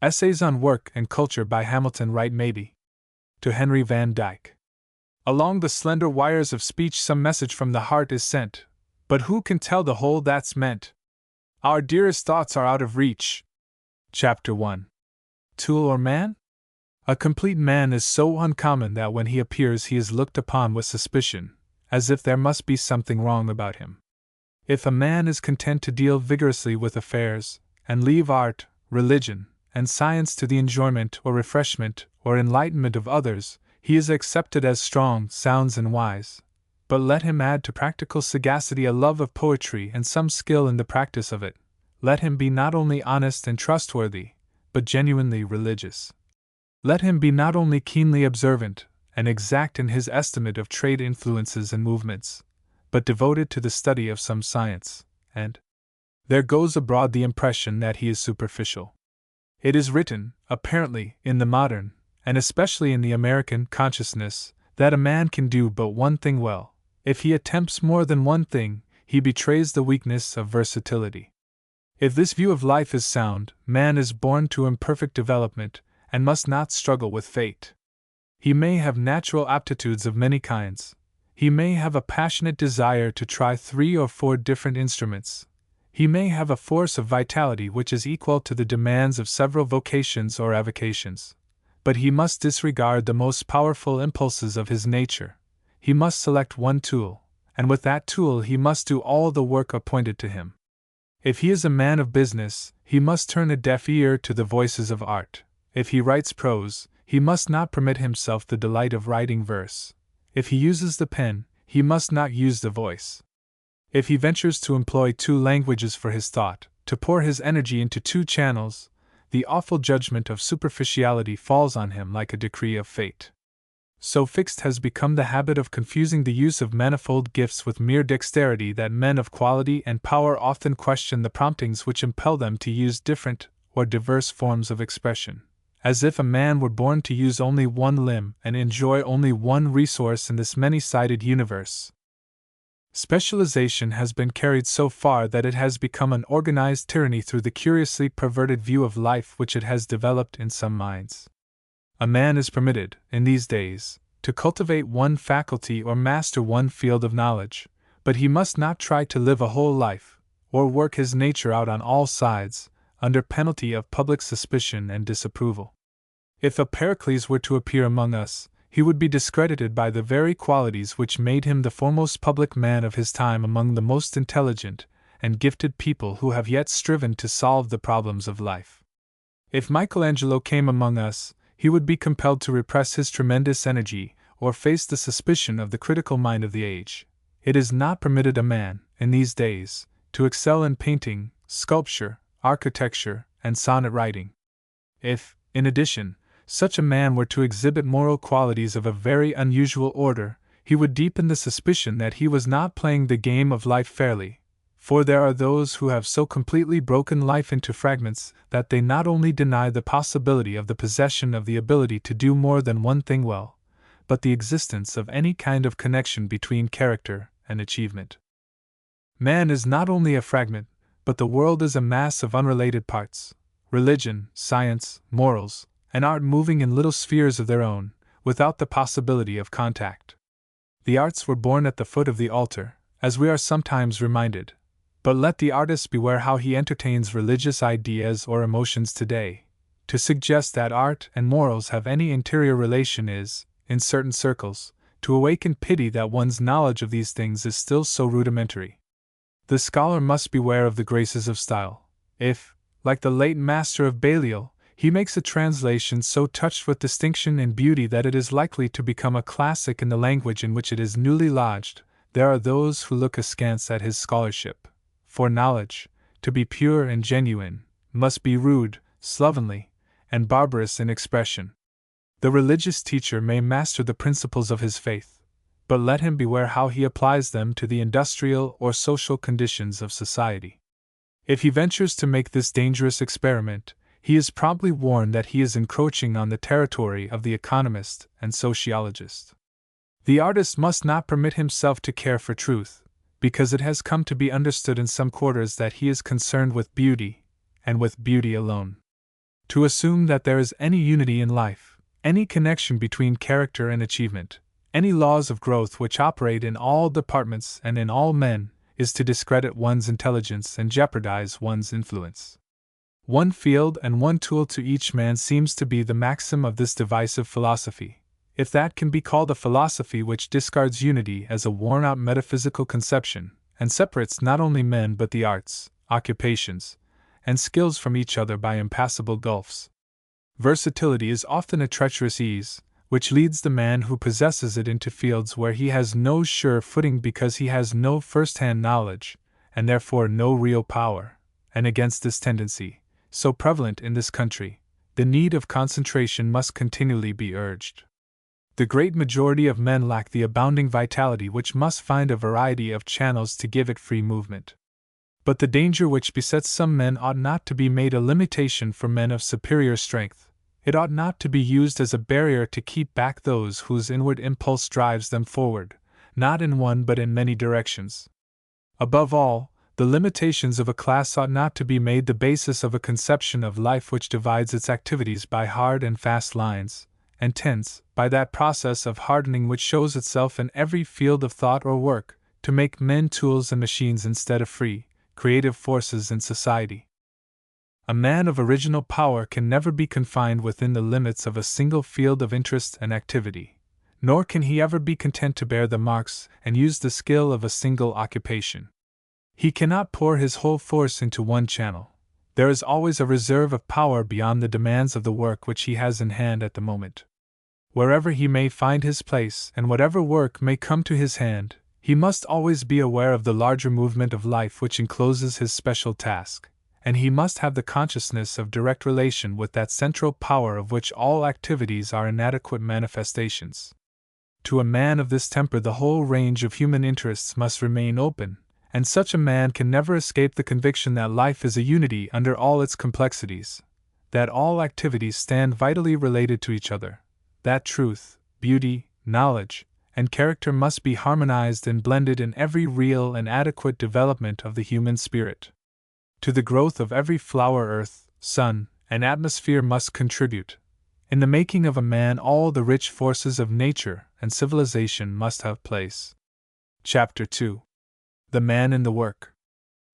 Essays on Work and Culture by Hamilton Wright Mabie. To Henry Van Dyke. Along the slender wires of speech some message from the heart is sent, but who can tell the whole that's meant? Our dearest thoughts are out of reach. Chapter 1. Tool or man? A complete man is so uncommon that when he appears he is looked upon with suspicion, as if there must be something wrong about him. If a man is content to deal vigorously with affairs, and leave art, religion, and science to the enjoyment or refreshment or enlightenment of others, he is accepted as strong, sound, and wise. But let him add to practical sagacity a love of poetry and some skill in the practice of it. Let him be not only honest and trustworthy, but genuinely religious. Let him be not only keenly observant and exact in his estimate of trade influences and movements, but devoted to the study of some science, and there goes abroad the impression that he is superficial. It is written, apparently, in the modern, and especially in the American, consciousness, that a man can do but one thing well. If he attempts more than one thing, he betrays the weakness of versatility. If this view of life is sound, man is born to imperfect development, and must not struggle with fate. He may have natural aptitudes of many kinds. He may have a passionate desire to try 3 or 4 different instruments. He may have a force of vitality which is equal to the demands of several vocations or avocations. But he must disregard the most powerful impulses of his nature. He must select one tool, and with that tool he must do all the work appointed to him. If he is a man of business, he must turn a deaf ear to the voices of art. If he writes prose, he must not permit himself the delight of writing verse. If he uses the pen, he must not use the voice. If he ventures to employ 2 languages for his thought, to pour his energy into 2 channels, the awful judgment of superficiality falls on him like a decree of fate. So fixed has become the habit of confusing the use of manifold gifts with mere dexterity that men of quality and power often question the promptings which impel them to use different or diverse forms of expression, as if a man were born to use only one limb and enjoy only one resource in this many-sided universe. Specialization has been carried so far that it has become an organized tyranny through the curiously perverted view of life which it has developed in some minds. A man is permitted, in these days, to cultivate one faculty or master one field of knowledge, but he must not try to live a whole life, or work his nature out on all sides, under penalty of public suspicion and disapproval. If a Pericles were to appear among us, he would be discredited by the very qualities which made him the foremost public man of his time among the most intelligent and gifted people who have yet striven to solve the problems of life. If Michelangelo came among us, he would be compelled to repress his tremendous energy or face the suspicion of the critical mind of the age. It is not permitted a man, in these days, to excel in painting, sculpture, architecture, and sonnet writing. If, in addition, such a man were to exhibit moral qualities of a very unusual order, he would deepen the suspicion that he was not playing the game of life fairly, for there are those who have so completely broken life into fragments that they not only deny the possibility of the possession of the ability to do more than one thing well, but the existence of any kind of connection between character and achievement. Man is not only a fragment, but the world is a mass of unrelated parts, religion, science, morals, and art moving in little spheres of their own, without the possibility of contact. The arts were born at the foot of the altar, as we are sometimes reminded, but let the artist beware how he entertains religious ideas or emotions today. To suggest that art and morals have any interior relation is, in certain circles, to awaken pity that one's knowledge of these things is still so rudimentary. The scholar must beware of the graces of style. If, like the late master of Balliol, he makes a translation so touched with distinction and beauty that it is likely to become a classic in the language in which it is newly lodged, there are those who look askance at his scholarship. For knowledge, to be pure and genuine, must be rude, slovenly, and barbarous in expression. The religious teacher may master the principles of his faith, but let him beware how he applies them to the industrial or social conditions of society. If he ventures to make this dangerous experiment, he is promptly warned that he is encroaching on the territory of the economist and sociologist. The artist must not permit himself to care for truth, because it has come to be understood in some quarters that he is concerned with beauty, and with beauty alone. To assume that there is any unity in life, any connection between character and achievement, any laws of growth which operate in all departments and in all men, is to discredit one's intelligence and jeopardize one's influence. One field and one tool to each man seems to be the maxim of this divisive philosophy, if that can be called a philosophy which discards unity as a worn-out metaphysical conception, and separates not only men but the arts, occupations, and skills from each other by impassable gulfs. Versatility is often a treacherous ease, which leads the man who possesses it into fields where he has no sure footing because he has no first-hand knowledge, and therefore no real power, and against this tendency, so prevalent in this country, the need of concentration must continually be urged. The great majority of men lack the abounding vitality which must find a variety of channels to give it free movement. But the danger which besets some men ought not to be made a limitation for men of superior strength. It ought not to be used as a barrier to keep back those whose inward impulse drives them forward, not in one but in many directions. Above all, the limitations of a class ought not to be made the basis of a conception of life which divides its activities by hard and fast lines, and tends, by that process of hardening which shows itself in every field of thought or work, to make men tools and machines instead of free, creative forces in society. A man of original power can never be confined within the limits of a single field of interest and activity, nor can he ever be content to bear the marks and use the skill of a single occupation. He cannot pour his whole force into one channel. There is always a reserve of power beyond the demands of the work which he has in hand at the moment. Wherever he may find his place and whatever work may come to his hand, he must always be aware of the larger movement of life which encloses his special task, and he must have the consciousness of direct relation with that central power of which all activities are inadequate manifestations. To a man of this temper the whole range of human interests must remain open, and such a man can never escape the conviction that life is a unity under all its complexities, that all activities stand vitally related to each other, that truth, beauty, knowledge, and character must be harmonized and blended in every real and adequate development of the human spirit. To the growth of every flower earth, sun, and atmosphere must contribute. In the making of a man all the rich forces of nature and civilization must have place. Chapter 2. The Man in the Work.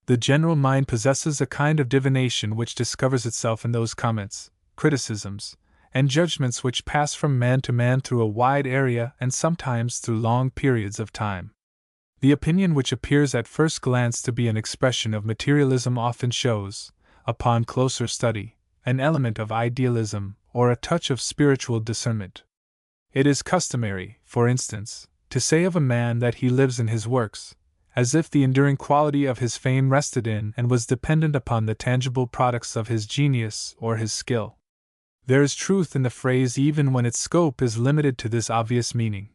The general mind possesses a kind of divination which discovers itself in those comments, criticisms, and judgments which pass from man to man through a wide area and sometimes through long periods of time. The opinion which appears at first glance to be an expression of materialism often shows, upon closer study, an element of idealism or a touch of spiritual discernment. It is customary, for instance, to say of a man that he lives in his works, as if the enduring quality of his fame rested in and was dependent upon the tangible products of his genius or his skill. There is truth in the phrase even when its scope is limited to this obvious meaning,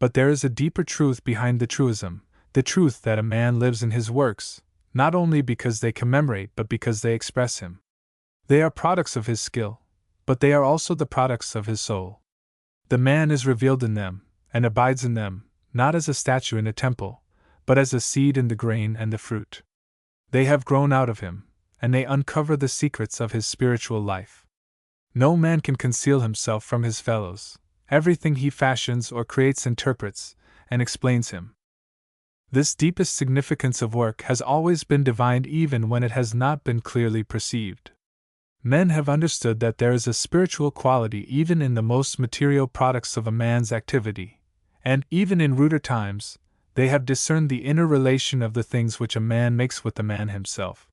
but there is a deeper truth behind the truism, the truth that a man lives in his works, not only because they commemorate but because they express him. They are products of his skill, but they are also the products of his soul. The man is revealed in them, and abides in them, not as a statue in a temple, but as a seed in the grain and the fruit. They have grown out of him, and they uncover the secrets of his spiritual life. No man can conceal himself from his fellows. Everything he fashions or creates interprets and explains him. This deepest significance of work has always been divined even when it has not been clearly perceived. Men have understood that there is a spiritual quality even in the most material products of a man's activity, and, even in ruder times, they have discerned the inner relation of the things which a man makes with the man himself.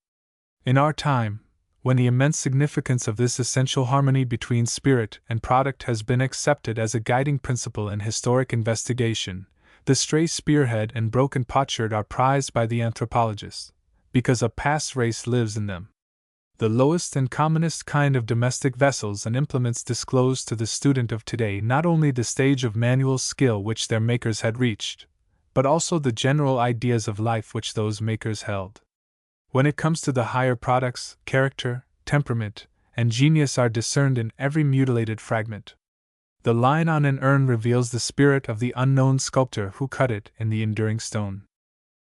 In our time, when the immense significance of this essential harmony between spirit and product has been accepted as a guiding principle in historic investigation, the stray spearhead and broken potsherd are prized by the anthropologist, because a past race lives in them. The lowest and commonest kind of domestic vessels and implements disclose to the student of today not only the stage of manual skill which their makers had reached, but also the general ideas of life which those makers held. When it comes to the higher products, character, temperament, and genius are discerned in every mutilated fragment. The line on an urn reveals the spirit of the unknown sculptor who cut it in the enduring stone.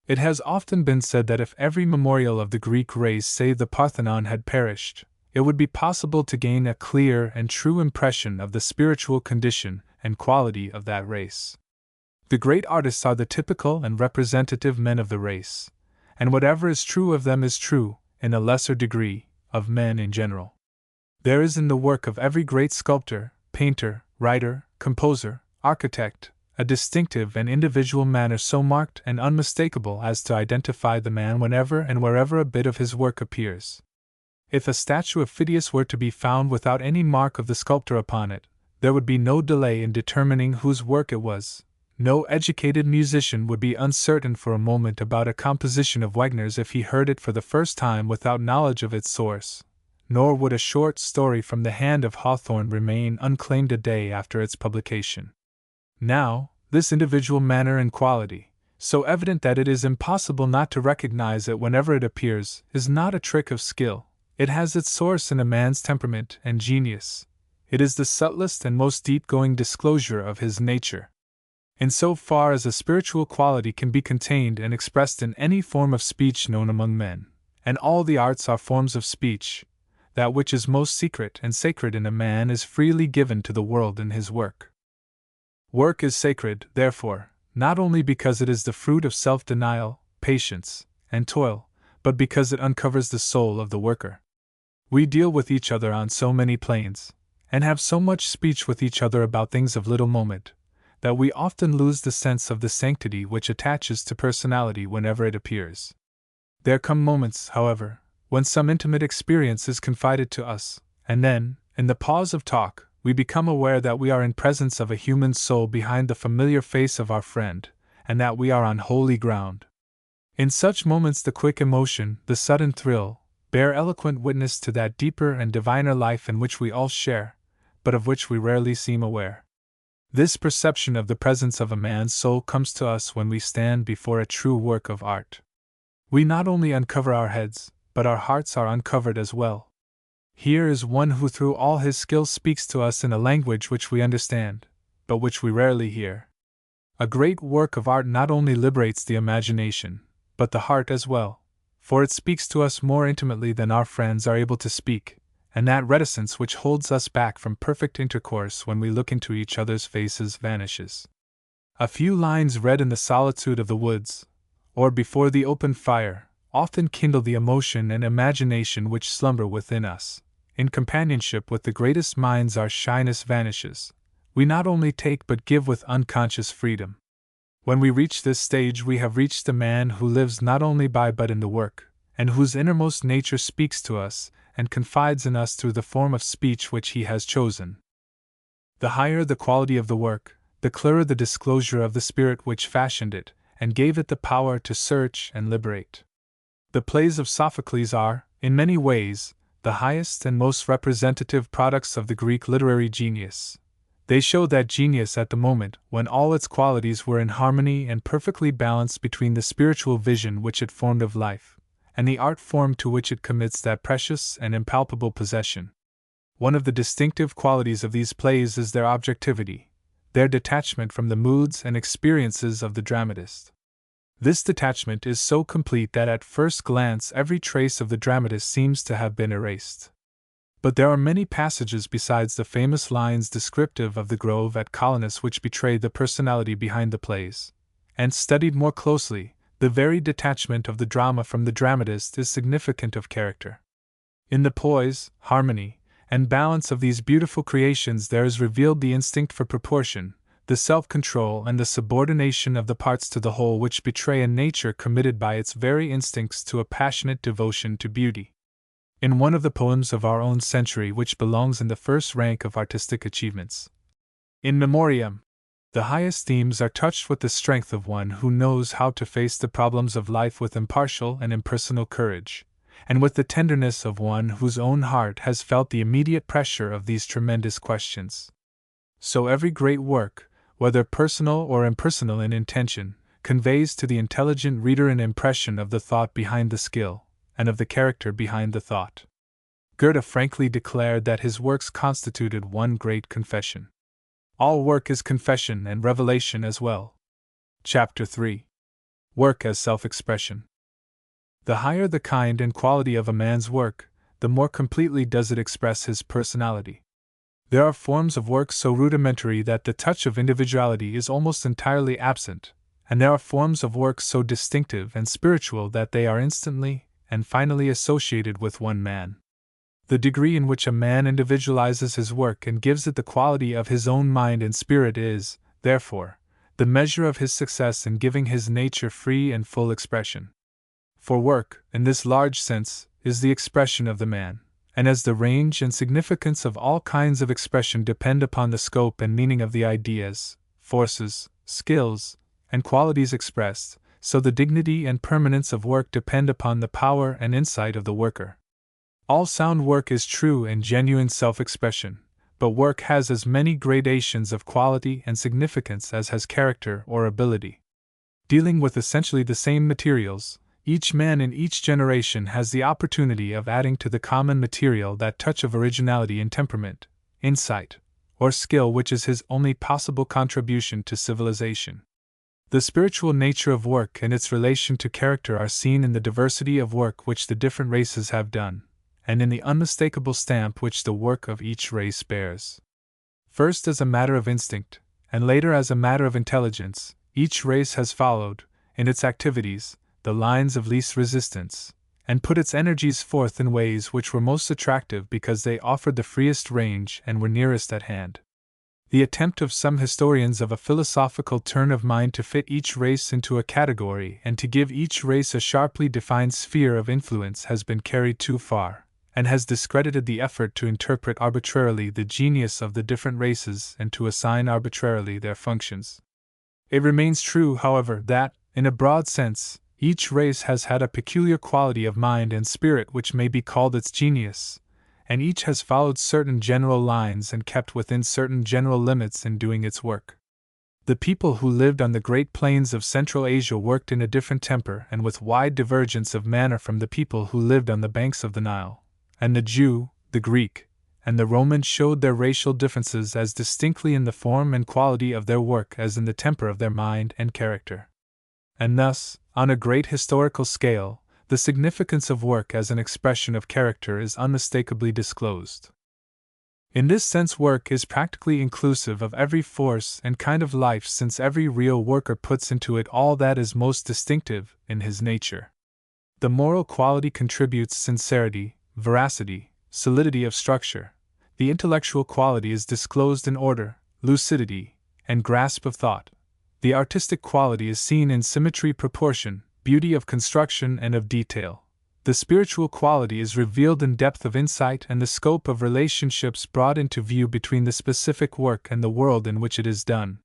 It has often been said that if every memorial of the Greek race save the Parthenon had perished, it would be possible to gain a clear and true impression of the spiritual condition and quality of that race. The great artists are the typical and representative men of the race, and whatever is true of them is true, in a lesser degree, of men in general. There is in the work of every great sculptor, painter, writer, composer, architect, a distinctive and individual manner so marked and unmistakable as to identify the man whenever and wherever a bit of his work appears. If a statue of Phidias were to be found without any mark of the sculptor upon it, there would be no delay in determining whose work it was. No educated musician would be uncertain for a moment about a composition of Wagner's if he heard it for the first time without knowledge of its source, nor would a short story from the hand of Hawthorne remain unclaimed a day after its publication. Now, this individual manner and quality, so evident that it is impossible not to recognize it whenever it appears, is not a trick of skill. It has its source in a man's temperament and genius. It is the subtlest and most deep-going disclosure of his nature. In so far as a spiritual quality can be contained and expressed in any form of speech known among men, and all the arts are forms of speech, that which is most secret and sacred in a man is freely given to the world in his work. Work is sacred, therefore, not only because it is the fruit of self-denial, patience, and toil, but because it uncovers the soul of the worker. We deal with each other on so many planes, and have so much speech with each other about things of little moment, that we often lose the sense of the sanctity which attaches to personality whenever it appears. There come moments, however, when some intimate experience is confided to us, and then, in the pause of talk, we become aware that we are in presence of a human soul behind the familiar face of our friend, and that we are on holy ground. In such moments the quick emotion, the sudden thrill, bear eloquent witness to that deeper and diviner life in which we all share, but of which we rarely seem aware. This perception of the presence of a man's soul comes to us when we stand before a true work of art. We not only uncover our heads, but our hearts are uncovered as well. Here is one who through all his skill speaks to us in a language which we understand, but which we rarely hear. A great work of art not only liberates the imagination, but the heart as well, for it speaks to us more intimately than our friends are able to speak, and that reticence which holds us back from perfect intercourse when we look into each other's faces vanishes. A few lines read in the solitude of the woods, or before the open fire, often kindle the emotion and imagination which slumber within us. In companionship with the greatest minds our shyness vanishes. We not only take but give with unconscious freedom. When we reach this stage we have reached the man who lives not only by but in the work, and whose innermost nature speaks to us and confides in us through the form of speech which he has chosen. The higher the quality of the work, the clearer the disclosure of the spirit which fashioned it, and gave it the power to search and liberate. The plays of Sophocles are, in many ways, the highest and most representative products of the Greek literary genius. They show that genius at the moment when all its qualities were in harmony and perfectly balanced between the spiritual vision which it formed of life, and the art form to which it commits that precious and impalpable possession. One of the distinctive qualities of these plays is their objectivity, their detachment from the moods and experiences of the dramatist. This detachment is so complete that at first glance every trace of the dramatist seems to have been erased. But there are many passages besides the famous lines descriptive of the grove at Colonus which betray the personality behind the plays, and studied more closely, the very detachment of the drama from the dramatist is significant of character. In the poise, harmony, and balance of these beautiful creations there is revealed the instinct for proportion, the self-control and the subordination of the parts to the whole which betray a nature committed by its very instincts to a passionate devotion to beauty. In one of the poems of our own century which belongs in the first rank of artistic achievements, In Memoriam, the highest themes are touched with the strength of one who knows how to face the problems of life with impartial and impersonal courage, and with the tenderness of one whose own heart has felt the immediate pressure of these tremendous questions. So every great work, whether personal or impersonal in intention, conveys to the intelligent reader an impression of the thought behind the skill, and of the character behind the thought. Goethe frankly declared that his works constituted one great confession. All work is confession and revelation as well. Chapter 3. Work as Self-Expression. The higher the kind and quality of a man's work, the more completely does it express his personality. There are forms of work so rudimentary that the touch of individuality is almost entirely absent, and there are forms of work so distinctive and spiritual that they are instantly and finally associated with one man. The degree in which a man individualizes his work and gives it the quality of his own mind and spirit is, therefore, the measure of his success in giving his nature free and full expression. For work, in this large sense, is the expression of the man, and as the range and significance of all kinds of expression depend upon the scope and meaning of the ideas, forces, skills, and qualities expressed, so the dignity and permanence of work depend upon the power and insight of the worker. All sound work is true and genuine self-expression, but work has as many gradations of quality and significance as has character or ability. Dealing with essentially the same materials, each man in each generation has the opportunity of adding to the common material that touch of originality in temperament, insight, or skill which is his only possible contribution to civilization. The spiritual nature of work and its relation to character are seen in the diversity of work which the different races have done, and in the unmistakable stamp which the work of each race bears. First as a matter of instinct, and later as a matter of intelligence, each race has followed, in its activities, the lines of least resistance, and put its energies forth in ways which were most attractive because they offered the freest range and were nearest at hand. The attempt of some historians of a philosophical turn of mind to fit each race into a category and to give each race a sharply defined sphere of influence has been carried too far, and has discredited the effort to interpret arbitrarily the genius of the different races and to assign arbitrarily their functions. It remains true, however, that, in a broad sense, each race has had a peculiar quality of mind and spirit which may be called its genius, and each has followed certain general lines and kept within certain general limits in doing its work. The people who lived on the great plains of Central Asia worked in a different temper and with wide divergence of manner from the people who lived on the banks of the Nile, and the Jew, the Greek, and the Roman showed their racial differences as distinctly in the form and quality of their work as in the temper of their mind and character. And thus, on a great historical scale, the significance of work as an expression of character is unmistakably disclosed. In this sense, work is practically inclusive of every force and kind of life, since every real worker puts into it all that is most distinctive in his nature. The moral quality contributes sincerity, veracity, solidity of structure. The intellectual quality is disclosed in order, lucidity, and grasp of thought. The artistic quality is seen in symmetry, proportion, beauty of construction and of detail. The spiritual quality is revealed in depth of insight and the scope of relationships brought into view between the specific work and the world in which it is done.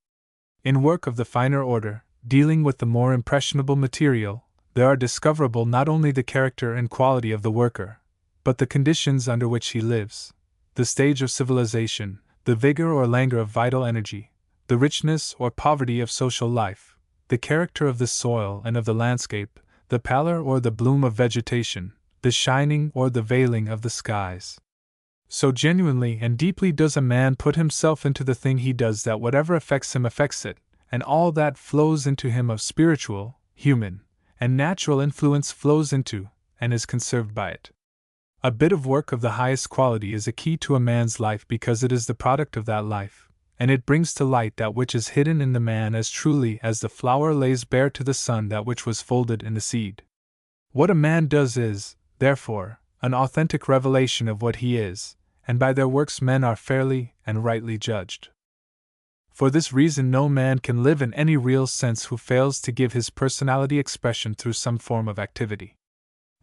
In work of the finer order, dealing with the more impressionable material, there are discoverable not only the character and quality of the worker, but the conditions under which he lives, the stage of civilization, the vigor or languor of vital energy, the richness or poverty of social life, the character of the soil and of the landscape, the pallor or the bloom of vegetation, the shining or the veiling of the skies. So genuinely and deeply does a man put himself into the thing he does that whatever affects him affects it, and all that flows into him of spiritual, human, and natural influence flows into, and is conserved by it. A bit of work of the highest quality is a key to a man's life because it is the product of that life, and it brings to light that which is hidden in the man as truly as the flower lays bare to the sun that which was folded in the seed. What a man does is, therefore, an authentic revelation of what he is, and by their works men are fairly and rightly judged. For this reason no man can live in any real sense who fails to give his personality expression through some form of activity.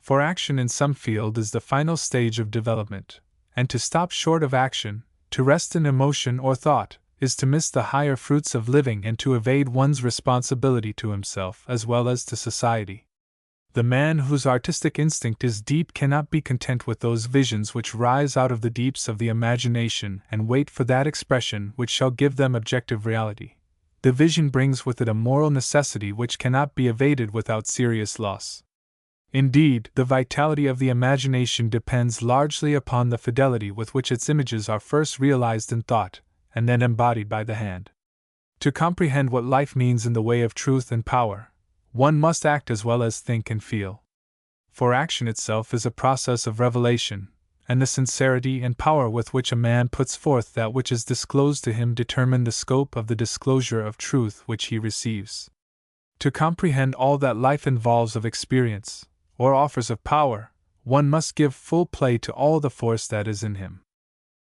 For action in some field is the final stage of development, and to stop short of action, to rest in emotion or thought, is to miss the higher fruits of living and to evade one's responsibility to himself as well as to society. The man whose artistic instinct is deep cannot be content with those visions which rise out of the deeps of the imagination and wait for that expression which shall give them objective reality. The vision brings with it a moral necessity which cannot be evaded without serious loss. Indeed, the vitality of the imagination depends largely upon the fidelity with which its images are first realized in thought, and then embodied by the hand. To comprehend what life means in the way of truth and power, one must act as well as think and feel. For action itself is a process of revelation, and the sincerity and power with which a man puts forth that which is disclosed to him determine the scope of the disclosure of truth which he receives. To comprehend all that life involves of experience, or offers of power, one must give full play to all the force that is in him.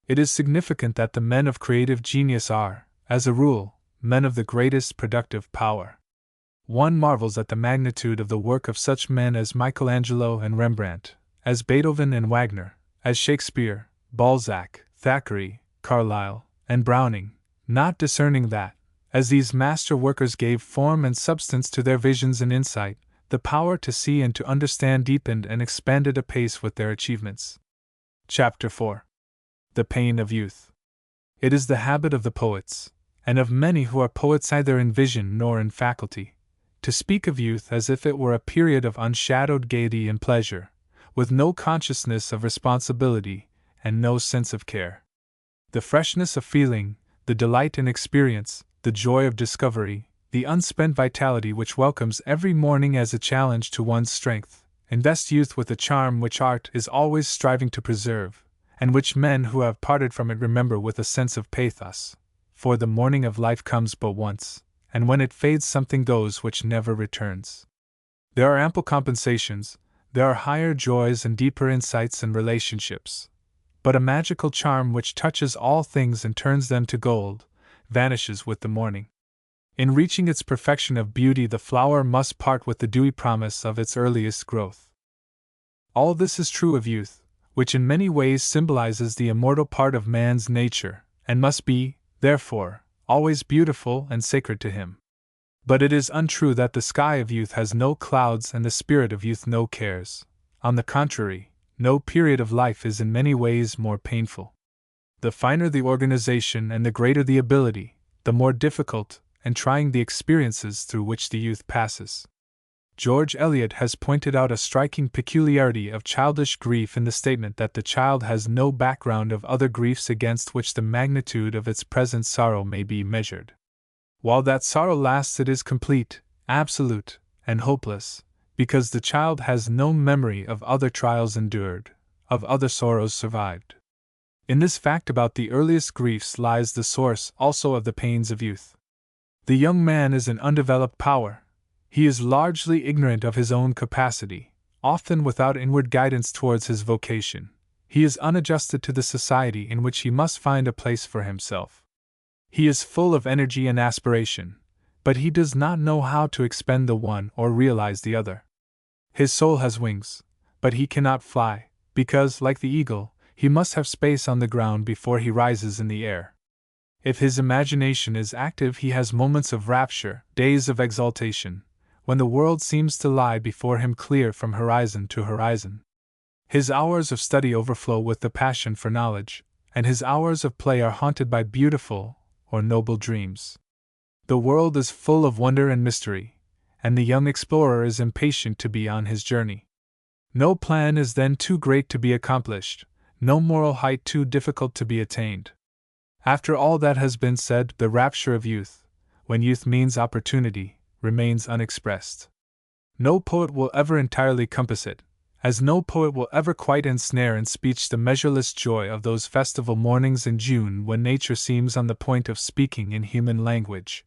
It is significant that the men of creative genius are, as a rule, men of the greatest productive power. One marvels at the magnitude of the work of such men as Michelangelo and Rembrandt, as Beethoven and Wagner, as Shakespeare, Balzac, Thackeray, Carlyle, and Browning, not discerning that, as these master workers gave form and substance to their visions and insight, the power to see and to understand deepened and expanded apace with their achievements. Chapter 4. The Pain of Youth. It is the habit of the poets, and of many who are poets neither in vision nor in faculty, to speak of youth as if it were a period of unshadowed gaiety and pleasure, with no consciousness of responsibility and no sense of care. The freshness of feeling, the delight in experience, the joy of discovery, the unspent vitality which welcomes every morning as a challenge to one's strength, invest youth with a charm which art is always striving to preserve, and which men who have parted from it remember with a sense of pathos, for the morning of life comes but once, and when it fades something goes which never returns. There are ample compensations, there are higher joys and deeper insights and relationships, but a magical charm which touches all things and turns them to gold, vanishes with the morning. In reaching its perfection of beauty, the flower must part with the dewy promise of its earliest growth. All this is true of youth, which in many ways symbolizes the immortal part of man's nature, and must be, therefore, always beautiful and sacred to him. But it is untrue that the sky of youth has no clouds and the spirit of youth no cares. On the contrary, no period of life is in many ways more painful. The finer the organization and the greater the ability, the more difficult and trying the experiences through which the youth passes. George Eliot has pointed out a striking peculiarity of childish grief in the statement that the child has no background of other griefs against which the magnitude of its present sorrow may be measured. While that sorrow lasts, it is complete, absolute, and hopeless, because the child has no memory of other trials endured, of other sorrows survived. In this fact about the earliest griefs lies the source also of the pains of youth. The young man is an undeveloped power. He is largely ignorant of his own capacity, often without inward guidance towards his vocation. He is unadjusted to the society in which he must find a place for himself. He is full of energy and aspiration, but he does not know how to expend the one or realize the other. His soul has wings, but he cannot fly, because, like the eagle, he must have space on the ground before he rises in the air. If his imagination is active, he has moments of rapture, days of exaltation, when the world seems to lie before him clear from horizon to horizon. His hours of study overflow with the passion for knowledge, and his hours of play are haunted by beautiful or noble dreams. The world is full of wonder and mystery, and the young explorer is impatient to be on his journey. No plan is then too great to be accomplished, no moral height too difficult to be attained. After all that has been said, the rapture of youth, when youth means opportunity, remains unexpressed. No poet will ever entirely compass it, as no poet will ever quite ensnare in speech the measureless joy of those festival mornings in June when nature seems on the point of speaking in human language.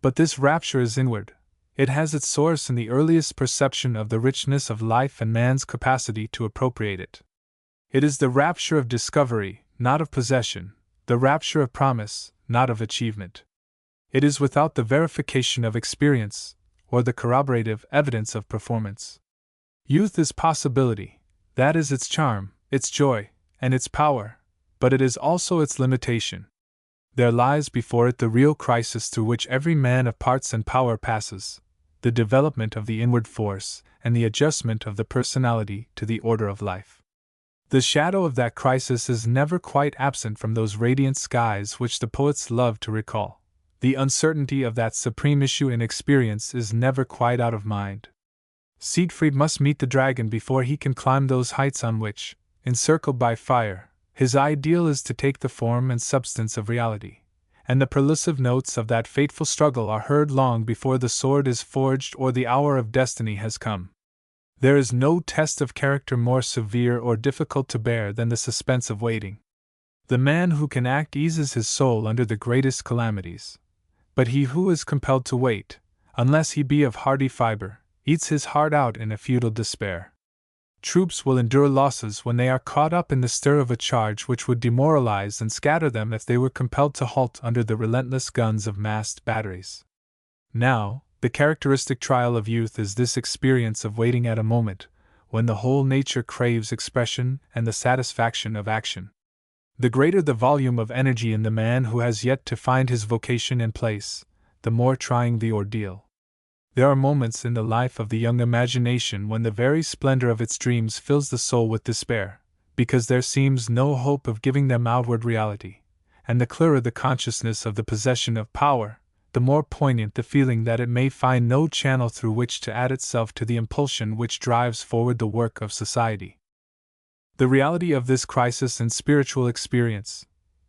But this rapture is inward. It has its source in the earliest perception of the richness of life and man's capacity to appropriate it. It is the rapture of discovery, not of possession, the rapture of promise, not of achievement. It is without the verification of experience, or the corroborative evidence of performance. Youth is possibility, that is its charm, its joy, and its power, but it is also its limitation. There lies before it the real crisis through which every man of parts and power passes, the development of the inward force, and the adjustment of the personality to the order of life. The shadow of that crisis is never quite absent from those radiant skies which the poets love to recall. The uncertainty of that supreme issue in experience is never quite out of mind. Siegfried must meet the dragon before he can climb those heights on which, encircled by fire, his ideal is to take the form and substance of reality, and the prelusive notes of that fateful struggle are heard long before the sword is forged or the hour of destiny has come. There is no test of character more severe or difficult to bear than the suspense of waiting. The man who can act eases his soul under the greatest calamities, but he who is compelled to wait, unless he be of hardy fibre, eats his heart out in a futile despair. Troops will endure losses when they are caught up in the stir of a charge which would demoralize and scatter them if they were compelled to halt under the relentless guns of massed batteries. Now, the characteristic trial of youth is this experience of waiting at a moment when the whole nature craves expression and the satisfaction of action. The greater the volume of energy in the man who has yet to find his vocation and place, the more trying the ordeal. There are moments in the life of the young imagination when the very splendor of its dreams fills the soul with despair, because there seems no hope of giving them outward reality, and the clearer the consciousness of the possession of power, the more poignant the feeling that it may find no channel through which to add itself to the impulsion which drives forward the work of society. The reality of this crisis in spiritual experience,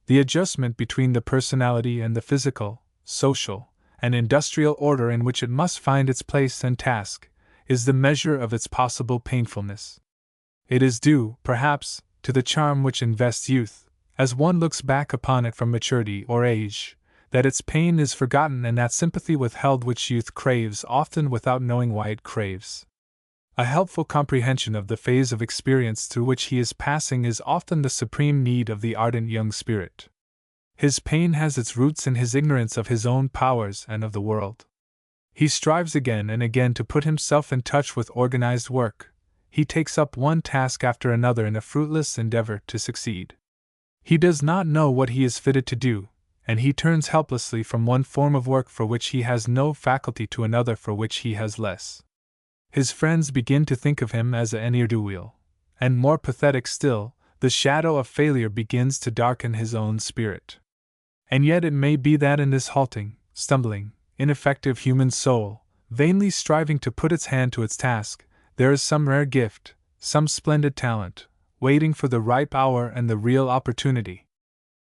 the adjustment between the personality and the physical, social, and industrial order in which it must find its place and task, is the measure of its possible painfulness. It is due, perhaps, to the charm which invests youth, as one looks back upon it from maturity or age, that its pain is forgotten and that sympathy withheld which youth craves often without knowing why it craves. A helpful comprehension of the phase of experience through which he is passing is often the supreme need of the ardent young spirit. His pain has its roots in his ignorance of his own powers and of the world. He strives again and again to put himself in touch with organized work. He takes up one task after another in a fruitless endeavor to succeed. He does not know what he is fitted to do, and he turns helplessly from one form of work for which he has no faculty to another for which he has less. His friends begin to think of him as a ne'er-do-weel, and more pathetic still, the shadow of failure begins to darken his own spirit. And yet it may be that in this halting, stumbling, ineffective human soul, vainly striving to put its hand to its task, there is some rare gift, some splendid talent, waiting for the ripe hour and the real opportunity.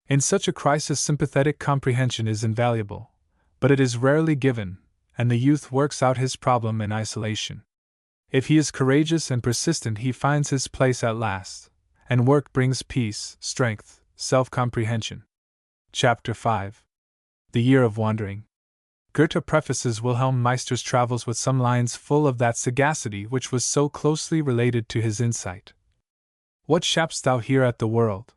In such a crisis sympathetic comprehension is invaluable, but it is rarely given, and the youth works out his problem in isolation. If he is courageous and persistent, he finds his place at last, and work brings peace, strength, self-comprehension. Chapter 5. The Year of Wandering. Goethe prefaces Wilhelm Meister's travels with some lines full of that sagacity which was so closely related to his insight. What shap'st thou here at the world?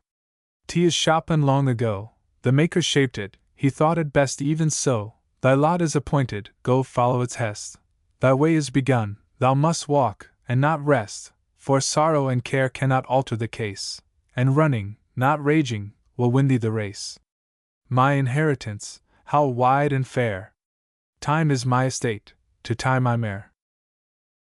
'Tis shapen long ago, the Maker shaped it, he thought it best even so, thy lot is appointed, go follow its hest. Thy way is begun, thou must walk, and not rest, for sorrow and care cannot alter the case, and running, not raging, will win thee the race. My inheritance, how wide and fair! Time is my estate, to time I'm heir.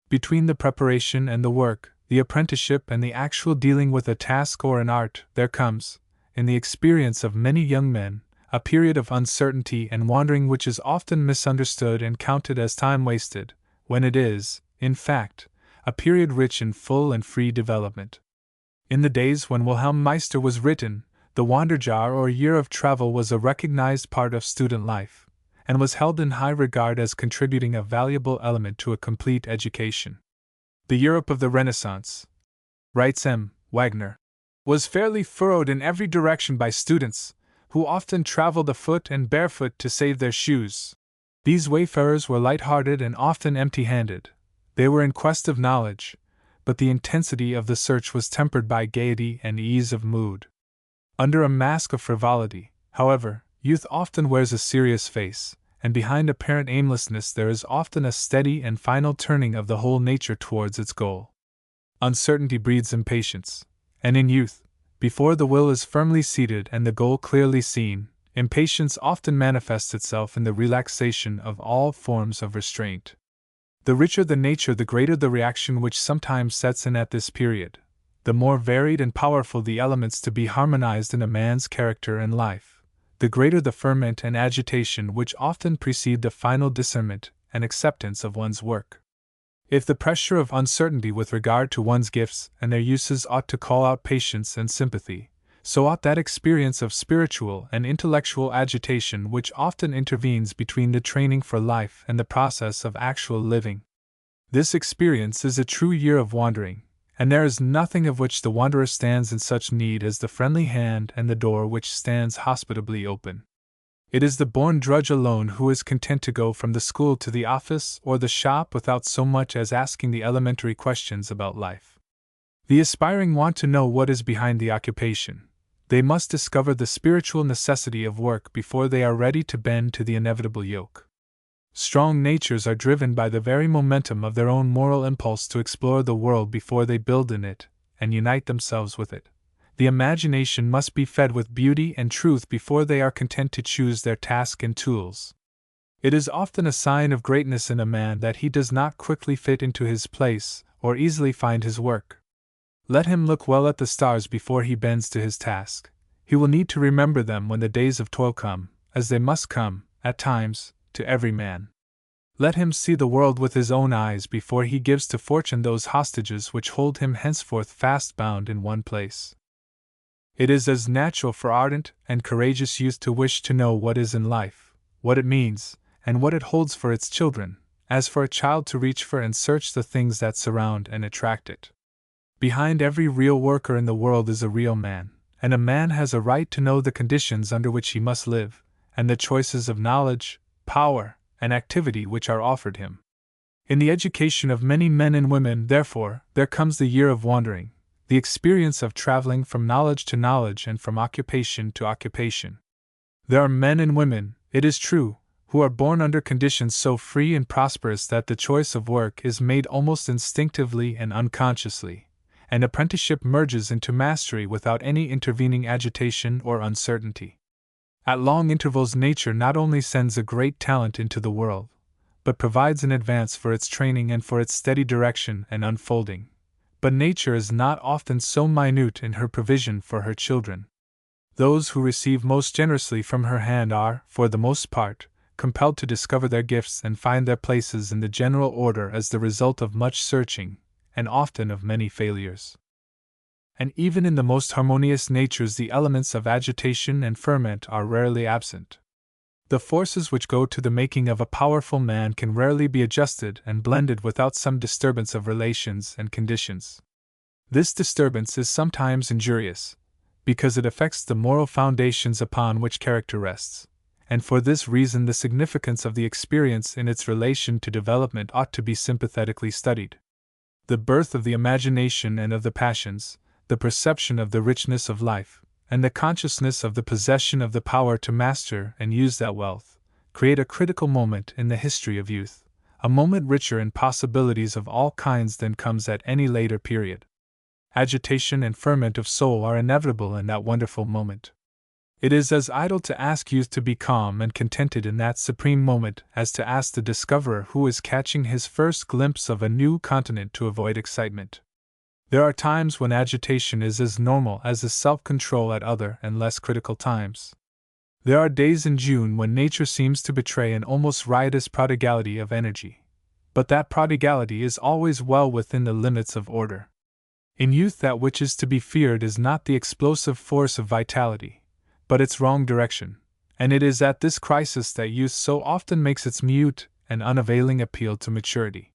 Between the preparation and the work, the apprenticeship and the actual dealing with a task or an art, there comes, in the experience of many young men, a period of uncertainty and wandering which is often misunderstood and counted as time wasted, when it is, in fact, a period rich in full and free development. In the days when Wilhelm Meister was written, the Wanderjahr or year of travel was a recognized part of student life, and was held in high regard as contributing a valuable element to a complete education. The Europe of the Renaissance, writes M. Wagner, was fairly furrowed in every direction by students, who often traveled afoot and barefoot to save their shoes. These wayfarers were light-hearted and often empty-handed. They were in quest of knowledge, but the intensity of the search was tempered by gaiety and ease of mood. Under a mask of frivolity, however, youth often wears a serious face, and behind apparent aimlessness there is often a steady and final turning of the whole nature towards its goal. Uncertainty breeds impatience, and in youth, before the will is firmly seated and the goal clearly seen, impatience often manifests itself in the relaxation of all forms of restraint. The richer the nature, the greater the reaction which sometimes sets in at this period, the more varied and powerful the elements to be harmonized in a man's character and life, the greater the ferment and agitation which often precede the final discernment and acceptance of one's work. If the pressure of uncertainty with regard to one's gifts and their uses ought to call out patience and sympathy, so ought that experience of spiritual and intellectual agitation which often intervenes between the training for life and the process of actual living. This experience is a true year of wandering, and there is nothing of which the wanderer stands in such need as the friendly hand and the door which stands hospitably open. It is the born drudge alone who is content to go from the school to the office or the shop without so much as asking the elementary questions about life. The aspiring want to know what is behind the occupation. They must discover the spiritual necessity of work before they are ready to bend to the inevitable yoke. Strong natures are driven by the very momentum of their own moral impulse to explore the world before they build in it and unite themselves with it. The imagination must be fed with beauty and truth before they are content to choose their task and tools. It is often a sign of greatness in a man that he does not quickly fit into his place or easily find his work. Let him look well at the stars before he bends to his task. He will need to remember them when the days of toil come, as they must come, at times, to every man. Let him see the world with his own eyes before he gives to fortune those hostages which hold him henceforth fast bound in one place. It is as natural for ardent and courageous youth to wish to know what is in life, what it means, and what it holds for its children, as for a child to reach for and search the things that surround and attract it. Behind every real worker in the world is a real man, and a man has a right to know the conditions under which he must live, and the choices of knowledge, power, and activity which are offered him. In the education of many men and women, therefore, there comes the year of wandering, the experience of traveling from knowledge to knowledge and from occupation to occupation. There are men and women, it is true, who are born under conditions so free and prosperous that the choice of work is made almost instinctively and unconsciously, and apprenticeship merges into mastery without any intervening agitation or uncertainty. At long intervals, nature not only sends a great talent into the world, but provides in advance for its training and for its steady direction and unfolding. But nature is not often so minute in her provision for her children. Those who receive most generously from her hand are, for the most part, compelled to discover their gifts and find their places in the general order as the result of much searching, and often of many failures. And even in the most harmonious natures the elements of agitation and ferment are rarely absent. The forces which go to the making of a powerful man can rarely be adjusted and blended without some disturbance of relations and conditions. This disturbance is sometimes injurious, because it affects the moral foundations upon which character rests, and for this reason the significance of the experience in its relation to development ought to be sympathetically studied. The birth of the imagination and of the passions, the perception of the richness of life, and the consciousness of the possession of the power to master and use that wealth, create a critical moment in the history of youth, a moment richer in possibilities of all kinds than comes at any later period. Agitation and ferment of soul are inevitable in that wonderful moment. It is as idle to ask youth to be calm and contented in that supreme moment as to ask the discoverer who is catching his first glimpse of a new continent to avoid excitement. There are times when agitation is as normal as is self-control at other and less critical times. There are days in June when nature seems to betray an almost riotous prodigality of energy, but that prodigality is always well within the limits of order. In youth that which is to be feared is not the explosive force of vitality, but its wrong direction, and it is at this crisis that youth so often makes its mute and unavailing appeal to maturity.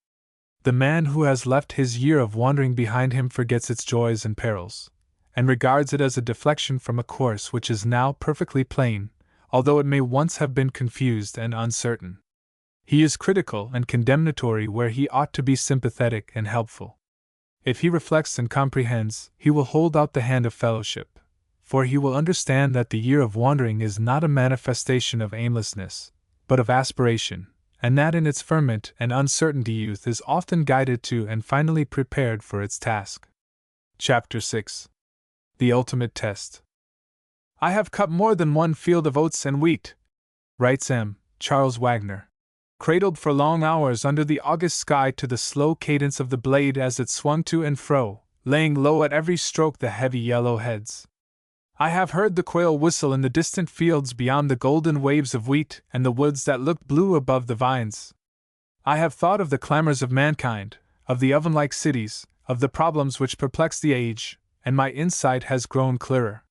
The man who has left his year of wandering behind him forgets its joys and perils, and regards it as a deflection from a course which is now perfectly plain, although it may once have been confused and uncertain. He is critical and condemnatory where he ought to be sympathetic and helpful. If he reflects and comprehends, he will hold out the hand of fellowship, for he will understand that the year of wandering is not a manifestation of aimlessness, but of aspiration, and that in its ferment and uncertainty youth is often guided to and finally prepared for its task. Chapter 6. The Ultimate Test. I have cut more than one field of oats and wheat, writes M. Charles Wagner, cradled for long hours under the August sky to the slow cadence of the blade as it swung to and fro, laying low at every stroke the heavy yellow heads. I have heard the quail whistle in the distant fields beyond the golden waves of wheat and the woods that looked blue above the vines. I have thought of the clamors of mankind, of the oven-like cities, of the problems which perplex the age, and my insight has grown clearer.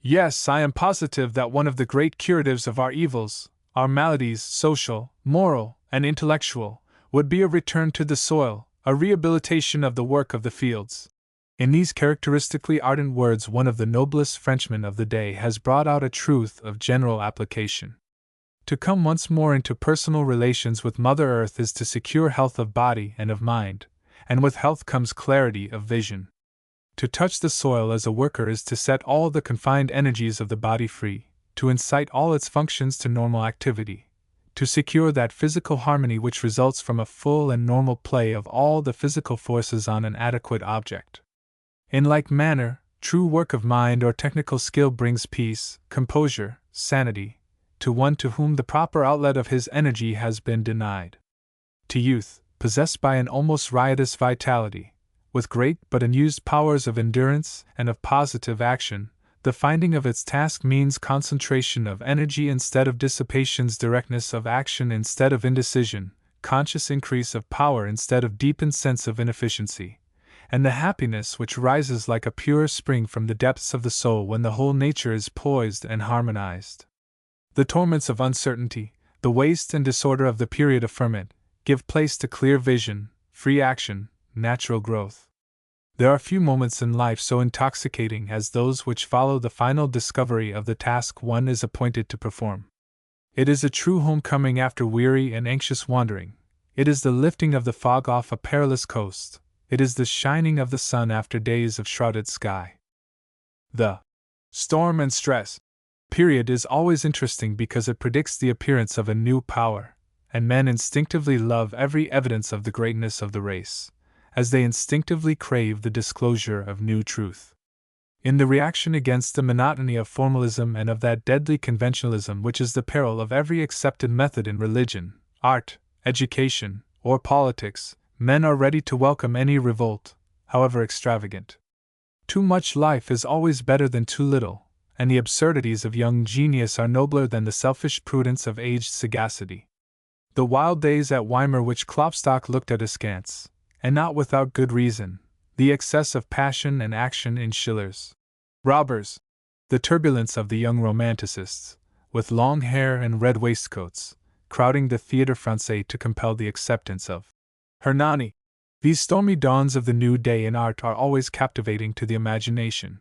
Yes, I am positive that one of the great curatives of our evils, our maladies, social, moral, and intellectual, would be a return to the soil, a rehabilitation of the work of the fields. In these characteristically ardent words, one of the noblest Frenchmen of the day has brought out a truth of general application. To come once more into personal relations with Mother Earth is to secure health of body and of mind, and with health comes clarity of vision. To touch the soil as a worker is to set all the confined energies of the body free, to incite all its functions to normal activity, to secure that physical harmony which results from a full and normal play of all the physical forces on an adequate object. In like manner, true work of mind or technical skill brings peace, composure, sanity, to one to whom the proper outlet of his energy has been denied. To youth, possessed by an almost riotous vitality, with great but unused powers of endurance and of positive action, the finding of its task means concentration of energy instead of dissipations, directness of action instead of indecision, conscious increase of power instead of deepened sense of inefficiency, and the happiness which rises like a pure spring from the depths of the soul when the whole nature is poised and harmonized. The torments of uncertainty, the waste and disorder of the period of ferment, give place to clear vision, free action, natural growth. There are few moments in life so intoxicating as those which follow the final discovery of the task one is appointed to perform. It is a true homecoming after weary and anxious wandering. It is the lifting of the fog off a perilous coast. It is the shining of the sun after days of shrouded sky. The storm and stress period is always interesting because it predicts the appearance of a new power, and men instinctively love every evidence of the greatness of the race, as they instinctively crave the disclosure of new truth. In the reaction against the monotony of formalism and of that deadly conventionalism which is the peril of every accepted method in religion, art, education, or politics, men are ready to welcome any revolt, however extravagant. Too much life is always better than too little, and the absurdities of young genius are nobler than the selfish prudence of aged sagacity. The wild days at Weimar which Klopstock looked at askance, and not without good reason, the excess of passion and action in Schiller's Robbers, the turbulence of the young romanticists, with long hair and red waistcoats, crowding the Théâtre Français to compel the acceptance of Hernani. These stormy dawns of the new day in art are always captivating to the imagination.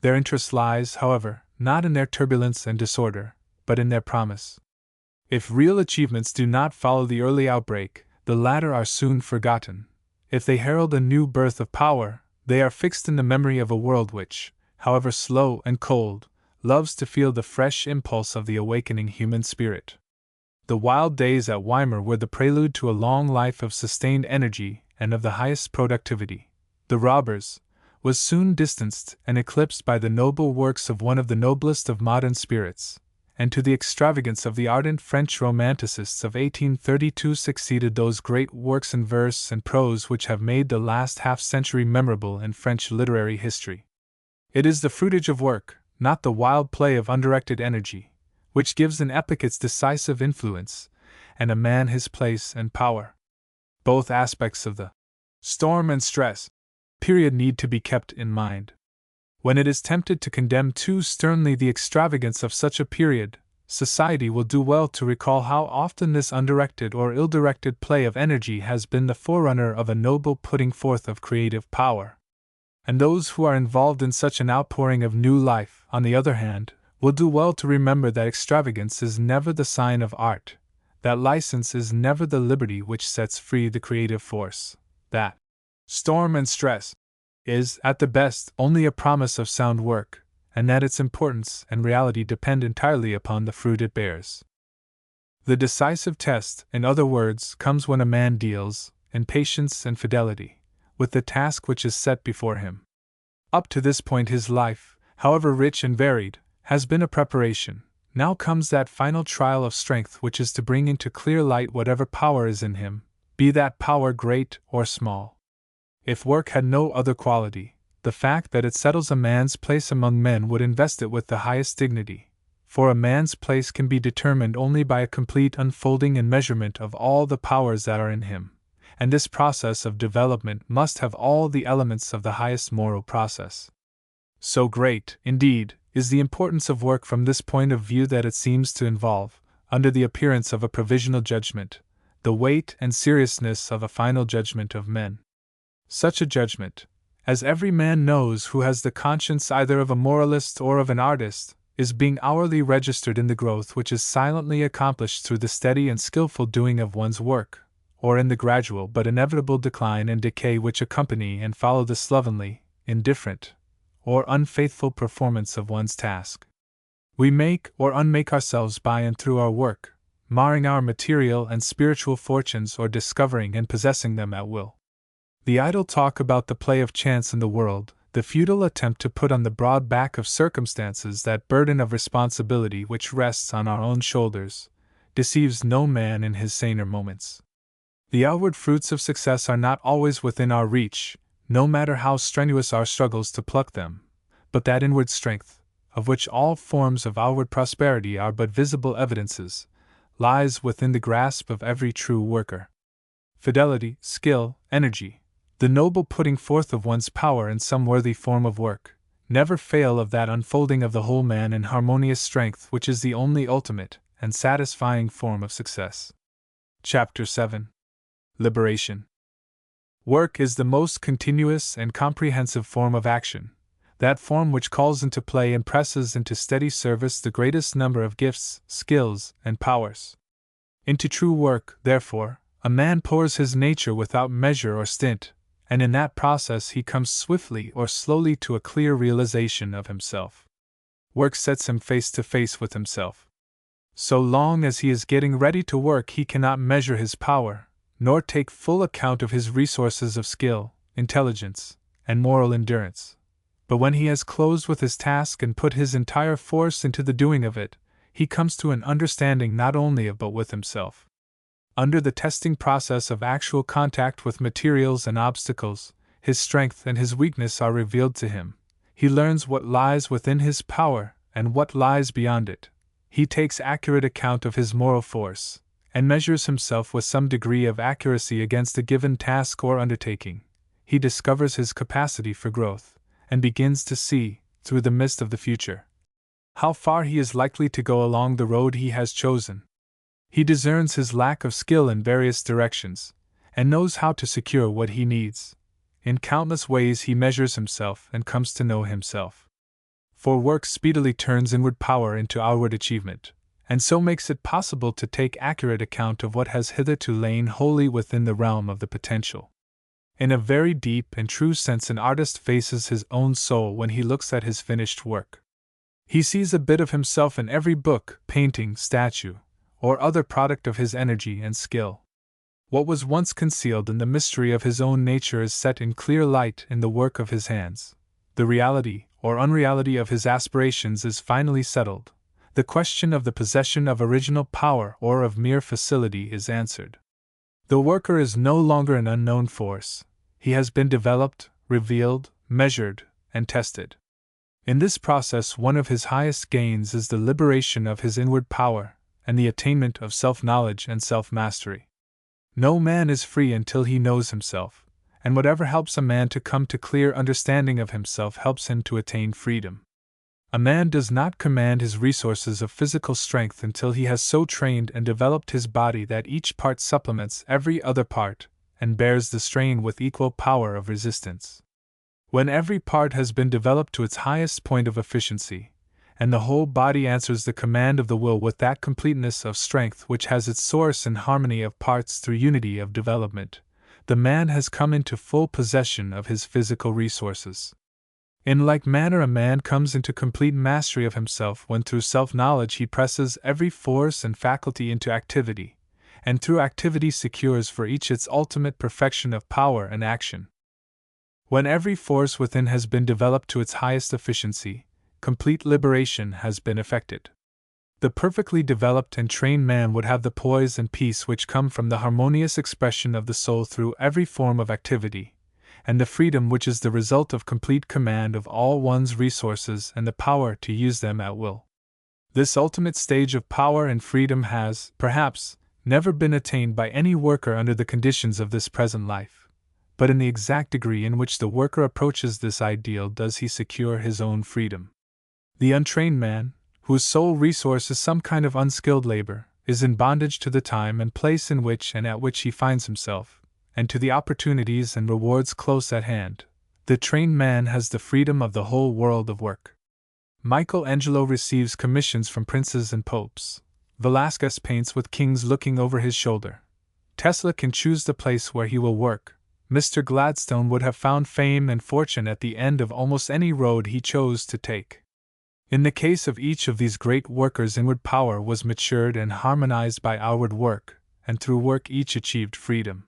Their interest lies, however, not in their turbulence and disorder, but in their promise. If real achievements do not follow the early outbreak, the latter are soon forgotten. If they herald a new birth of power, they are fixed in the memory of a world which, however slow and cold, loves to feel the fresh impulse of the awakening human spirit. The wild days at Weimar were the prelude to a long life of sustained energy and of the highest productivity. The Robbers was soon distanced and eclipsed by the noble works of one of the noblest of modern spirits, and to the extravagance of the ardent French romanticists of 1832 succeeded those great works in verse and prose which have made the last half-century memorable in French literary history. It is the fruitage of work, not the wild play of undirected energy, which gives an epoch its decisive influence, and a man his place and power. Both aspects of the storm and stress period need to be kept in mind. When it is tempted to condemn too sternly the extravagance of such a period, society will do well to recall how often this undirected or ill-directed play of energy has been the forerunner of a noble putting forth of creative power. And those who are involved in such an outpouring of new life, on the other hand, will do well to remember that extravagance is never the sign of art, that license is never the liberty which sets free the creative force, that storm and stress is, at the best, only a promise of sound work, and that its importance and reality depend entirely upon the fruit it bears. The decisive test, in other words, comes when a man deals, in patience and fidelity, with the task which is set before him. Up to this point his life, however rich and varied, has been a preparation. Now comes that final trial of strength which is to bring into clear light whatever power is in him, be that power great or small. If work had no other quality, the fact that it settles a man's place among men would invest it with the highest dignity, for a man's place can be determined only by a complete unfolding and measurement of all the powers that are in him, and this process of development must have all the elements of the highest moral process. So great, indeed, is the importance of work from this point of view that it seems to involve, under the appearance of a provisional judgment, the weight and seriousness of a final judgment of men. Such a judgment, as every man knows who has the conscience either of a moralist or of an artist, is being hourly registered in the growth which is silently accomplished through the steady and skillful doing of one's work, or in the gradual but inevitable decline and decay which accompany and follow the slovenly, indifferent, or unfaithful performance of one's task. We make or unmake ourselves by and through our work, marring our material and spiritual fortunes or discovering and possessing them at will. The idle talk about the play of chance in the world, the futile attempt to put on the broad back of circumstances that burden of responsibility which rests on our own shoulders, deceives no man in his saner moments. The outward fruits of success are not always within our reach, no matter how strenuous our struggles to pluck them, but that inward strength, of which all forms of outward prosperity are but visible evidences, lies within the grasp of every true worker. Fidelity, skill, energy, the noble putting forth of one's power in some worthy form of work, never fail of that unfolding of the whole man in harmonious strength which is the only ultimate and satisfying form of success. Chapter 7. Liberation. Work is the most continuous and comprehensive form of action, that form which calls into play and presses into steady service the greatest number of gifts, skills, and powers. Into true work, therefore, a man pours his nature without measure or stint, and in that process he comes swiftly or slowly to a clear realization of himself. Work sets him face to face with himself. So long as he is getting ready to work, he cannot measure his power, nor take full account of his resources of skill, intelligence, and moral endurance. But when he has closed with his task and put his entire force into the doing of it, he comes to an understanding not only of but with himself. Under the testing process of actual contact with materials and obstacles, his strength and his weakness are revealed to him. He learns what lies within his power and what lies beyond it. He takes accurate account of his moral force, and measures himself with some degree of accuracy against a given task or undertaking. He discovers his capacity for growth, and begins to see, through the mist of the future, how far he is likely to go along the road he has chosen. He discerns his lack of skill in various directions, and knows how to secure what he needs. In countless ways he measures himself and comes to know himself. For work speedily turns inward power into outward achievement, and so makes it possible to take accurate account of what has hitherto lain wholly within the realm of the potential. In a very deep and true sense, an artist faces his own soul when he looks at his finished work. He sees a bit of himself in every book, painting, statue, or other product of his energy and skill. What was once concealed in the mystery of his own nature is set in clear light in the work of his hands. The reality or unreality of his aspirations is finally settled. The question of the possession of original power or of mere facility is answered. The worker is no longer an unknown force. He has been developed, revealed, measured, and tested. In this process, one of his highest gains is the liberation of his inward power and the attainment of self-knowledge and self-mastery. No man is free until he knows himself, and whatever helps a man to come to clear understanding of himself helps him to attain freedom. A man does not command his resources of physical strength until he has so trained and developed his body that each part supplements every other part and bears the strain with equal power of resistance. When every part has been developed to its highest point of efficiency, and the whole body answers the command of the will with that completeness of strength which has its source in harmony of parts through unity of development, the man has come into full possession of his physical resources. In like manner, a man comes into complete mastery of himself when through self-knowledge he presses every force and faculty into activity, and through activity secures for each its ultimate perfection of power and action. When every force within has been developed to its highest efficiency, complete liberation has been effected. The perfectly developed and trained man would have the poise and peace which come from the harmonious expression of the soul through every form of activity, and the freedom which is the result of complete command of all one's resources and the power to use them at will. This ultimate stage of power and freedom has, perhaps, never been attained by any worker under the conditions of this present life, but in the exact degree in which the worker approaches this ideal does he secure his own freedom. The untrained man, whose sole resource is some kind of unskilled labor, is in bondage to the time and place in which and at which he finds himself, and to the opportunities and rewards close at hand. The trained man has the freedom of the whole world of work. Michelangelo receives commissions from princes and popes. Velasquez paints with kings looking over his shoulder. Tesla can choose the place where he will work. Mr. Gladstone would have found fame and fortune at the end of almost any road he chose to take. In the case of each of these great workers, inward power was matured and harmonized by outward work, and through work each achieved freedom.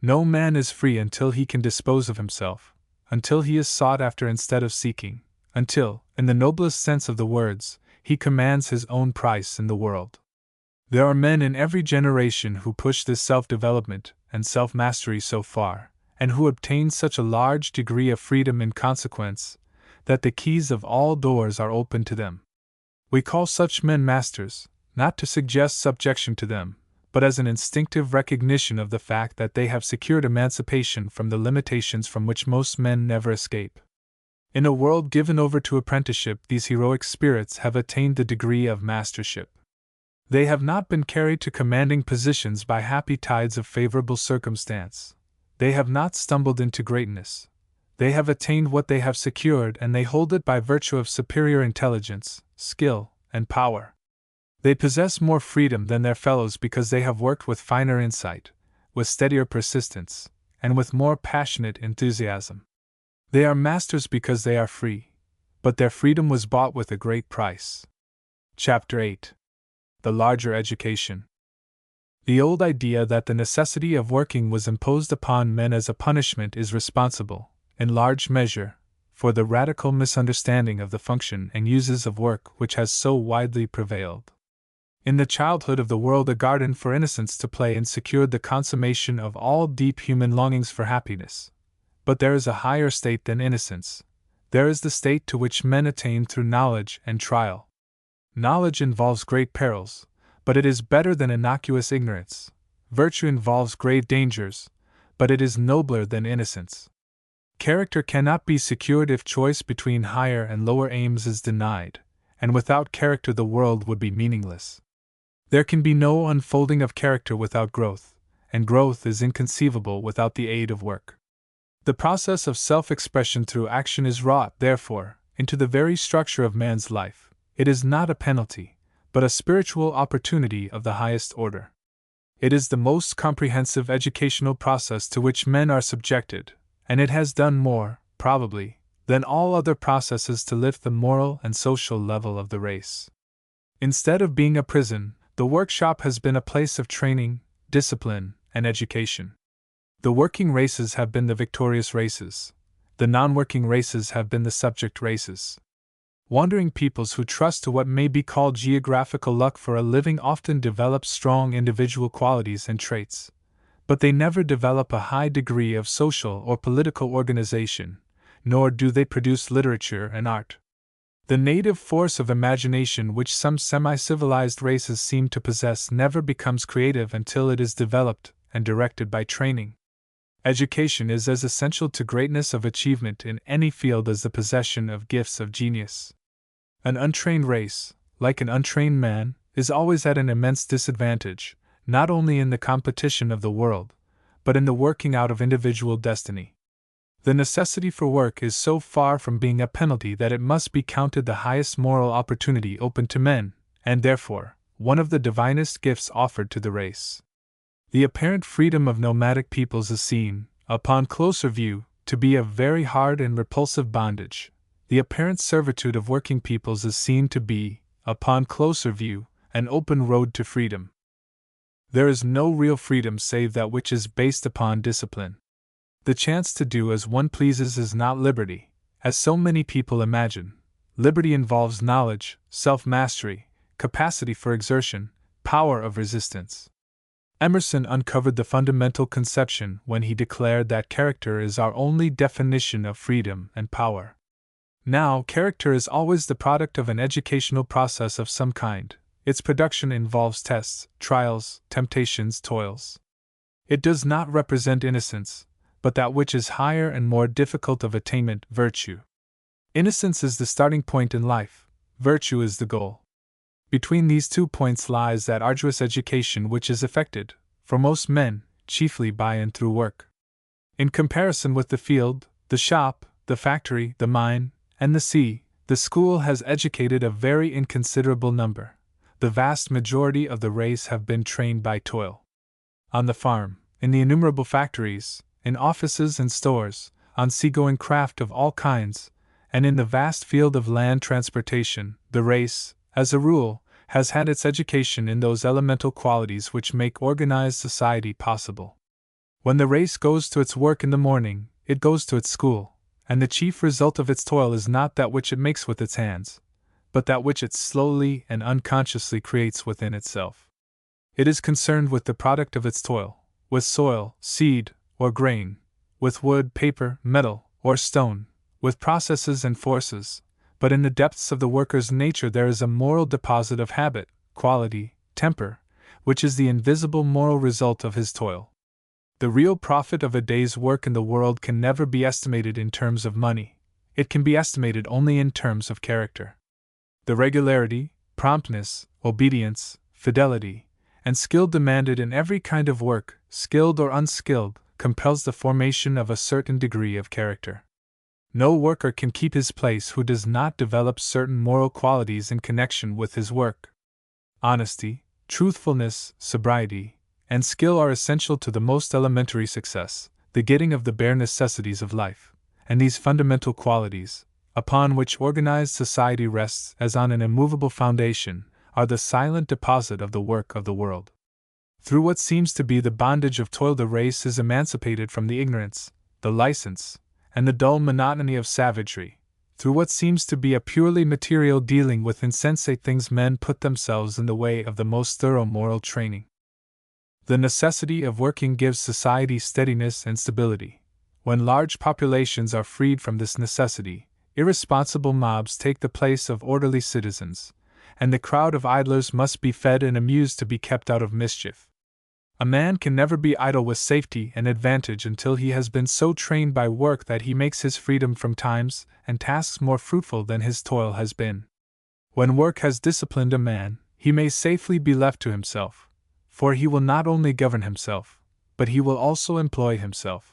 No man is free until he can dispose of himself, until he is sought after instead of seeking, until, in the noblest sense of the words, he commands his own price in the world. There are men in every generation who push this self-development and self-mastery so far, and who obtain such a large degree of freedom in consequence, that the keys of all doors are open to them. We call such men masters, not to suggest subjection to them, but as an instinctive recognition of the fact that they have secured emancipation from the limitations from which most men never escape. In a world given over to apprenticeship, these heroic spirits have attained the degree of mastership. They have not been carried to commanding positions by happy tides of favorable circumstance. They have not stumbled into greatness. They have attained what they have secured, and they hold it by virtue of superior intelligence, skill, and power. They possess more freedom than their fellows because they have worked with finer insight, with steadier persistence, and with more passionate enthusiasm. They are masters because they are free, but their freedom was bought with a great price. Chapter 8. The larger education. The old idea that the necessity of working was imposed upon men as a punishment is responsible, in large measure, for the radical misunderstanding of the function and uses of work which has so widely prevailed. In the childhood of the world, a garden for innocence to play in secured the consummation of all deep human longings for happiness. But there is a higher state than innocence. There is the state to which men attain through knowledge and trial. Knowledge involves great perils, but it is better than innocuous ignorance. Virtue involves grave dangers, but it is nobler than innocence. Character cannot be secured if choice between higher and lower aims is denied, and without character the world would be meaningless. There can be no unfolding of character without growth, and growth is inconceivable without the aid of work. The process of self-expression through action is wrought, therefore, into the very structure of man's life. It is not a penalty, but a spiritual opportunity of the highest order. It is the most comprehensive educational process to which men are subjected, and it has done more, probably, than all other processes to lift the moral and social level of the race. Instead of being a prison, the workshop has been a place of training, discipline, and education. The working races have been the victorious races. The non-working races have been the subject races. Wandering peoples who trust to what may be called geographical luck for a living often develop strong individual qualities and traits, but they never develop a high degree of social or political organization, nor do they produce literature and art. The native force of imagination which some semi-civilized races seem to possess never becomes creative until it is developed and directed by training. Education is as essential to greatness of achievement in any field as the possession of gifts of genius. An untrained race, like an untrained man, is always at an immense disadvantage, not only in the competition of the world, but in the working out of individual destiny. The necessity for work is so far from being a penalty that it must be counted the highest moral opportunity open to men, and therefore, one of the divinest gifts offered to the race. The apparent freedom of nomadic peoples is seen, upon closer view, to be a very hard and repulsive bondage. The apparent servitude of working peoples is seen to be, upon closer view, an open road to freedom. There is no real freedom save that which is based upon discipline. The chance to do as one pleases is not liberty, as so many people imagine. Liberty involves knowledge, self-mastery, capacity for exertion, power of resistance. Emerson uncovered the fundamental conception when he declared that character is our only definition of freedom and power. Now, character is always the product of an educational process of some kind. Its production involves tests, trials, temptations, toils. It does not represent innocence, but that which is higher and more difficult of attainment, virtue. Innocence is the starting point in life, virtue is the goal. Between these 2 points lies that arduous education which is effected, for most men, chiefly by and through work. In comparison with the field, the shop, the factory, the mine, and the sea, the school has educated a very inconsiderable number. The vast majority of the race have been trained by toil. On the farm, in the innumerable factories, in offices and stores, on seagoing craft of all kinds, and in the vast field of land transportation, the race, as a rule, has had its education in those elemental qualities which make organized society possible. When the race goes to its work in the morning, it goes to its school, and the chief result of its toil is not that which it makes with its hands, but that which it slowly and unconsciously creates within itself. It is concerned with the product of its toil, with soil, seed, or grain, with wood, paper, metal, or stone, with processes and forces, but in the depths of the worker's nature there is a moral deposit of habit, quality, temper, which is the invisible moral result of his toil. The real profit of a day's work in the world can never be estimated in terms of money, it can be estimated only in terms of character. The regularity, promptness, obedience, fidelity, and skill demanded in every kind of work, skilled or unskilled, compels the formation of a certain degree of character. No worker can keep his place who does not develop certain moral qualities in connection with his work. Honesty, truthfulness, sobriety, and skill are essential to the most elementary success, the getting of the bare necessities of life, and these fundamental qualities, upon which organized society rests as on an immovable foundation, are the silent deposit of the work of the world. Through what seems to be the bondage of toil, the race is emancipated from the ignorance, the license, and the dull monotony of savagery. Through what seems to be a purely material dealing with insensate things, men put themselves in the way of the most thorough moral training. The necessity of working gives society steadiness and stability. When large populations are freed from this necessity, irresponsible mobs take the place of orderly citizens, and the crowd of idlers must be fed and amused to be kept out of mischief. A man can never be idle with safety and advantage until he has been so trained by work that he makes his freedom from times and tasks more fruitful than his toil has been. When work has disciplined a man, he may safely be left to himself, for he will not only govern himself, but he will also employ himself.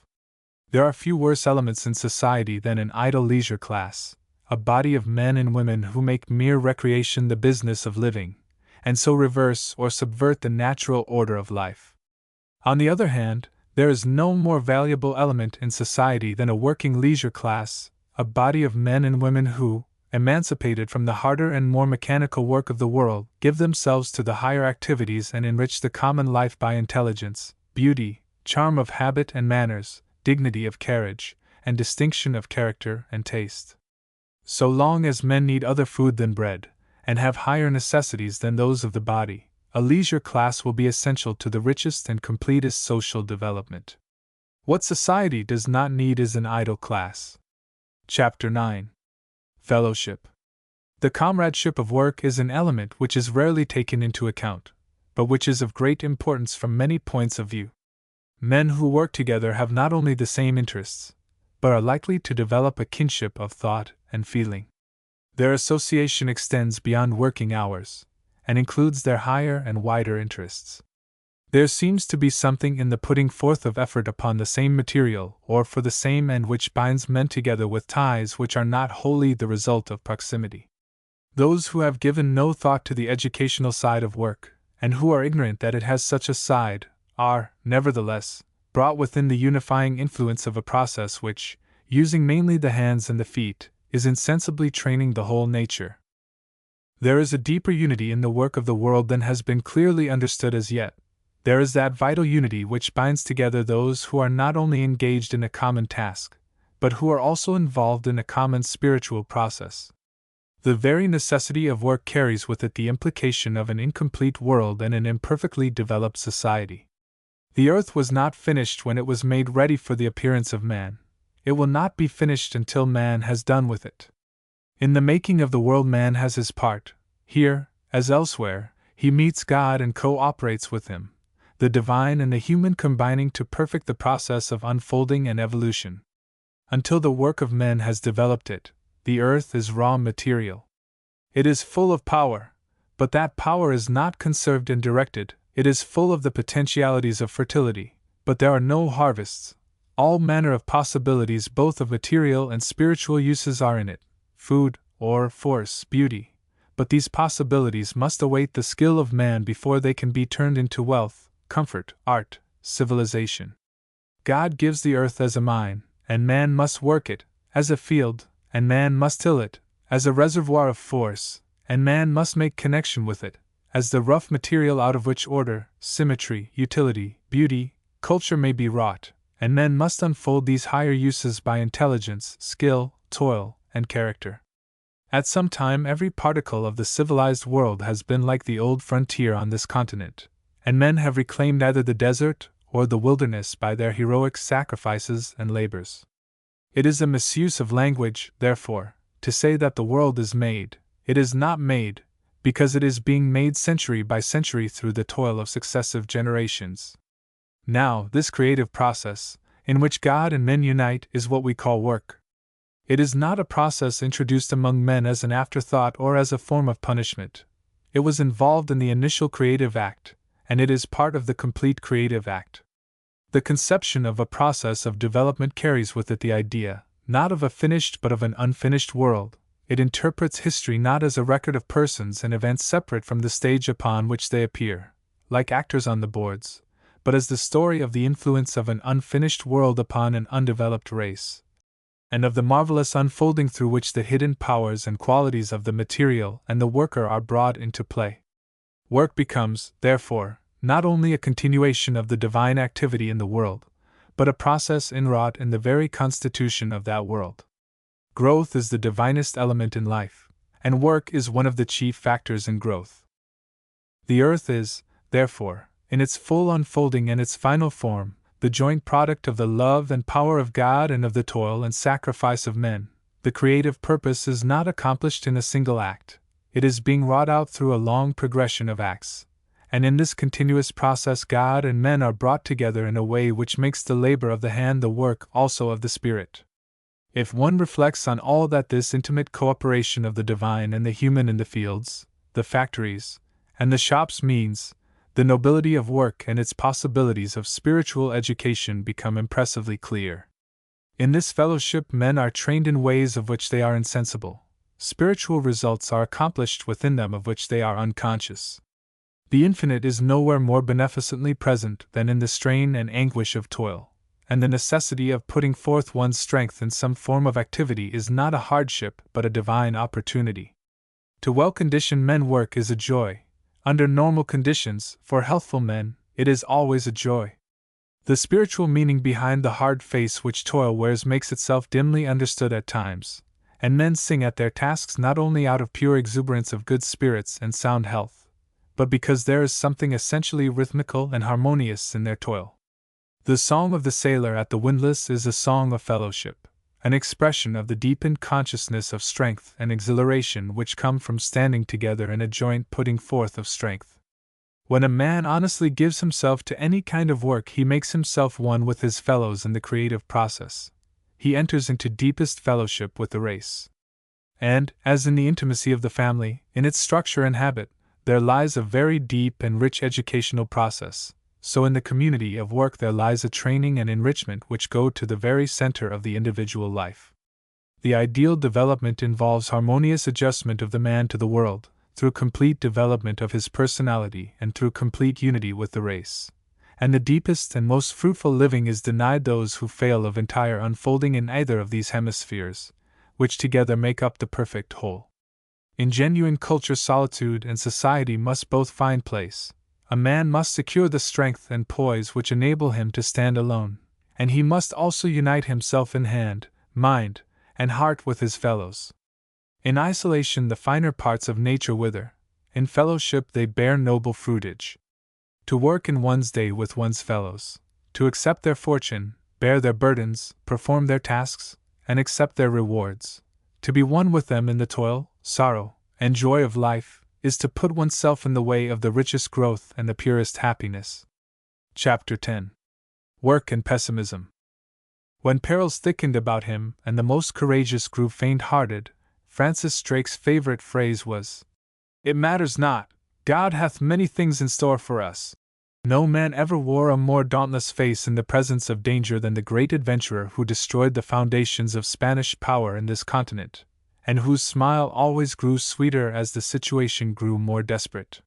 There are few worse elements in society than an idle leisure class, a body of men and women who make mere recreation the business of living, and so reverse or subvert the natural order of life. On the other hand, there is no more valuable element in society than a working leisure class, a body of men and women who, emancipated from the harder and more mechanical work of the world, give themselves to the higher activities and enrich the common life by intelligence, beauty, charm of habit and manners, dignity of carriage, and distinction of character and taste. So long as men need other food than bread, and have higher necessities than those of the body, a leisure class will be essential to the richest and completest social development. What society does not need is an idle class. Chapter 9. Fellowship. The comradeship of work is an element which is rarely taken into account, but which is of great importance from many points of view. Men who work together have not only the same interests, but are likely to develop a kinship of thought and feeling. Their association extends beyond working hours, and includes their higher and wider interests. There seems to be something in the putting forth of effort upon the same material or for the same end which binds men together with ties which are not wholly the result of proximity. Those who have given no thought to the educational side of work, and who are ignorant that it has such a side, are, nevertheless, brought within the unifying influence of a process which, using mainly the hands and the feet, is insensibly training the whole nature. There is a deeper unity in the work of the world than has been clearly understood as yet. There is that vital unity which binds together those who are not only engaged in a common task, but who are also involved in a common spiritual process. The very necessity of work carries with it the implication of an incomplete world and an imperfectly developed society. The earth was not finished when it was made ready for the appearance of man. It will not be finished until man has done with it. In the making of the world, man has his part. Here, as elsewhere, he meets God and co-operates with him, the divine and the human combining to perfect the process of unfolding and evolution. Until the work of men has developed it, the earth is raw material. It is full of power, But that power is not conserved and directed, it is full of the potentialities of fertility, but there are no harvests. All manner of possibilities both of material and spiritual uses are in it, food, or force, beauty, but these possibilities must await the skill of man before they can be turned into wealth, comfort, art, civilization. God gives the earth as a mine, and man must work it, as a field, and man must till it, as a reservoir of force, and man must make connection with it, as the rough material out of which order, symmetry, utility, beauty, culture may be wrought, and men must unfold these higher uses by intelligence, skill, toil, and character. At some time every particle of the civilized world has been like the old frontier on this continent, and men have reclaimed either the desert or the wilderness by their heroic sacrifices and labors. It is a misuse of language, therefore, to say that the world is made. It is not made, because it is being made century by century through the toil of successive generations. Now, this creative process, in which God and men unite, is what we call work. It is not a process introduced among men as an afterthought or as a form of punishment. It was involved in the initial creative act, and it is part of the complete creative act. The conception of a process of development carries with it the idea, not of a finished but of an unfinished world. It interprets history not as a record of persons and events separate from the stage upon which they appear, like actors on the boards, but as the story of the influence of an unfinished world upon an undeveloped race, and of the marvelous unfolding through which the hidden powers and qualities of the material and the worker are brought into play. Work becomes, therefore, not only a continuation of the divine activity in the world, but a process inwrought in the very constitution of that world. Growth is the divinest element in life, and work is one of the chief factors in growth. The earth is, therefore, in its full unfolding and its final form, the joint product of the love and power of God and of the toil and sacrifice of men. The creative purpose is not accomplished in a single act, it is being wrought out through a long progression of acts, and in this continuous process God and men are brought together in a way which makes the labor of the hand the work also of the Spirit. If one reflects on all that this intimate cooperation of the divine and the human in the fields, the factories, and the shops means, the nobility of work and its possibilities of spiritual education become impressively clear. In this fellowship men are trained in ways of which they are insensible. Spiritual results are accomplished within them of which they are unconscious. The infinite is nowhere more beneficently present than in the strain and anguish of toil, and the necessity of putting forth one's strength in some form of activity is not a hardship but a divine opportunity. To well-conditioned men work is a joy. Under normal conditions, for healthful men, it is always a joy. The spiritual meaning behind the hard face which toil wears makes itself dimly understood at times, and men sing at their tasks not only out of pure exuberance of good spirits and sound health, but because there is something essentially rhythmical and harmonious in their toil. The song of the sailor at the windlass is a song of fellowship, an expression of the deepened consciousness of strength and exhilaration which come from standing together in a joint putting forth of strength. When a man honestly gives himself to any kind of work, he makes himself one with his fellows in the creative process. He enters into deepest fellowship with the race. And, as in the intimacy of the family, in its structure and habit, there lies a very deep and rich educational process, so in the community of work there lies a training and enrichment which go to the very center of the individual life. The ideal development involves harmonious adjustment of the man to the world, through complete development of his personality and through complete unity with the race. And the deepest and most fruitful living is denied those who fail of entire unfolding in either of these hemispheres, which together make up the perfect whole. In genuine culture, solitude and society must both find place. A man must secure the strength and poise which enable him to stand alone, and he must also unite himself in hand, mind, and heart with his fellows. In isolation the finer parts of nature wither, in fellowship they bear noble fruitage. To work in one's day with one's fellows, to accept their fortune, bear their burdens, perform their tasks, and accept their rewards, to be one with them in the toil, sorrow, and joy of life, is to put oneself in the way of the richest growth and the purest happiness. Chapter 10. Work and Pessimism. When perils thickened about him and the most courageous grew faint-hearted, Francis Drake's favorite phrase was, It matters not, God hath many things in store for us. No man ever wore a more dauntless face in the presence of danger than the great adventurer who destroyed the foundations of Spanish power in this continent, and whose smile always grew sweeter as the situation grew more desperate.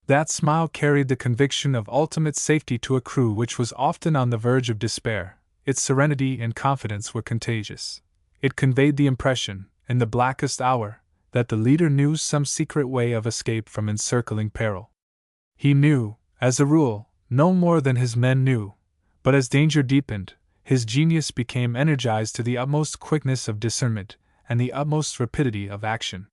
That smile carried the conviction of ultimate safety to a crew which was often on the verge of despair. Its serenity and confidence were contagious. It conveyed the impression, in the blackest hour, that the leader knew some secret way of escape from encircling peril. He knew, as a rule, no more than his men knew, but as danger deepened, his genius became energized to the utmost quickness of discernment and the utmost rapidity of action.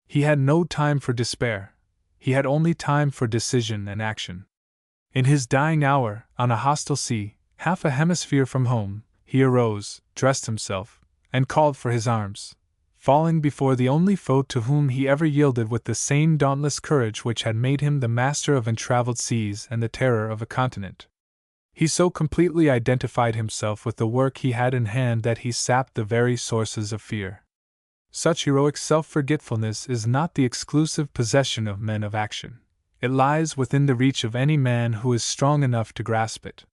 He had no time for despair. He had only time for decision and action. In his dying hour, on a hostile sea, half a hemisphere from home, he arose, dressed himself, and called for his arms, falling before the only foe to whom he ever yielded with the same dauntless courage which had made him the master of untraveled seas and the terror of a continent. He so completely identified himself with the work he had in hand that he sapped the very sources of fear. Such heroic self-forgetfulness is not the exclusive possession of men of action. It lies within the reach of any man who is strong enough to grasp it.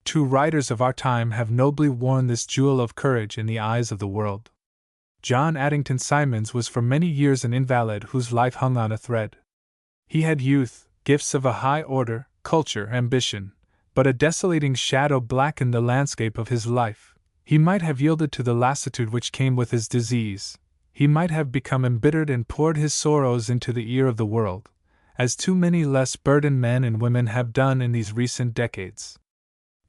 Two writers of our time have nobly worn this jewel of courage in the eyes of the world. John Addington Symonds was for many years an invalid whose life hung on a thread. He had youth, gifts of a high order, culture, ambition, but a desolating shadow blackened the landscape of his life. He might have yielded to the lassitude which came with his disease. He might have become embittered and poured his sorrows into the ear of the world, as too many less burdened men and women have done in these recent decades.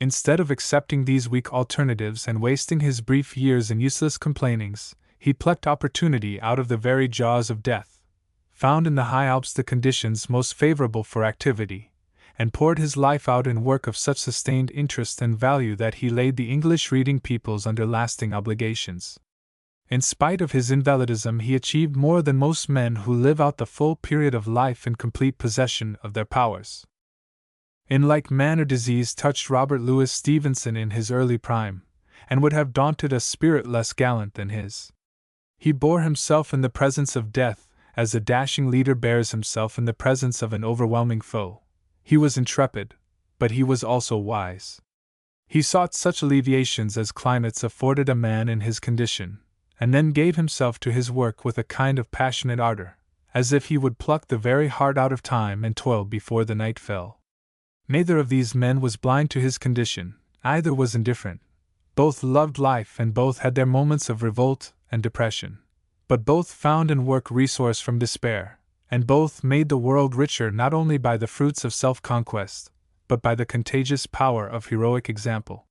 Instead of accepting these weak alternatives and wasting his brief years in useless complainings, he plucked opportunity out of the very jaws of death, found in the high Alps the conditions most favorable for activity, and poured his life out in work of such sustained interest and value that he laid the English reading peoples under lasting obligations. In spite of his invalidism, he achieved more than most men who live out the full period of life in complete possession of their powers. In like manner, disease touched Robert Louis Stevenson in his early prime, and would have daunted a spirit less gallant than his. He bore himself in the presence of death, as a dashing leader bears himself in the presence of an overwhelming foe. He was intrepid, but he was also wise. He sought such alleviations as climates afforded a man in his condition, and then gave himself to his work with a kind of passionate ardor, as if he would pluck the very heart out of time and toil before the night fell. Neither of these men was blind to his condition, either was indifferent. Both loved life and both had their moments of revolt and depression. But both found in work resource from despair, and both made the world richer not only by the fruits of self-conquest, but by the contagious power of heroic example.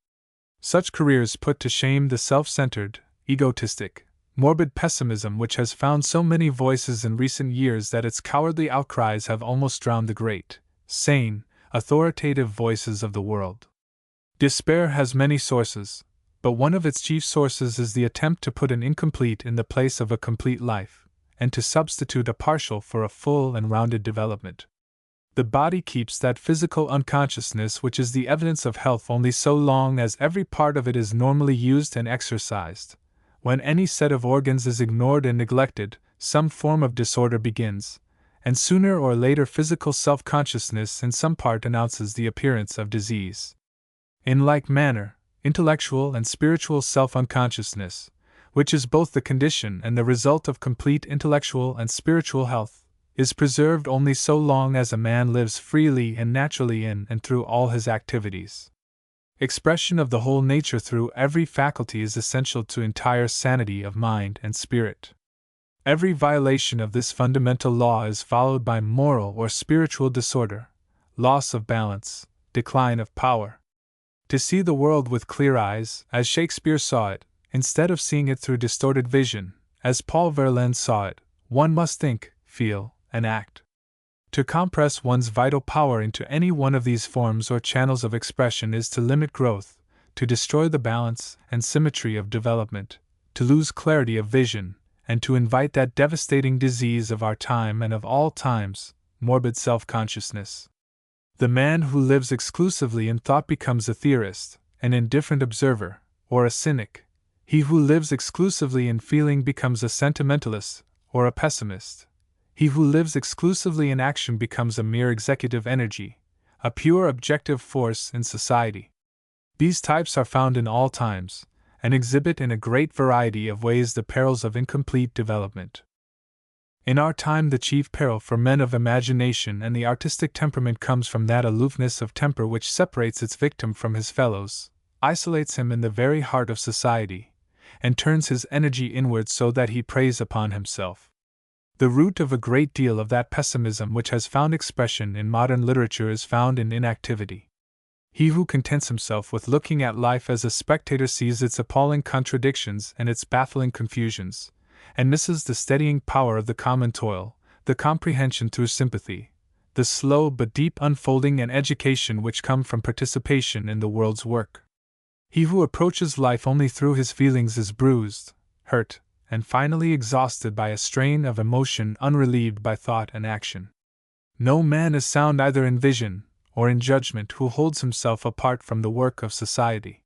Such careers put to shame the self-centered, egotistic, morbid pessimism which has found so many voices in recent years that its cowardly outcries have almost drowned the great, sane, authoritative voices of the world. Despair has many sources, but one of its chief sources is the attempt to put an incomplete in the place of a complete life, and to substitute a partial for a full and rounded development. The body keeps that physical unconsciousness which is the evidence of health only so long as every part of it is normally used and exercised. When any set of organs is ignored and neglected, some form of disorder begins, and sooner or later physical self-consciousness in some part announces the appearance of disease. In like manner, intellectual and spiritual self-unconsciousness, which is both the condition and the result of complete intellectual and spiritual health, is preserved only so long as a man lives freely and naturally in and through all his activities. Expression of the whole nature through every faculty is essential to entire sanity of mind and spirit. Every violation of this fundamental law is followed by moral or spiritual disorder, loss of balance, decline of power. To see the world with clear eyes, as Shakespeare saw it, instead of seeing it through distorted vision, as Paul Verlaine saw it, one must think, feel, and act. To compress one's vital power into any one of these forms or channels of expression is to limit growth, to destroy the balance and symmetry of development, to lose clarity of vision, and to invite that devastating disease of our time and of all times, morbid self-consciousness. The man who lives exclusively in thought becomes a theorist, an indifferent observer, or a cynic. He who lives exclusively in feeling becomes a sentimentalist, or a pessimist. He who lives exclusively in action becomes a mere executive energy, a pure objective force in society. These types are found in all times, and exhibit in a great variety of ways the perils of incomplete development. In our time, the chief peril for men of imagination and the artistic temperament comes from that aloofness of temper which separates its victim from his fellows, isolates him in the very heart of society, and turns his energy inward so that he preys upon himself. The root of a great deal of that pessimism which has found expression in modern literature is found in inactivity. He who contents himself with looking at life as a spectator sees its appalling contradictions and its baffling confusions, and misses the steadying power of the common toil, the comprehension through sympathy, the slow but deep unfolding and education which come from participation in the world's work. He who approaches life only through his feelings is bruised, hurt, and finally exhausted by a strain of emotion unrelieved by thought and action. No man is sound either in vision or in judgment who holds himself apart from the work of society.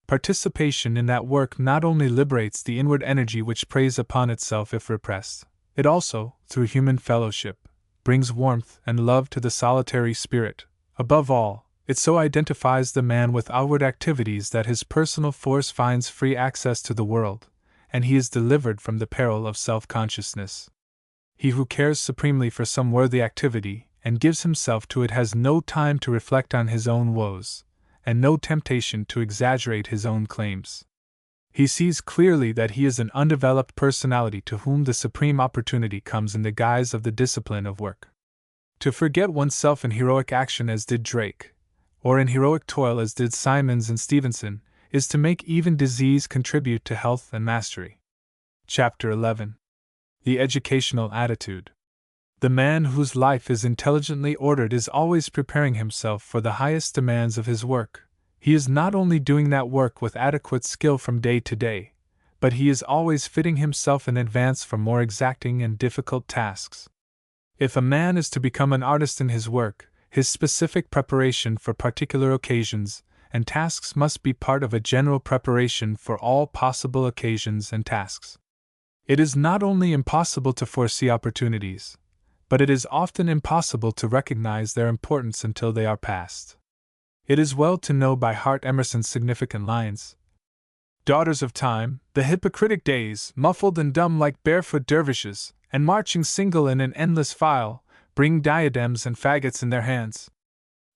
Participation in that work not only liberates the inward energy which preys upon itself if repressed, it also, through human fellowship, brings warmth and love to the solitary spirit. Above all, it so identifies the man with outward activities that his personal force finds free access to the world, and he is delivered from the peril of self-consciousness. He who cares supremely for some worthy activity and gives himself to it has no time to reflect on his own woes, and no temptation to exaggerate his own claims. He sees clearly that he is an undeveloped personality to whom the supreme opportunity comes in the guise of the discipline of work. To forget oneself in heroic action as did Drake, or in heroic toil as did Symonds and Stevenson, is to make even disease contribute to health and mastery. Chapter 11. The Educational Attitude. The man whose life is intelligently ordered is always preparing himself for the highest demands of his work. He is not only doing that work with adequate skill from day to day, but he is always fitting himself in advance for more exacting and difficult tasks. If a man is to become an artist in his work, his specific preparation for particular occasions and tasks must be part of a general preparation for all possible occasions and tasks. It is not only impossible to foresee opportunities, but it is often impossible to recognize their importance until they are past. It is well to know by heart Emerson's significant lines: "Daughters of time, the hypocritic days, muffled and dumb like barefoot dervishes, and marching single in an endless file, bring diadems and faggots in their hands.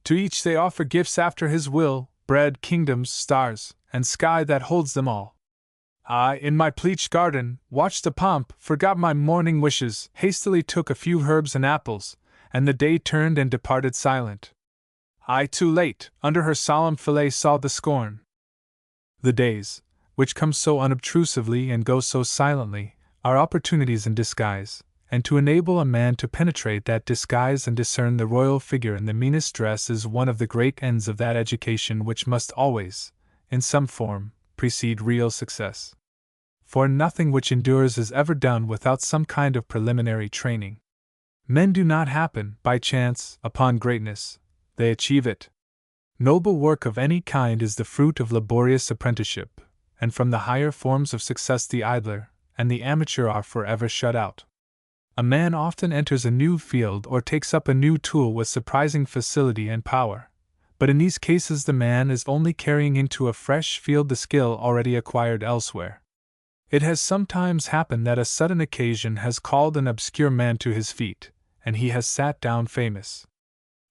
To each they offer gifts after his will, bread, kingdoms, stars, and sky that holds them all. I, in my pleached garden, watched the pomp, forgot my morning wishes, hastily took a few herbs and apples, and the day turned and departed silent. I, too late, under her solemn fillet saw the scorn." The days, which come so unobtrusively and go so silently, are opportunities in disguise, and to enable a man to penetrate that disguise and discern the royal figure in the meanest dress is one of the great ends of that education which must always, in some form, precede real success. For nothing which endures is ever done without some kind of preliminary training. Men do not happen, by chance, upon greatness, they achieve it. Noble work of any kind is the fruit of laborious apprenticeship, and from the higher forms of success the idler and the amateur are forever shut out. A man often enters a new field or takes up a new tool with surprising facility and power, but in these cases the man is only carrying into a fresh field the skill already acquired elsewhere. It has sometimes happened that a sudden occasion has called an obscure man to his feet, and he has sat down famous.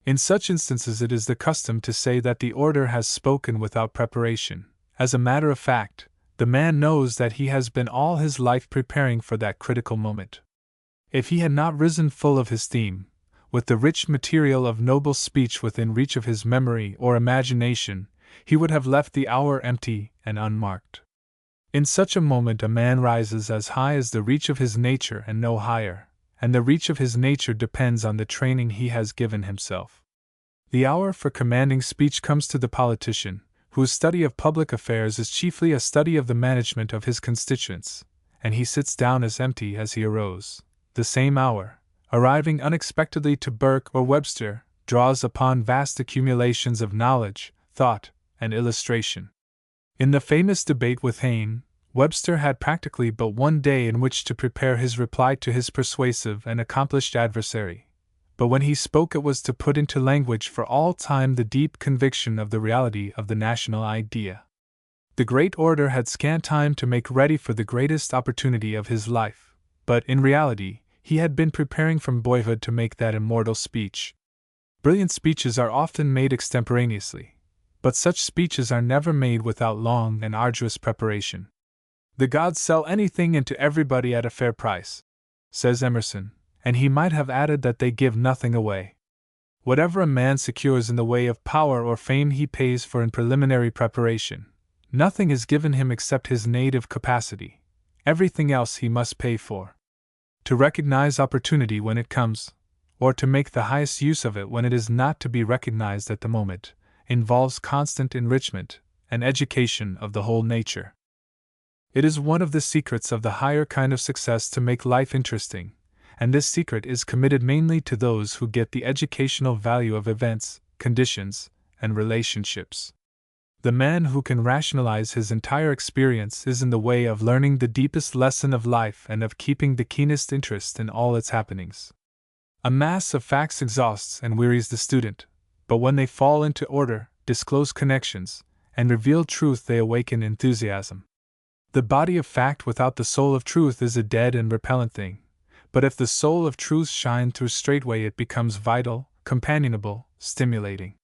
In such instances it is the custom to say that the orator has spoken without preparation. As a matter of fact, the man knows that he has been all his life preparing for that critical moment. If he had not risen full of his theme, with the rich material of noble speech within reach of his memory or imagination, he would have left the hour empty and unmarked. In such a moment a man rises as high as the reach of his nature and no higher, and the reach of his nature depends on the training he has given himself. The hour for commanding speech comes to the politician, whose study of public affairs is chiefly a study of the management of his constituents, and he sits down as empty as he arose. The same hour, arriving unexpectedly to Burke or Webster, draws upon vast accumulations of knowledge, thought, and illustration. In the famous debate with Hayne, Webster had practically but one day in which to prepare his reply to his persuasive and accomplished adversary, but when he spoke it was to put into language for all time the deep conviction of the reality of the national idea. The great orator had scant time to make ready for the greatest opportunity of his life, but in reality, he had been preparing from boyhood to make that immortal speech. Brilliant speeches are often made extemporaneously, but such speeches are never made without long and arduous preparation. The gods sell anything and to everybody at a fair price, says Emerson, and he might have added that they give nothing away. Whatever a man secures in the way of power or fame he pays for in preliminary preparation. Nothing is given him except his native capacity. Everything else he must pay for. To recognize opportunity when it comes, or to make the highest use of it when it is not to be recognized at the moment, involves constant enrichment and education of the whole nature. It is one of the secrets of the higher kind of success to make life interesting, and this secret is committed mainly to those who get the educational value of events, conditions, and relationships. The man who can rationalize his entire experience is in the way of learning the deepest lesson of life and of keeping the keenest interest in all its happenings. A mass of facts exhausts and wearies the student, but when they fall into order, disclose connections, and reveal truth, they awaken enthusiasm. The body of fact without the soul of truth is a dead and repellent thing, but if the soul of truth shine through straightway it becomes vital, companionable, stimulating.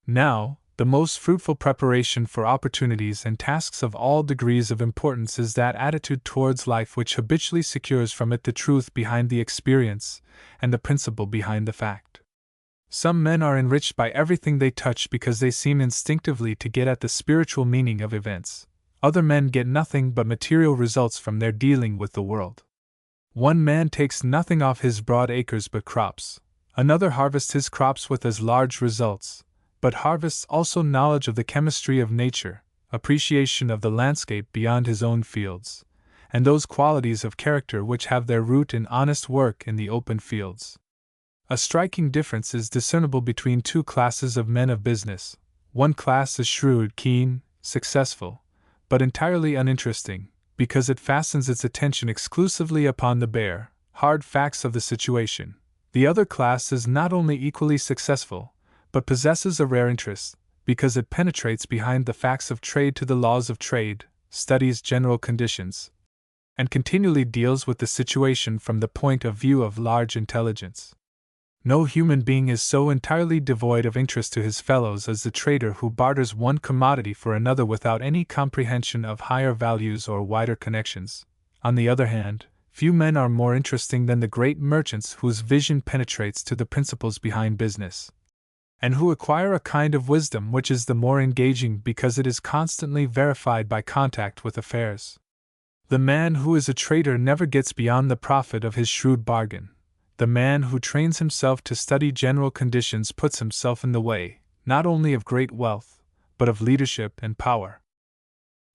Now, the most fruitful preparation for opportunities and tasks of all degrees of importance is that attitude towards life which habitually secures from it the truth behind the experience and the principle behind the fact. Some men are enriched by everything they touch because they seem instinctively to get at the spiritual meaning of events. Other men get nothing but material results from their dealing with the world. One man takes nothing off his broad acres but crops, another harvests his crops with as large results, but harvests also knowledge of the chemistry of nature, appreciation of the landscape beyond his own fields, and those qualities of character which have their root in honest work in the open fields. A striking difference is discernible between two classes of men of business. One class is shrewd, keen, successful, but entirely uninteresting, because it fastens its attention exclusively upon the bare, hard facts of the situation. The other class is not only equally successful, but possesses a rare interest, because it penetrates behind the facts of trade to the laws of trade, studies general conditions, and continually deals with the situation from the point of view of large intelligence. No human being is so entirely devoid of interest to his fellows as the trader who barters one commodity for another without any comprehension of higher values or wider connections. On the other hand, few men are more interesting than the great merchants whose vision penetrates to the principles behind business, and who acquire a kind of wisdom which is the more engaging because it is constantly verified by contact with affairs. The man who is a trader never gets beyond the profit of his shrewd bargain. The man who trains himself to study general conditions puts himself in the way, not only of great wealth, but of leadership and power.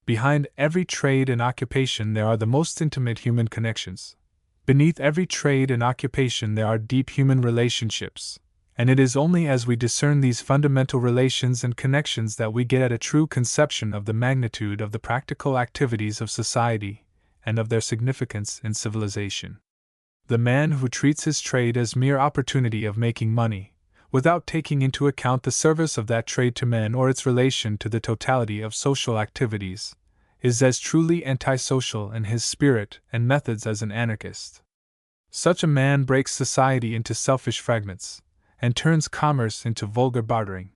Behind every trade and occupation there are the most intimate human connections. Beneath every trade and occupation there are deep human relationships, and it is only as we discern these fundamental relations and connections that we get at a true conception of the magnitude of the practical activities of society and of their significance in civilization. The man who treats his trade as mere opportunity of making money, without taking into account the service of that trade to men or its relation to the totality of social activities, is as truly antisocial in his spirit and methods as an anarchist. Such a man breaks society into selfish fragments, and turns commerce into vulgar bartering.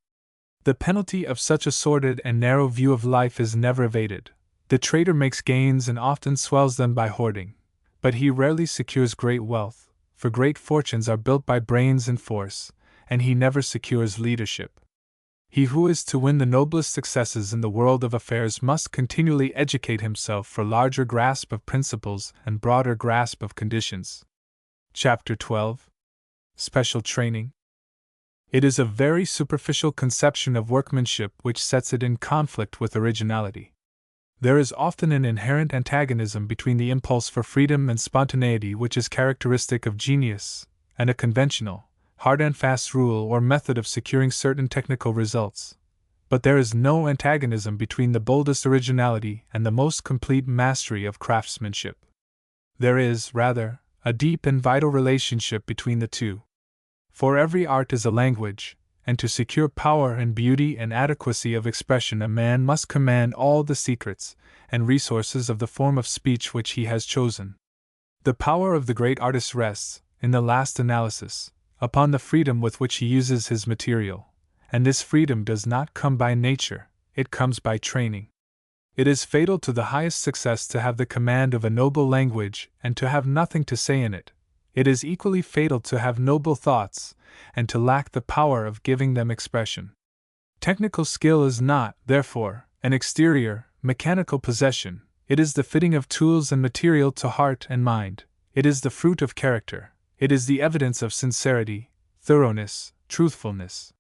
The penalty of such a sordid and narrow view of life is never evaded. The trader makes gains and often swells them by hoarding, but he rarely secures great wealth, for great fortunes are built by brains and force, and he never secures leadership. He who is to win the noblest successes in the world of affairs must continually educate himself for larger grasp of principles and broader grasp of conditions. Chapter 12. Special Training. It is a very superficial conception of workmanship which sets it in conflict with originality. There is often an inherent antagonism between the impulse for freedom and spontaneity which is characteristic of genius, and a conventional, hard and fast rule or method of securing certain technical results. but there is no antagonism between the boldest originality and the most complete mastery of craftsmanship. There is, rather, a deep and vital relationship between the two. For every art is a language, and to secure power and beauty and adequacy of expression a man must command all the secrets and resources of the form of speech which he has chosen. The power of the great artist rests, in the last analysis, upon the freedom with which he uses his material, and this freedom does not come by nature, it comes by training. It is fatal to the highest success to have the command of a noble language and to have nothing to say in it. It is equally fatal to have noble thoughts and to lack the power of giving them expression. Technical skill is not, therefore, an exterior, mechanical possession. It is the fitting of tools and material to heart and mind. It is the fruit of character. It is the evidence of sincerity, thoroughness, truthfulness.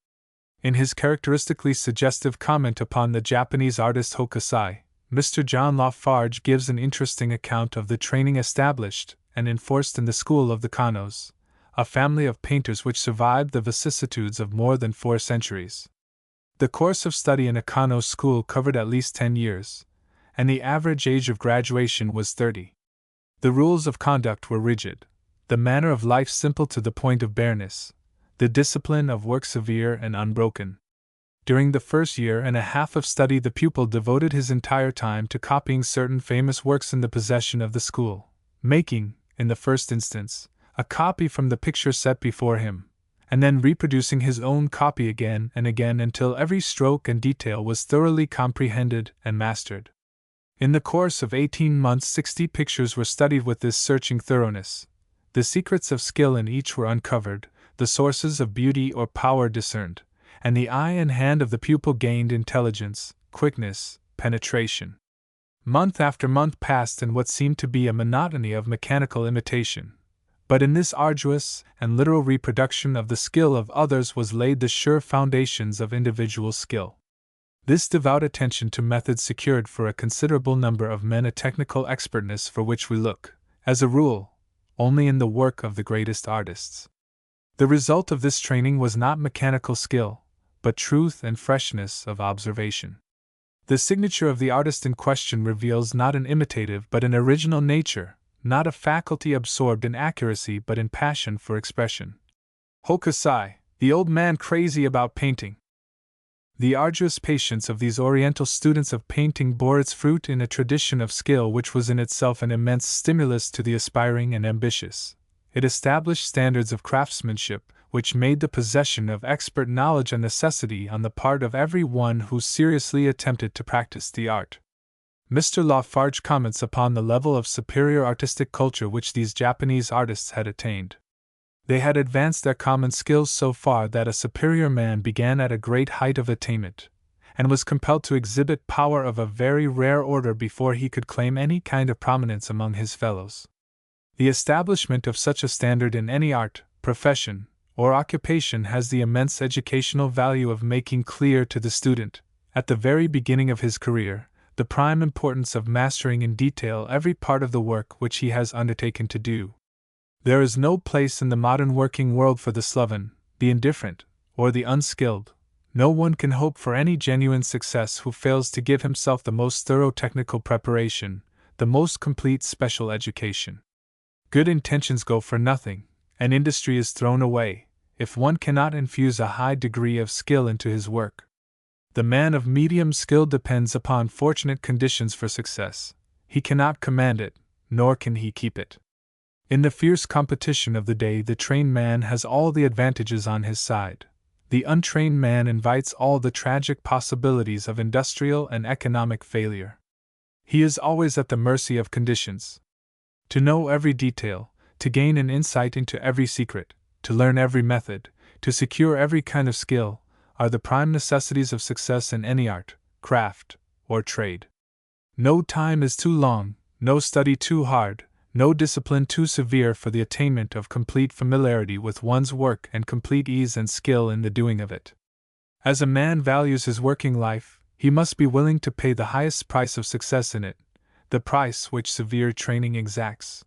In his characteristically suggestive comment upon the Japanese artist Hokusai, Mr. John Lafarge gives an interesting account of the training established and enforced in the school of the Kanos, a family of painters which survived the vicissitudes of more than 4 centuries. The course of study in a Kano school covered at least 10 years, and the average age of graduation was 30. The rules of conduct were rigid, the manner of life simple to the point of bareness, the discipline of work severe and unbroken. During the first year and a half of study the pupil devoted his entire time to copying certain famous works in the possession of the school, making, in the first instance, a copy from the picture set before him, and then reproducing his own copy again and again until every stroke and detail was thoroughly comprehended and mastered. In the course of 18 months 60 pictures were studied with this searching thoroughness. The secrets of skill in each were uncovered, the sources of beauty or power discerned, and the eye and hand of the pupil gained intelligence, quickness, penetration. Month after month passed in what seemed to be a monotony of mechanical imitation, but in this arduous and literal reproduction of the skill of others was laid the sure foundations of individual skill. This devout attention to method secured for a considerable number of men a technical expertness for which we look, as a rule, only in the work of the greatest artists. The result of this training was not mechanical skill, but truth and freshness of observation. The signature of the artist in question reveals not an imitative but an original nature, not a faculty absorbed in accuracy but in passion for expression. Hokusai, the old man crazy about painting. The arduous patience of these Oriental students of painting bore its fruit in a tradition of skill which was in itself an immense stimulus to the aspiring and ambitious. It established standards of craftsmanship which made the possession of expert knowledge a necessity on the part of every one who seriously attempted to practice the art. Mr. Lafarge comments upon the level of superior artistic culture which these Japanese artists had attained. They had advanced their common skills so far that a superior man began at a great height of attainment, and was compelled to exhibit power of a very rare order before he could claim any kind of prominence among his fellows. The establishment of such a standard in any art, profession, or occupation has the immense educational value of making clear to the student, at the very beginning of his career, the prime importance of mastering in detail every part of the work which he has undertaken to do. There is no place in the modern working world for the sloven, the indifferent, or the unskilled. No one can hope for any genuine success who fails to give himself the most thorough technical preparation, the most complete special education. Good intentions go for nothing, and industry is thrown away, if one cannot infuse a high degree of skill into his work. The man of medium skill depends upon fortunate conditions for success. He cannot command it, nor can he keep it. In the fierce competition of the day, the trained man has all the advantages on his side. The untrained man invites all the tragic possibilities of industrial and economic failure. He is always at the mercy of conditions. To know every detail, to gain an insight into every secret, to learn every method, to secure every kind of skill, are the prime necessities of success in any art, craft, or trade. No time is too long, no study too hard, no discipline too severe for the attainment of complete familiarity with one's work and complete ease and skill in the doing of it. As a man values his working life, he must be willing to pay the highest price of success in it, the price which severe training exacts.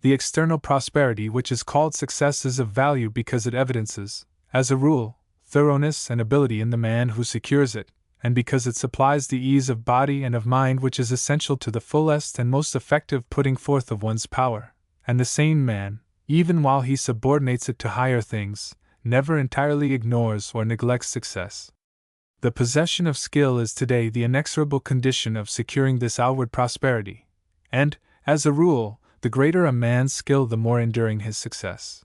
The external prosperity which is called success is of value because it evidences, as a rule, thoroughness and ability in the man who secures it, and because it supplies the ease of body and of mind which is essential to the fullest and most effective putting forth of one's power, and the sane man, even while he subordinates it to higher things, never entirely ignores or neglects success. The possession of skill is today the inexorable condition of securing this outward prosperity, and, as a rule, the greater a man's skill the more enduring his success.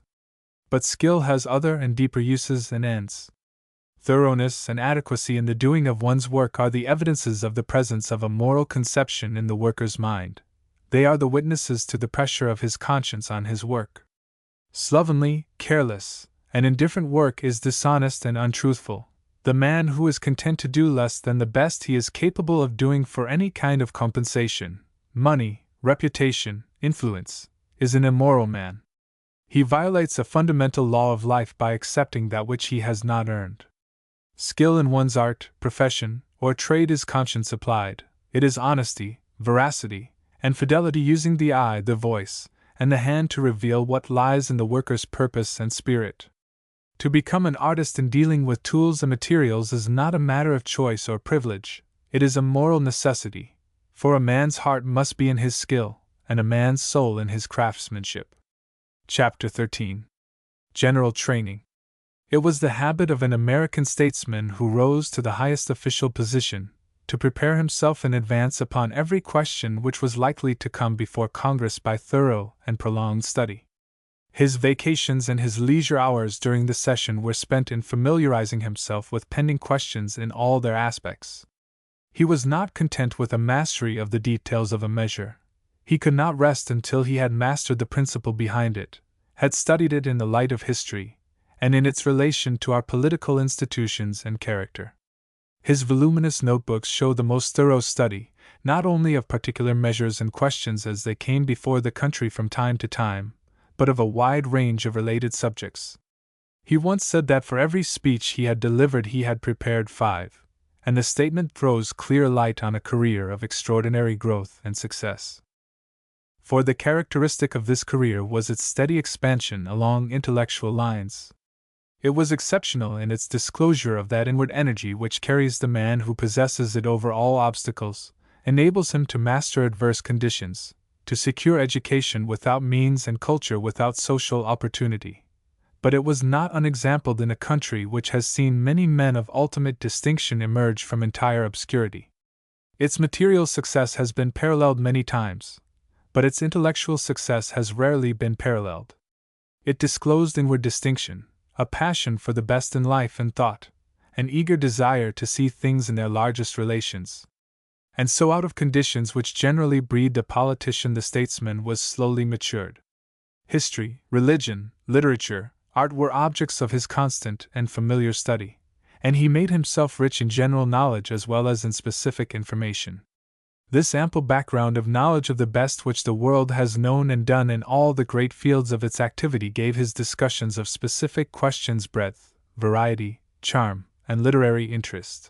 But skill has other and deeper uses and ends. Thoroughness and adequacy in the doing of one's work are the evidences of the presence of a moral conception in the worker's mind. They are the witnesses to the pressure of his conscience on his work. Slovenly, careless, and indifferent work is dishonest and untruthful. The man who is content to do less than the best he is capable of doing for any kind of compensation, money, reputation, influence, is an immoral man. He violates a fundamental law of life by accepting that which he has not earned. Skill in one's art, profession, or trade is conscience applied. It is honesty, veracity, and fidelity using the eye, the voice, and the hand to reveal what lies in the worker's purpose and spirit. To become an artist in dealing with tools and materials is not a matter of choice or privilege, it is a moral necessity, for a man's heart must be in his skill, and a man's soul in his craftsmanship. Chapter 13. General Training. It was the habit of an American statesman who rose to the highest official position to prepare himself in advance upon every question which was likely to come before Congress by thorough and prolonged study. His vacations and his leisure hours during the session were spent in familiarizing himself with pending questions in all their aspects. He was not content with a mastery of the details of a measure. He could not rest until he had mastered the principle behind it, had studied it in the light of history, and in its relation to our political institutions and character. His voluminous notebooks show the most thorough study, not only of particular measures and questions as they came before the country from time to time, but of a wide range of related subjects. He once said that for every speech he had delivered he had prepared 5, and the statement throws clear light on a career of extraordinary growth and success. For the characteristic of this career was its steady expansion along intellectual lines. It was exceptional in its disclosure of that inward energy which carries the man who possesses it over all obstacles, enables him to master adverse conditions, to secure education without means and culture without social opportunity. But it was not unexampled in a country which has seen many men of ultimate distinction emerge from entire obscurity. Its material success has been paralleled many times, but its intellectual success has rarely been paralleled. It disclosed inward distinction, a passion for the best in life and thought, an eager desire to see things in their largest relations. And so out of conditions which generally breed the politician the statesman was slowly matured. History, religion, literature, art were objects of his constant and familiar study, and he made himself rich in general knowledge as well as in specific information. This ample background of knowledge of the best which the world has known and done in all the great fields of its activity gave his discussions of specific questions breadth, variety, charm, and literary interest.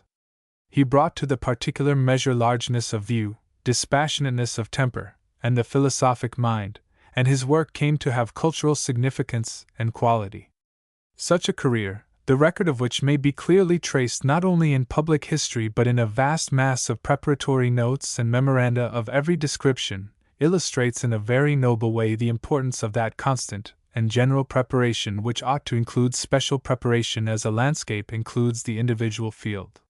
He brought to the particular measure largeness of view, dispassionateness of temper, and the philosophic mind, and his work came to have cultural significance and quality. Such a career, the record of which may be clearly traced not only in public history but in a vast mass of preparatory notes and memoranda of every description, illustrates in a very noble way the importance of that constant and general preparation which ought to include special preparation as a landscape includes the individual field.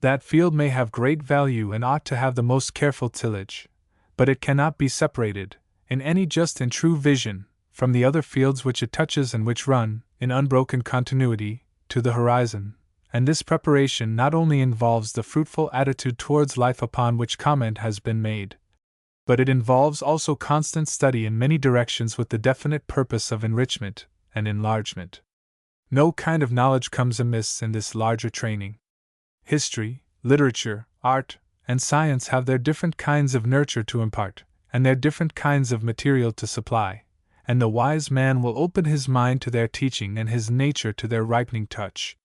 That field may have great value and ought to have the most careful tillage, but it cannot be separated, in any just and true vision, from the other fields which it touches and which run, in unbroken continuity, to the horizon, and this preparation not only involves the fruitful attitude towards life upon which comment has been made, but it involves also constant study in many directions with the definite purpose of enrichment and enlargement. No kind of knowledge comes amiss in this larger training. History, literature, art, and science have their different kinds of nurture to impart, and their different kinds of material to supply, and the wise man will open his mind to their teaching and his nature to their ripening touch.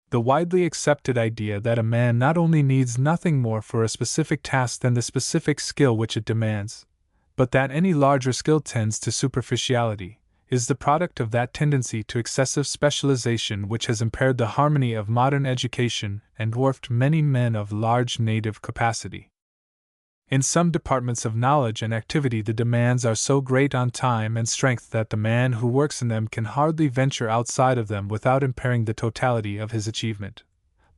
The widely accepted idea that a man not only needs nothing more for a specific task than the specific skill which it demands, but that any larger skill tends to superficiality, is the product of that tendency to excessive specialization which has impaired the harmony of modern education and dwarfed many men of large native capacity. In some departments of knowledge and activity the demands are so great on time and strength that the man who works in them can hardly venture outside of them without impairing the totality of his achievement.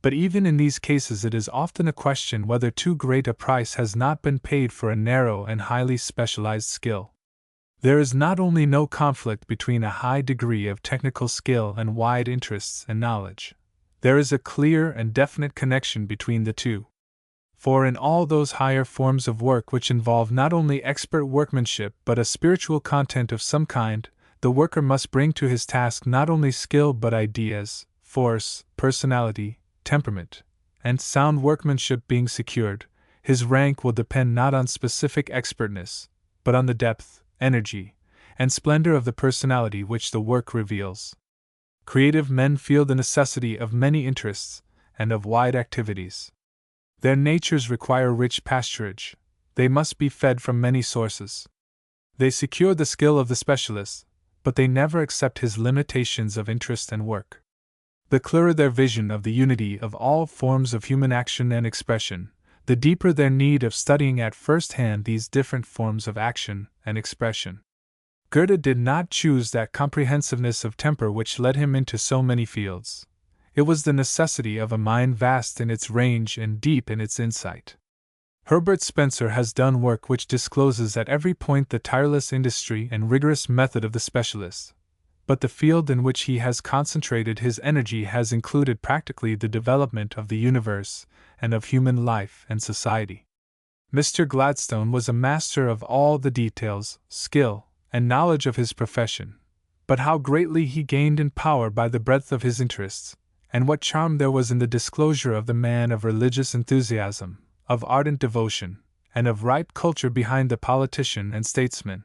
But even in these cases it is often a question whether too great a price has not been paid for a narrow and highly specialized skill. There is not only no conflict between a high degree of technical skill and wide interests and knowledge. There is a clear and definite connection between the two. For in all those higher forms of work which involve not only expert workmanship but a spiritual content of some kind, the worker must bring to his task not only skill but ideas, force, personality, temperament, and sound workmanship being secured, his rank will depend not on specific expertness, but on the depth, energy, and splendor of the personality which the work reveals. Creative men feel the necessity of many interests and of wide activities. Their natures require rich pasturage, they must be fed from many sources. They secure the skill of the specialist, but they never accept his limitations of interest and work. The clearer their vision of the unity of all forms of human action and expression, the deeper their need of studying at first hand these different forms of action and expression. Goethe did not choose that comprehensiveness of temper which led him into so many fields. It was the necessity of a mind vast in its range and deep in its insight. Herbert Spencer has done work which discloses at every point the tireless industry and rigorous method of the specialist, but the field in which he has concentrated his energy has included practically the development of the universe and of human life and society. Mr. Gladstone was a master of all the details, skill, and knowledge of his profession, but how greatly he gained in power by the breadth of his interests, and what charm there was in the disclosure of the man of religious enthusiasm, of ardent devotion, and of ripe culture behind the politician and statesman.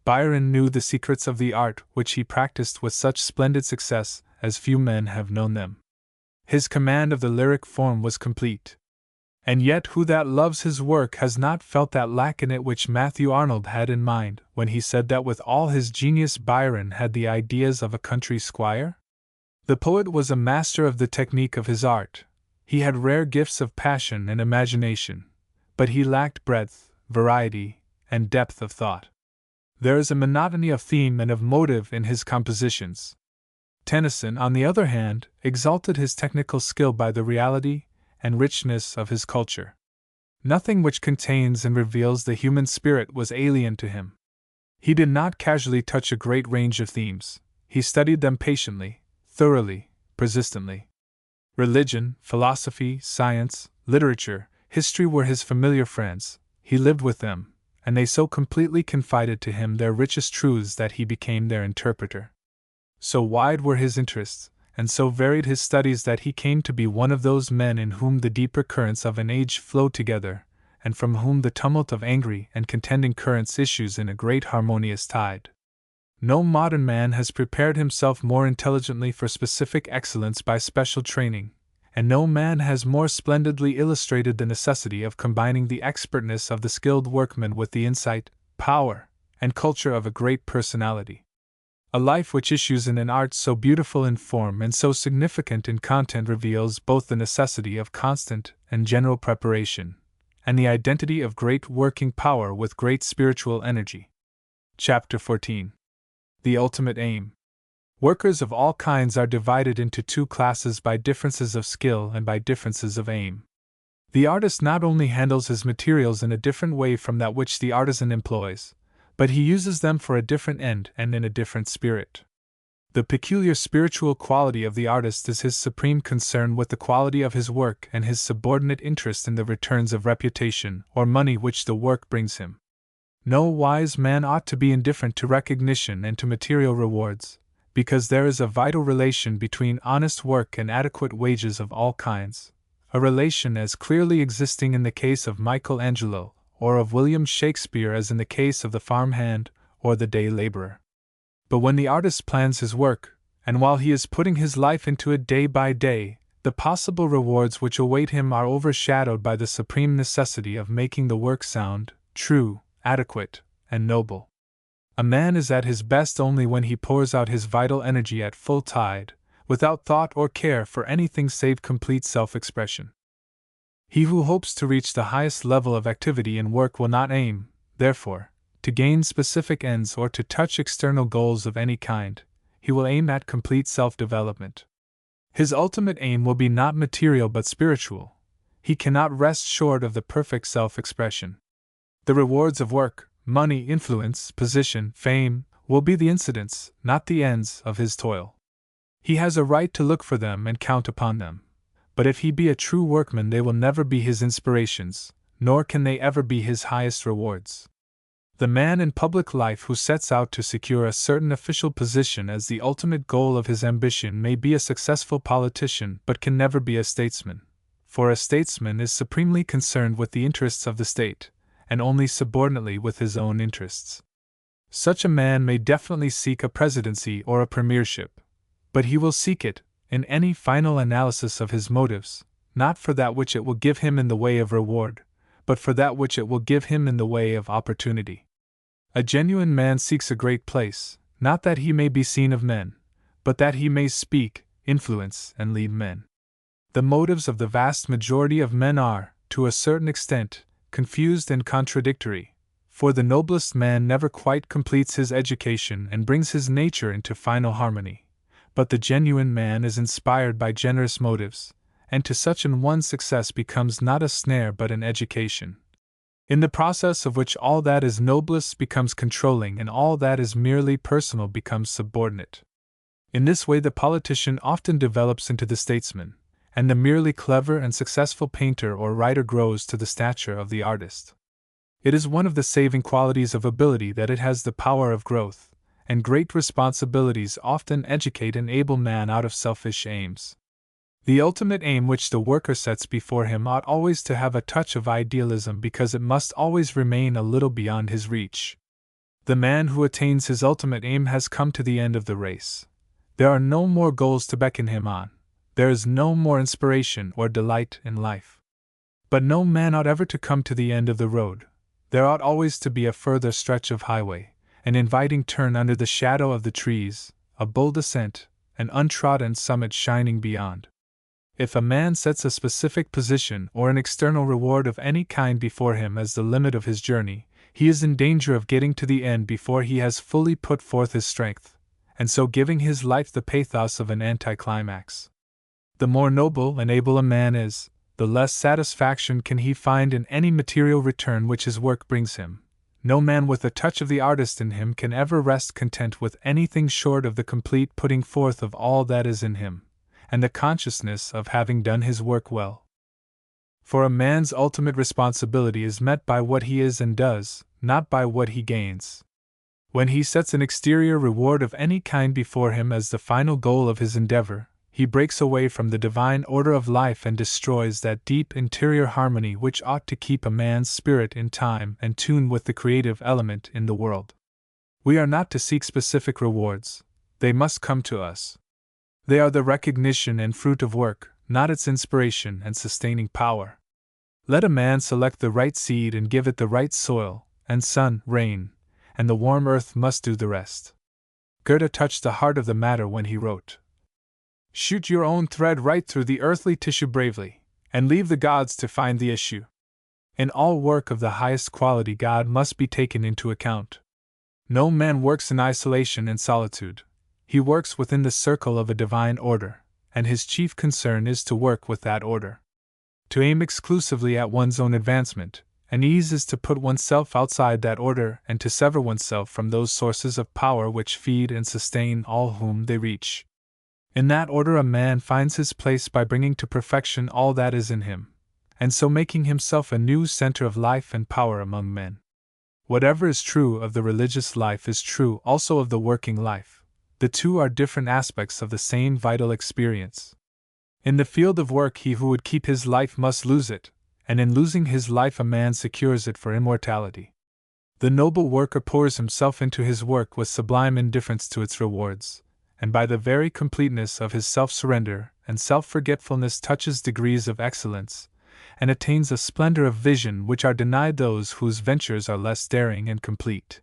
Byron knew the secrets of the art which he practiced with such splendid success as few men have known them. His command of the lyric form was complete. And yet who that loves his work has not felt that lack in it which Matthew Arnold had in mind when he said that with all his genius Byron had the ideas of a country squire? The poet was a master of the technique of his art. He had rare gifts of passion and imagination, but he lacked breadth, variety, and depth of thought. There is a monotony of theme and of motive in his compositions. Tennyson, on the other hand, exalted his technical skill by the reality and richness of his culture. Nothing which contains and reveals the human spirit was alien to him. He did not casually touch a great range of themes. He studied them patiently, thoroughly, persistently. Religion, philosophy, science, literature, history were his familiar friends. He lived with them, and they so completely confided to him their richest truths that he became their interpreter. So wide were his interests, and so varied his studies that he came to be one of those men in whom the deeper currents of an age flow together, and from whom the tumult of angry and contending currents issues in a great harmonious tide. No modern man has prepared himself more intelligently for specific excellence by special training, and no man has more splendidly illustrated the necessity of combining the expertness of the skilled workman with the insight, power, and culture of a great personality. A life which issues in an art so beautiful in form and so significant in content reveals both the necessity of constant and general preparation, and the identity of great working power with great spiritual energy. Chapter 14. The Ultimate Aim. Workers of all kinds are divided into two classes by differences of skill and by differences of aim. The artist not only handles his materials in a different way from that which the artisan employs, but he uses them for a different end and in a different spirit. The peculiar spiritual quality of the artist is his supreme concern with the quality of his work and his subordinate interest in the returns of reputation or money which the work brings him. No wise man ought to be indifferent to recognition and to material rewards, because there is a vital relation between honest work and adequate wages of all kinds, a relation as clearly existing in the case of Michelangelo or of William Shakespeare as in the case of the farmhand or the day laborer. But when the artist plans his work, and while he is putting his life into it day by day, the possible rewards which await him are overshadowed by the supreme necessity of making the work sound, true, adequate, and noble. A man is at his best only when he pours out his vital energy at full tide, without thought or care for anything save complete self-expression. He who hopes to reach the highest level of activity in work will not aim, therefore, to gain specific ends or to touch external goals of any kind. He will aim at complete self-development. His ultimate aim will be not material but spiritual. He cannot rest short of the perfect self-expression. The rewards of work, money, influence, position, fame, will be the incidents, not the ends, of his toil. He has a right to look for them and count upon them. But if he be a true workman, they will never be his inspirations, nor can they ever be his highest rewards. The man in public life who sets out to secure a certain official position as the ultimate goal of his ambition may be a successful politician but can never be a statesman, for a statesman is supremely concerned with the interests of the state, and only subordinately with his own interests. Such a man may definitely seek a presidency or a premiership, but he will seek it, in any final analysis of his motives, not for that which it will give him in the way of reward, but for that which it will give him in the way of opportunity. A genuine man seeks a great place, not that he may be seen of men, but that he may speak, influence, and lead men. The motives of the vast majority of men are, to a certain extent, confused and contradictory, for the noblest man never quite completes his education and brings his nature into final harmony, but the genuine man is inspired by generous motives, and to such an one success becomes not a snare but an education, in the process of which all that is noblest becomes controlling and all that is merely personal becomes subordinate. In this way the politician often develops into the statesman, and the merely clever and successful painter or writer grows to the stature of the artist. It is one of the saving qualities of ability that it has the power of growth, and great responsibilities often educate an able man out of selfish aims. The ultimate aim which the worker sets before him ought always to have a touch of idealism because it must always remain a little beyond his reach. The man who attains his ultimate aim has come to the end of the race. There are no more goals to beckon him on. There is no more inspiration or delight in life. But no man ought ever to come to the end of the road. There ought always to be a further stretch of highway, an inviting turn under the shadow of the trees, a bold ascent, an untrodden summit shining beyond. If a man sets a specific position or an external reward of any kind before him as the limit of his journey, he is in danger of getting to the end before he has fully put forth his strength, and so giving his life the pathos of an anticlimax. The more noble and able a man is, the less satisfaction can he find in any material return which his work brings him. No man with a touch of the artist in him can ever rest content with anything short of the complete putting forth of all that is in him, and the consciousness of having done his work well. For a man's ultimate responsibility is met by what he is and does, not by what he gains. When he sets an exterior reward of any kind before him as the final goal of his endeavor, he breaks away from the divine order of life and destroys that deep interior harmony which ought to keep a man's spirit in time and tune with the creative element in the world. We are not to seek specific rewards, they must come to us. They are the recognition and fruit of work, not its inspiration and sustaining power. Let a man select the right seed and give it the right soil, and sun, rain, and the warm earth must do the rest. Goethe touched the heart of the matter when he wrote, "Shoot your own thread right through the earthly tissue bravely, and leave the gods to find the issue." In all work of the highest quality God must be taken into account. No man works in isolation and solitude. He works within the circle of a divine order, and his chief concern is to work with that order. To aim exclusively at one's own advancement and ease is to put oneself outside that order and to sever oneself from those sources of power which feed and sustain all whom they reach. In that order a man finds his place by bringing to perfection all that is in him, and so making himself a new center of life and power among men. Whatever is true of the religious life is true also of the working life. The two are different aspects of the same vital experience. In the field of work he who would keep his life must lose it, and in losing his life a man secures it for immortality. The noble worker pours himself into his work with sublime indifference to its rewards, and by the very completeness of his self-surrender and self-forgetfulness touches degrees of excellence, and attains a splendor of vision which are denied those whose ventures are less daring and complete.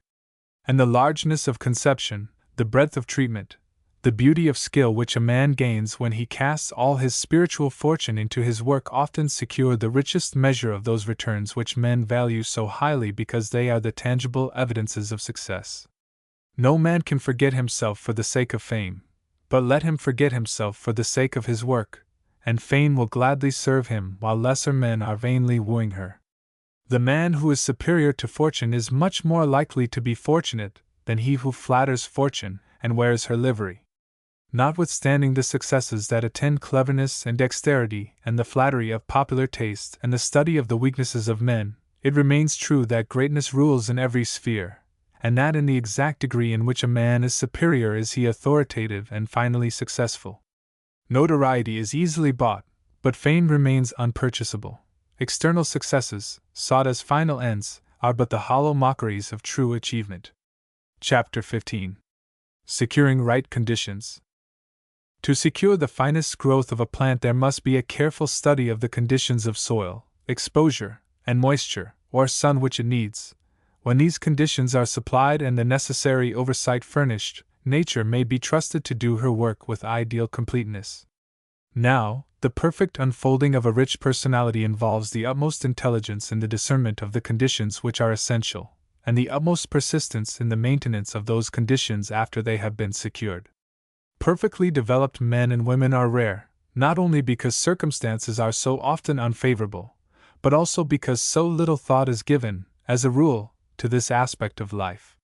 And the largeness of conception, the breadth of treatment, the beauty of skill which a man gains when he casts all his spiritual fortune into his work often secure the richest measure of those returns which men value so highly because they are the tangible evidences of success. No man can forget himself for the sake of fame, but let him forget himself for the sake of his work, and fame will gladly serve him while lesser men are vainly wooing her. The man who is superior to fortune is much more likely to be fortunate than he who flatters fortune and wears her livery. Notwithstanding the successes that attend cleverness and dexterity and the flattery of popular taste and the study of the weaknesses of men, it remains true that greatness rules in every sphere, and that in the exact degree in which a man is superior is he authoritative and finally successful. Notoriety is easily bought, but fame remains unpurchasable. External successes, sought as final ends, are but the hollow mockeries of true achievement. Chapter 15. Securing Right Conditions. To secure the finest growth of a plant there must be a careful study of the conditions of soil, exposure, and moisture, or sun which it needs. When these conditions are supplied and the necessary oversight furnished, nature may be trusted to do her work with ideal completeness. Now, the perfect unfolding of a rich personality involves the utmost intelligence in the discernment of the conditions which are essential, and the utmost persistence in the maintenance of those conditions after they have been secured. Perfectly developed men and women are rare, not only because circumstances are so often unfavorable, but also because so little thought is given, as a rule, to this aspect of life.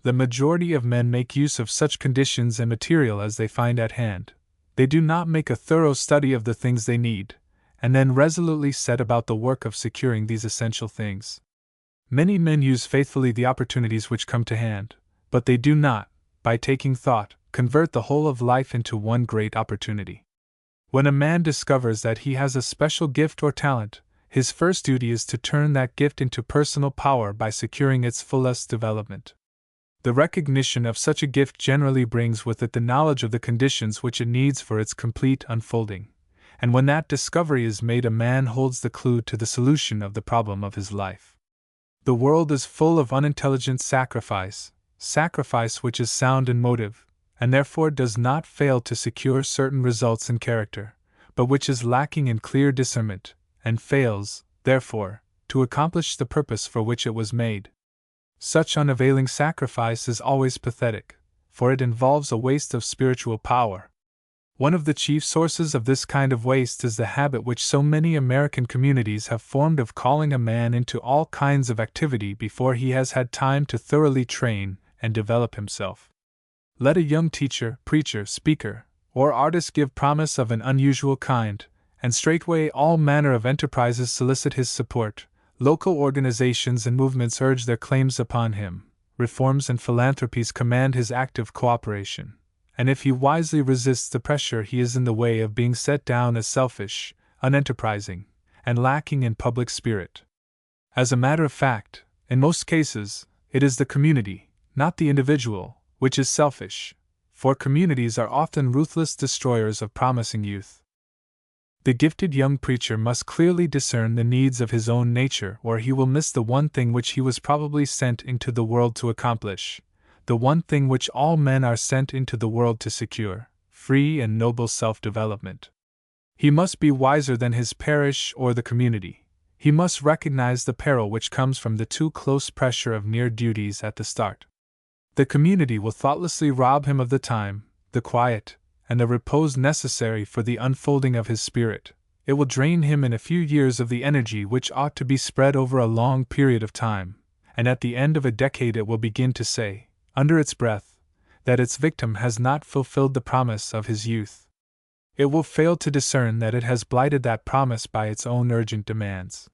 The majority of men make use of such conditions and material as they find at hand. They do not make a thorough study of the things they need, and then resolutely set about the work of securing these essential things. Many men use faithfully the opportunities which come to hand, but they do not, by taking thought, convert the whole of life into one great opportunity. When a man discovers that he has a special gift or talent, his first duty is to turn that gift into personal power by securing its fullest development. The recognition of such a gift generally brings with it the knowledge of the conditions which it needs for its complete unfolding, and when that discovery is made, a man holds the clue to the solution of the problem of his life. The world is full of unintelligent sacrifice which is sound in motive, and therefore does not fail to secure certain results in character, but which is lacking in clear discernment, and fails, therefore, to accomplish the purpose for which it was made. Such unavailing sacrifice is always pathetic, for it involves a waste of spiritual power. One of the chief sources of this kind of waste is the habit which so many American communities have formed of calling a man into all kinds of activity before he has had time to thoroughly train and develop himself. Let a young teacher, preacher, speaker, or artist give promise of an unusual kind, and straightway all manner of enterprises solicit his support. Local organizations and movements urge their claims upon him, reforms and philanthropies command his active cooperation, and if he wisely resists the pressure he is in the way of being set down as selfish, unenterprising, and lacking in public spirit. As a matter of fact, in most cases, it is the community, not the individual, which is selfish, for communities are often ruthless destroyers of promising youth. The gifted young preacher must clearly discern the needs of his own nature, or he will miss the one thing which he was probably sent into the world to accomplish, the one thing which all men are sent into the world to secure, free and noble self-development. He must be wiser than his parish or the community. He must recognize the peril which comes from the too close pressure of near duties at the start. The community will thoughtlessly rob him of the time, the quiet, and the repose necessary for the unfolding of his spirit. It will drain him in a few years of the energy which ought to be spread over a long period of time, and at the end of a decade it will begin to say, under its breath, that its victim has not fulfilled the promise of his youth. It will fail to discern that it has blighted that promise by its own urgent demands.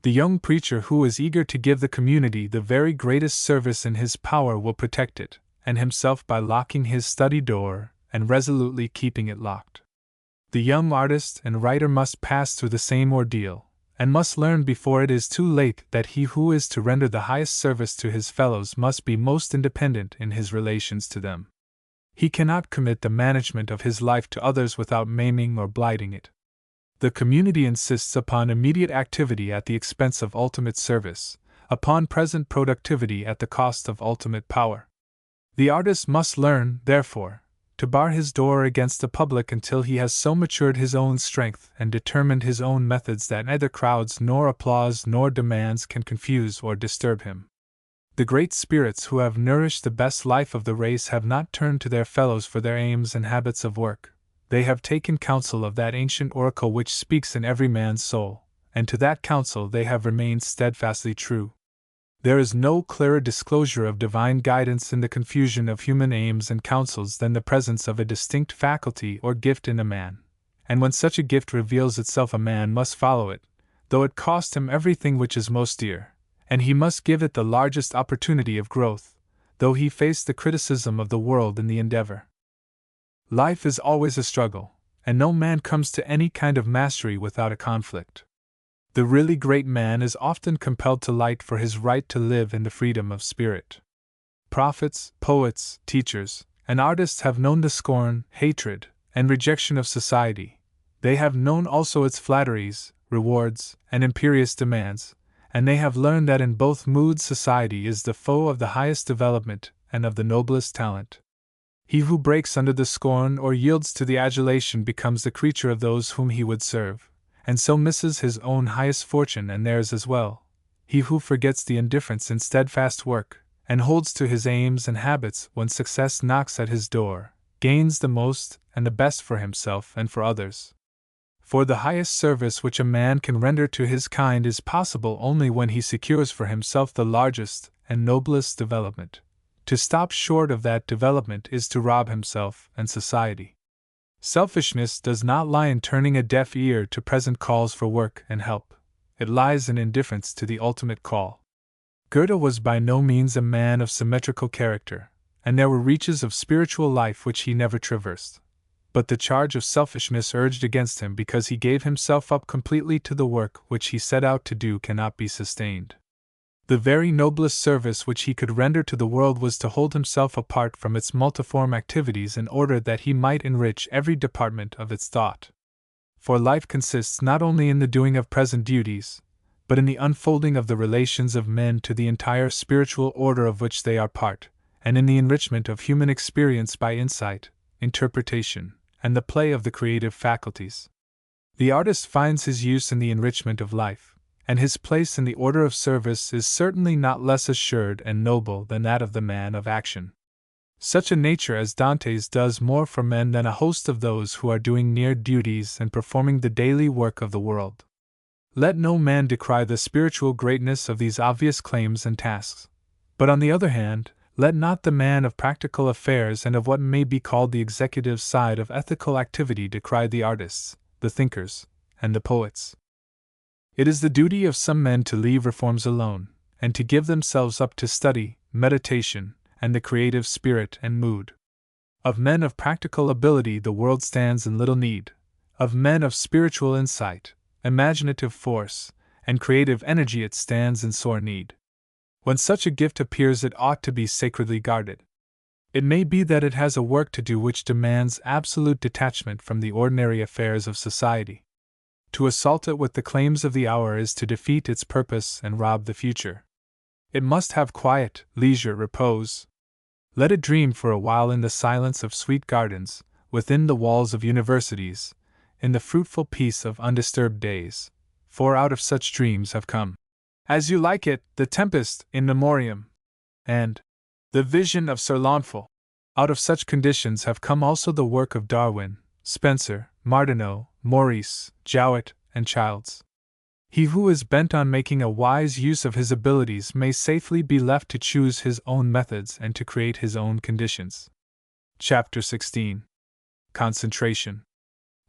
The young preacher who is eager to give the community the very greatest service in his power will protect it, and himself by locking his study door and resolutely keeping it locked. The young artist and writer must pass through the same ordeal, and must learn before it is too late that he who is to render the highest service to his fellows must be most independent in his relations to them. He cannot commit the management of his life to others without maiming or blighting it. The community insists upon immediate activity at the expense of ultimate service, upon present productivity at the cost of ultimate power. The artist must learn, therefore, to bar his door against the public until he has so matured his own strength and determined his own methods that neither crowds nor applause nor demands can confuse or disturb him. The great spirits who have nourished the best life of the race have not turned to their fellows for their aims and habits of work. They have taken counsel of that ancient oracle which speaks in every man's soul, and to that counsel they have remained steadfastly true. There is no clearer disclosure of divine guidance in the confusion of human aims and counsels than the presence of a distinct faculty or gift in a man, and when such a gift reveals itself a man must follow it, though it cost him everything which is most dear, and he must give it the largest opportunity of growth, though he face the criticism of the world in the endeavor. Life is always a struggle, and no man comes to any kind of mastery without a conflict. The really great man is often compelled to fight for his right to live in the freedom of spirit. Prophets, poets, teachers, and artists have known the scorn, hatred, and rejection of society. They have known also its flatteries, rewards, and imperious demands, and they have learned that in both moods society is the foe of the highest development and of the noblest talent. He who breaks under the scorn or yields to the adulation becomes the creature of those whom he would serve, and so misses his own highest fortune and theirs as well. He who forgets the indifference in steadfast work, and holds to his aims and habits when success knocks at his door, gains the most and the best for himself and for others. For the highest service which a man can render to his kind is possible only when he secures for himself the largest and noblest development. To stop short of that development is to rob himself and society. Selfishness does not lie in turning a deaf ear to present calls for work and help. It lies in indifference to the ultimate call. Goethe was by no means a man of symmetrical character, and there were reaches of spiritual life which he never traversed. But the charge of selfishness urged against him because he gave himself up completely to the work which he set out to do cannot be sustained. The very noblest service which he could render to the world was to hold himself apart from its multiform activities in order that he might enrich every department of its thought. For life consists not only in the doing of present duties, but in the unfolding of the relations of men to the entire spiritual order of which they are part, and in the enrichment of human experience by insight, interpretation, and the play of the creative faculties. The artist finds his use in the enrichment of life, and his place in the order of service is certainly not less assured and noble than that of the man of action. Such a nature as Dante's does more for men than a host of those who are doing near duties and performing the daily work of the world. Let no man decry the spiritual greatness of these obvious claims and tasks. But on the other hand, let not the man of practical affairs and of what may be called the executive side of ethical activity decry the artists, the thinkers, and the poets. It is the duty of some men to leave reforms alone, and to give themselves up to study, meditation, and the creative spirit and mood. Of men of practical ability the world stands in little need. Of men of spiritual insight, imaginative force, and creative energy it stands in sore need. When such a gift appears it ought to be sacredly guarded. It may be that it has a work to do which demands absolute detachment from the ordinary affairs of society. To assault it with the claims of the hour is to defeat its purpose and rob the future. It must have quiet, leisure, repose. Let it dream for a while in the silence of sweet gardens, within the walls of universities, in the fruitful peace of undisturbed days, for out of such dreams have come, As You Like It, The Tempest, In Memoriam, and The Vision of Sir Launfal. Out of such conditions have come also the work of Darwin, Spencer, Martineau, Maurice, Jowett, and Childs. He who is bent on making a wise use of his abilities may safely be left to choose his own methods and to create his own conditions. Chapter 16. Concentration.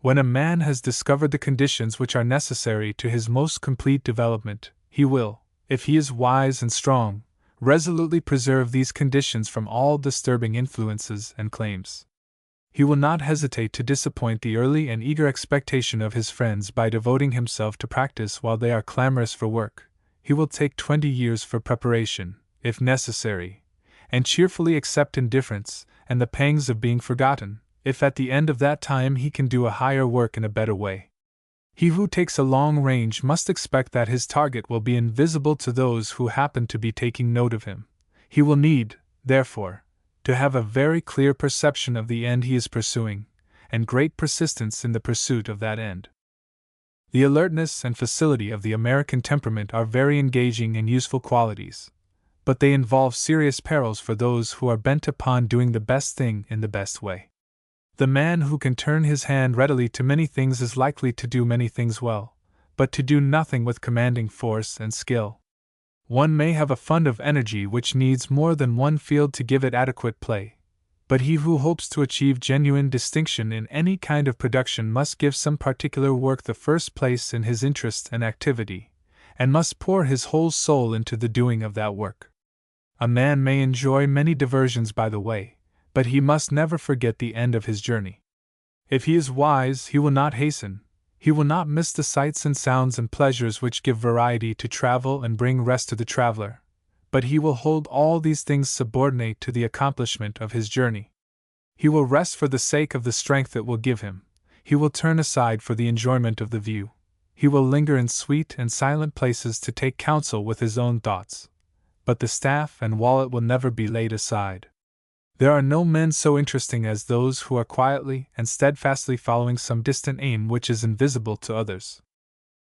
When a man has discovered the conditions which are necessary to his most complete development, he will, if he is wise and strong, resolutely preserve these conditions from all disturbing influences and claims. He will not hesitate to disappoint the early and eager expectation of his friends by devoting himself to practice while they are clamorous for work. He will take 20 years for preparation, if necessary, and cheerfully accept indifference and the pangs of being forgotten, if at the end of that time he can do a higher work in a better way. He who takes a long range must expect that his target will be invisible to those who happen to be taking note of him. He will need, therefore, to have a very clear perception of the end he is pursuing, and great persistence in the pursuit of that end. The alertness and facility of the American temperament are very engaging and useful qualities, but they involve serious perils for those who are bent upon doing the best thing in the best way. The man who can turn his hand readily to many things is likely to do many things well, but to do nothing with commanding force and skill. One may have a fund of energy which needs more than one field to give it adequate play, but he who hopes to achieve genuine distinction in any kind of production must give some particular work the first place in his interest and activity, and must pour his whole soul into the doing of that work. A man may enjoy many diversions by the way, but he must never forget the end of his journey. If he is wise, he will not hasten. He will not miss the sights and sounds and pleasures which give variety to travel and bring rest to the traveler, but he will hold all these things subordinate to the accomplishment of his journey. He will rest for the sake of the strength it will give him. He will turn aside for the enjoyment of the view. He will linger in sweet and silent places to take counsel with his own thoughts. But the staff and wallet will never be laid aside. There are no men so interesting as those who are quietly and steadfastly following some distant aim which is invisible to others.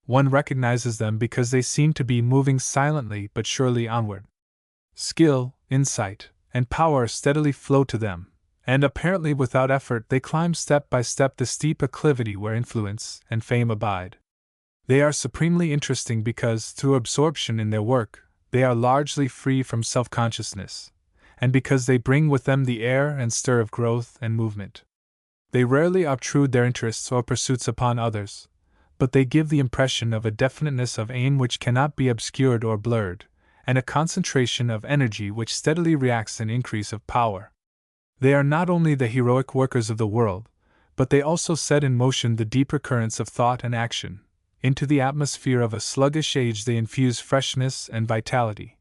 One recognizes them because they seem to be moving silently but surely onward. Skill, insight, and power steadily flow to them, and apparently without effort they climb step by step the steep acclivity where influence and fame abide. They are supremely interesting because, through absorption in their work, they are largely free from self-consciousness, and because they bring with them the air and stir of growth and movement. They rarely obtrude their interests or pursuits upon others, but they give the impression of a definiteness of aim which cannot be obscured or blurred, and a concentration of energy which steadily reacts an increase of power. They are not only the heroic workers of the world, but they also set in motion the deeper currents of thought and action. Into the atmosphere of a sluggish age they infuse freshness and vitality.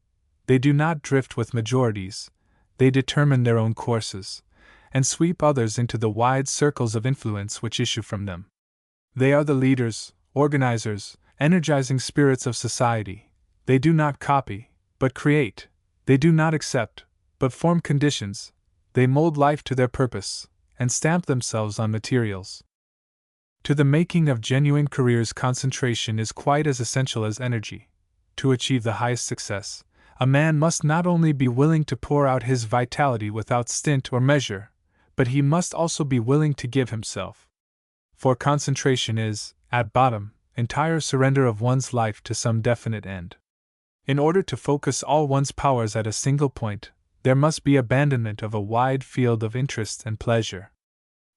They do not drift with majorities. They determine their own courses, and sweep others into the wide circles of influence which issue from them. They are the leaders, organizers, energizing spirits of society. They do not copy, but create. They do not accept, but form conditions. They mold life to their purpose, and stamp themselves on materials. To the making of genuine careers, concentration is quite as essential as energy. To achieve the highest success, a man must not only be willing to pour out his vitality without stint or measure, but he must also be willing to give himself. For concentration is, at bottom, entire surrender of one's life to some definite end. In order to focus all one's powers at a single point, there must be abandonment of a wide field of interest and pleasure.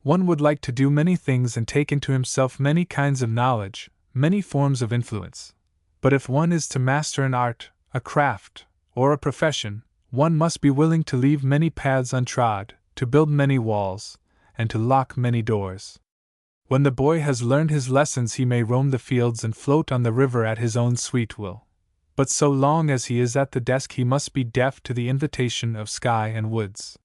One would like to do many things and take into himself many kinds of knowledge, many forms of influence. But if one is to master an art, a craft, or a profession, one must be willing to leave many paths untrod, to build many walls, and to lock many doors. When the boy has learned his lessons, he may roam the fields and float on the river at his own sweet will. But so long as he is at the desk, he must be deaf to the invitation of sky and woods.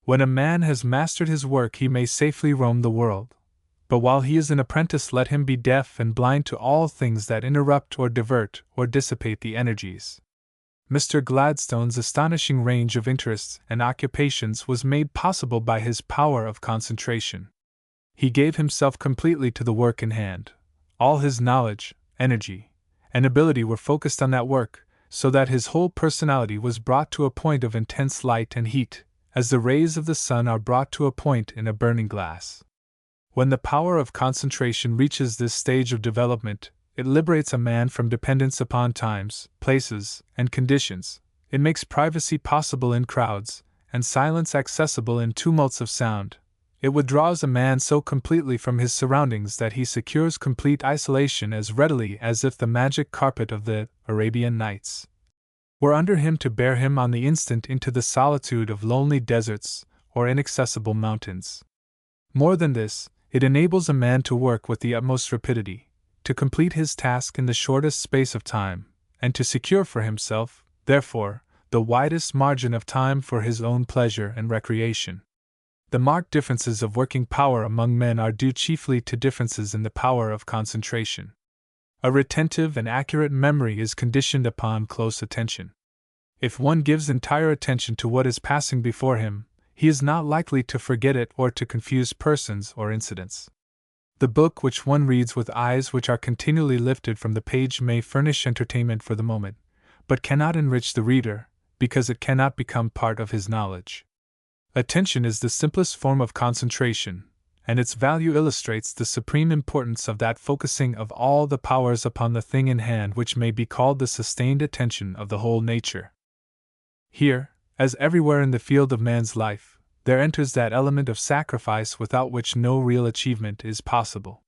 When a man has mastered his work, he may safely roam the world. But while he is an apprentice, let him be deaf and blind to all things that interrupt or divert or dissipate the energies. Mr. Gladstone's astonishing range of interests and occupations was made possible by his power of concentration. He gave himself completely to the work in hand. All his knowledge, energy, and ability were focused on that work, so that his whole personality was brought to a point of intense light and heat, as the rays of the sun are brought to a point in a burning glass. When the power of concentration reaches this stage of development, it liberates a man from dependence upon times, places, and conditions. It makes privacy possible in crowds, and silence accessible in tumults of sound. It withdraws a man so completely from his surroundings that he secures complete isolation as readily as if the magic carpet of the Arabian Nights were under him to bear him on the instant into the solitude of lonely deserts or inaccessible mountains. More than this, it enables a man to work with the utmost rapidity, to complete his task in the shortest space of time, and to secure for himself, therefore, the widest margin of time for his own pleasure and recreation. The marked differences of working power among men are due chiefly to differences in the power of concentration. A retentive and accurate memory is conditioned upon close attention. If one gives entire attention to what is passing before him, he is not likely to forget it or to confuse persons or incidents. The book which one reads with eyes which are continually lifted from the page may furnish entertainment for the moment, but cannot enrich the reader, because it cannot become part of his knowledge. Attention is the simplest form of concentration, and its value illustrates the supreme importance of that focusing of all the powers upon the thing in hand which may be called the sustained attention of the whole nature. Here, as everywhere in the field of man's life, there enters that element of sacrifice without which no real achievement is possible.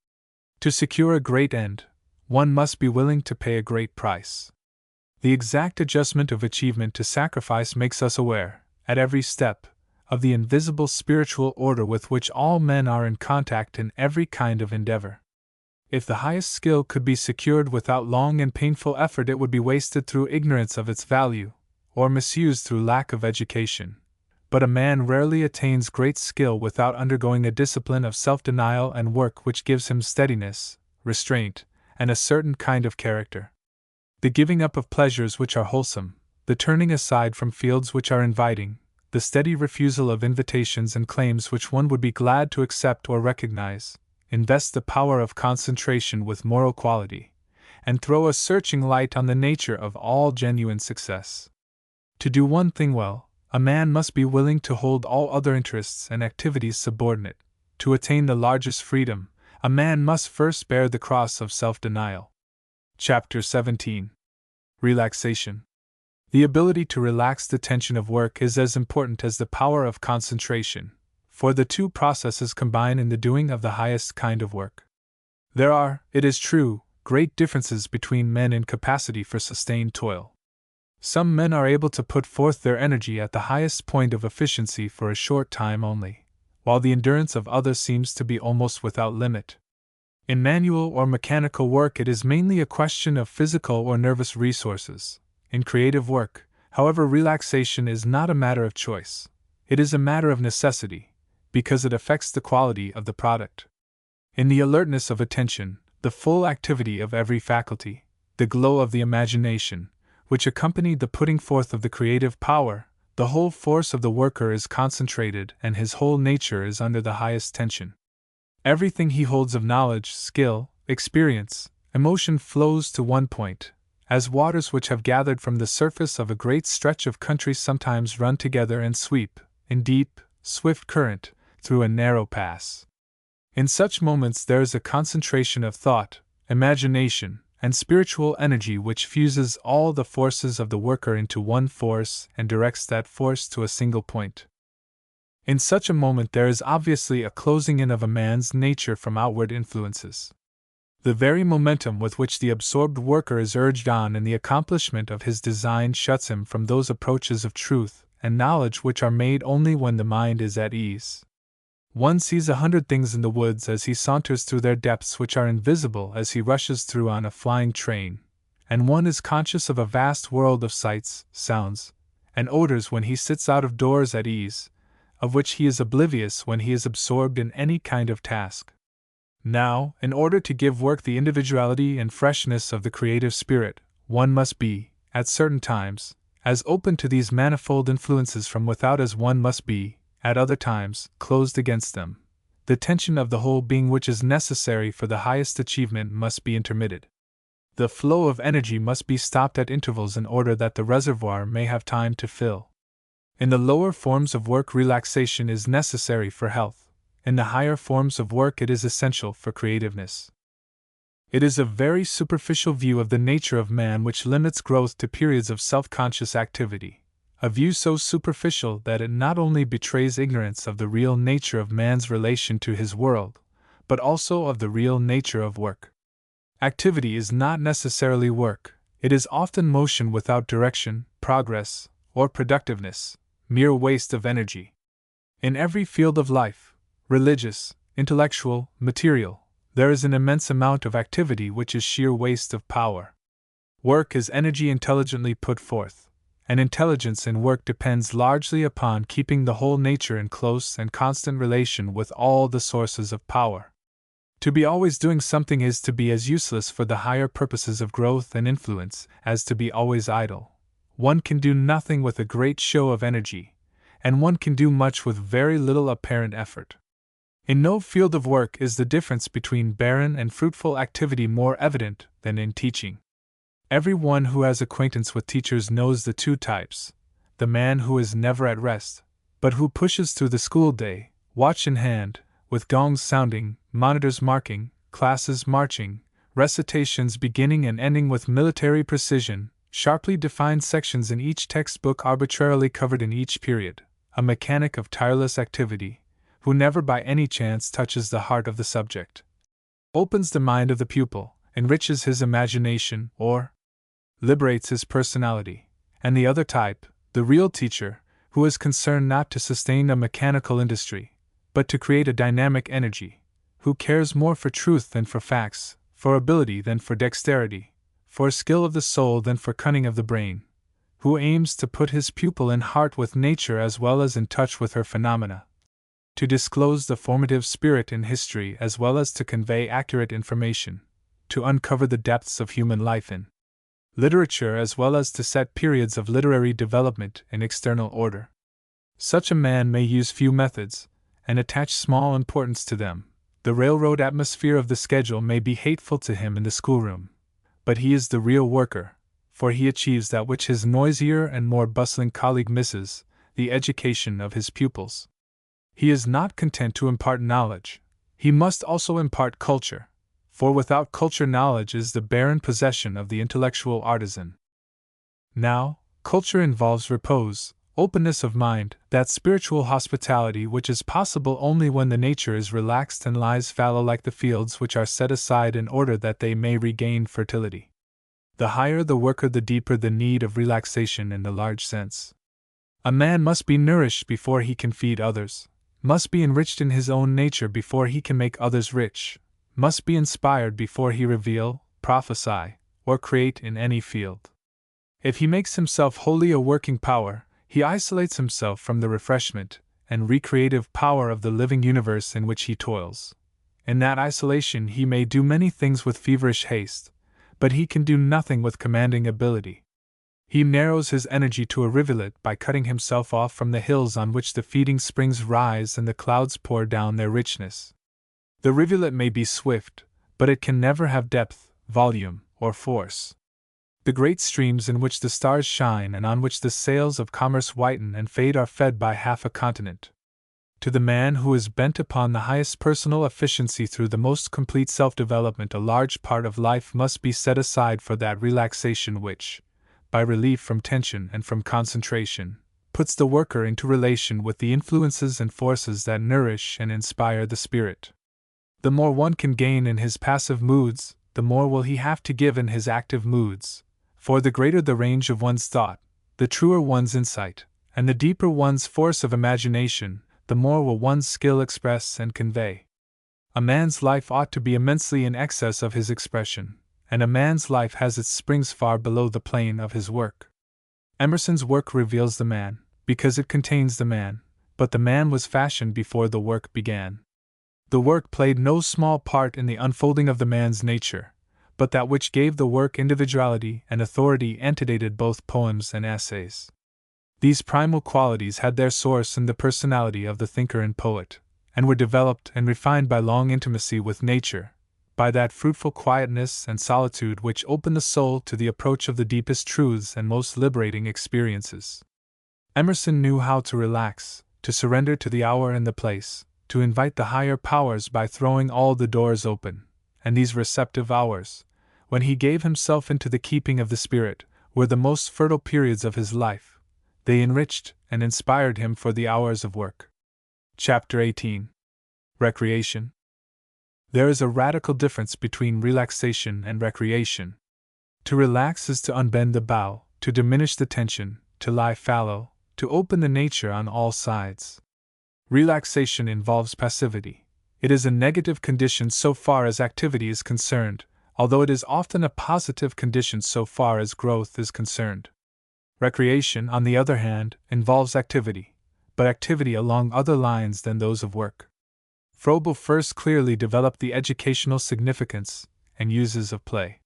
To secure a great end, one must be willing to pay a great price. The exact adjustment of achievement to sacrifice makes us aware, at every step, of the invisible spiritual order with which all men are in contact in every kind of endeavor. If the highest skill could be secured without long and painful effort, it would be wasted through ignorance of its value, or misused through lack of education. But a man rarely attains great skill without undergoing a discipline of self-denial and work which gives him steadiness, restraint, and a certain kind of character. The giving up of pleasures which are wholesome, the turning aside from fields which are inviting, the steady refusal of invitations and claims which one would be glad to accept or recognize, invest the power of concentration with moral quality, and throw a searching light on the nature of all genuine success. To do one thing well, a man must be willing to hold all other interests and activities subordinate. To attain the largest freedom, a man must first bear the cross of self-denial. Chapter 17. Relaxation. The ability to relax the tension of work is as important as the power of concentration, for the two processes combine in the doing of the highest kind of work. There are, it is true, great differences between men in capacity for sustained toil. Some men are able to put forth their energy at the highest point of efficiency for a short time only, while the endurance of others seems to be almost without limit. In manual or mechanical work, it is mainly a question of physical or nervous resources. In creative work, however, relaxation is not a matter of choice. It is a matter of necessity, because it affects the quality of the product. In the alertness of attention, the full activity of every faculty, the glow of the imagination, which accompanied the putting forth of the creative power, the whole force of the worker is concentrated and his whole nature is under the highest tension. Everything he holds of knowledge, skill, experience, emotion flows to one point, as waters which have gathered from the surface of a great stretch of country sometimes run together and sweep, in deep, swift current, through a narrow pass. In such moments there is a concentration of thought, imagination, and spiritual energy which fuses all the forces of the worker into one force and directs that force to a single point. In such a moment there is obviously a closing in of a man's nature from outward influences. The very momentum with which the absorbed worker is urged on in the accomplishment of his design shuts him from those approaches of truth and knowledge which are made only when the mind is at ease. One sees 100 things in the woods as he saunters through their depths which are invisible as he rushes through on a flying train, and one is conscious of a vast world of sights, sounds, and odors when he sits out of doors at ease, of which he is oblivious when he is absorbed in any kind of task. Now, in order to give work the individuality and freshness of the creative spirit, one must be, at certain times, as open to these manifold influences from without as one must be, at other times, closed against them. The tension of the whole being which is necessary for the highest achievement must be intermitted. The flow of energy must be stopped at intervals in order that the reservoir may have time to fill. In the lower forms of work, relaxation is necessary for health. In the higher forms of work, it is essential for creativeness. It is a very superficial view of the nature of man which limits growth to periods of self-conscious activity, a view so superficial that it not only betrays ignorance of the real nature of man's relation to his world, but also of the real nature of work. Activity is not necessarily work, it is often motion without direction, progress, or productiveness, mere waste of energy. In every field of life, religious, intellectual, material, there is an immense amount of activity which is sheer waste of power. Work is energy intelligently put forth, and intelligence in work depends largely upon keeping the whole nature in close and constant relation with all the sources of power. To be always doing something is to be as useless for the higher purposes of growth and influence as to be always idle. One can do nothing with a great show of energy, and one can do much with very little apparent effort. In no field of work is the difference between barren and fruitful activity more evident than in teaching. Every one who has acquaintance with teachers knows the two types: the man who is never at rest, but who pushes through the school day, watch in hand, with gongs sounding, monitors marking, classes marching, recitations beginning and ending with military precision, sharply defined sections in each textbook arbitrarily covered in each period, a mechanic of tireless activity, who never by any chance touches the heart of the subject, opens the mind of the pupil, enriches his imagination, or liberates his personality; and the other type, the real teacher, who is concerned not to sustain a mechanical industry, but to create a dynamic energy, who cares more for truth than for facts, for ability than for dexterity, for skill of the soul than for cunning of the brain, who aims to put his pupil in heart with nature as well as in touch with her phenomena, to disclose the formative spirit in history as well as to convey accurate information, to uncover the depths of human life in literature as well as to set periods of literary development in external order. Such a man may use few methods, and attach small importance to them. The railroad atmosphere of the schedule may be hateful to him in the schoolroom, but he is the real worker, for he achieves that which his noisier and more bustling colleague misses, the education of his pupils. He is not content to impart knowledge, he must also impart culture, for without culture knowledge is the barren possession of the intellectual artisan. Now, culture involves repose, openness of mind, that spiritual hospitality which is possible only when the nature is relaxed and lies fallow like the fields which are set aside in order that they may regain fertility. The higher the worker, the deeper the need of relaxation in the large sense. A man must be nourished before he can feed others, must be enriched in his own nature before he can make others rich, must be inspired before he reveal, prophesy, or create in any field. If he makes himself wholly a working power, he isolates himself from the refreshment and recreative power of the living universe in which he toils. In that isolation he may do many things with feverish haste, but he can do nothing with commanding ability. He narrows his energy to a rivulet by cutting himself off from the hills on which the feeding springs rise and the clouds pour down their richness. The rivulet may be swift, but it can never have depth, volume, or force. The great streams in which the stars shine and on which the sails of commerce whiten and fade are fed by half a continent. To the man who is bent upon the highest personal efficiency through the most complete self-development, a large part of life must be set aside for that relaxation which, by relief from tension and from concentration, puts the worker into relation with the influences and forces that nourish and inspire the spirit. The more one can gain in his passive moods, the more will he have to give in his active moods, for the greater the range of one's thought, the truer one's insight, and the deeper one's force of imagination, the more will one's skill express and convey. A man's life ought to be immensely in excess of his expression, and a man's life has its springs far below the plane of his work. Emerson's work reveals the man, because it contains the man, but the man was fashioned before the work began. The work played no small part in the unfolding of the man's nature, but that which gave the work individuality and authority antedated both poems and essays. These primal qualities had their source in the personality of the thinker and poet, and were developed and refined by long intimacy with nature, by that fruitful quietness and solitude which open the soul to the approach of the deepest truths and most liberating experiences. Emerson knew how to relax, to surrender to the hour and the place, to invite the higher powers by throwing all the doors open, and these receptive hours, when he gave himself into the keeping of the Spirit, were the most fertile periods of his life. They enriched and inspired him for the hours of work. Chapter 18. Recreation. There is a radical difference between relaxation and recreation. To relax is to unbend the bow, to diminish the tension, to lie fallow, to open the nature on all sides. Relaxation involves passivity. It is a negative condition so far as activity is concerned, although it is often a positive condition so far as growth is concerned. Recreation, on the other hand, involves activity, but activity along other lines than those of work. Froebel first clearly developed the educational significance and uses of play.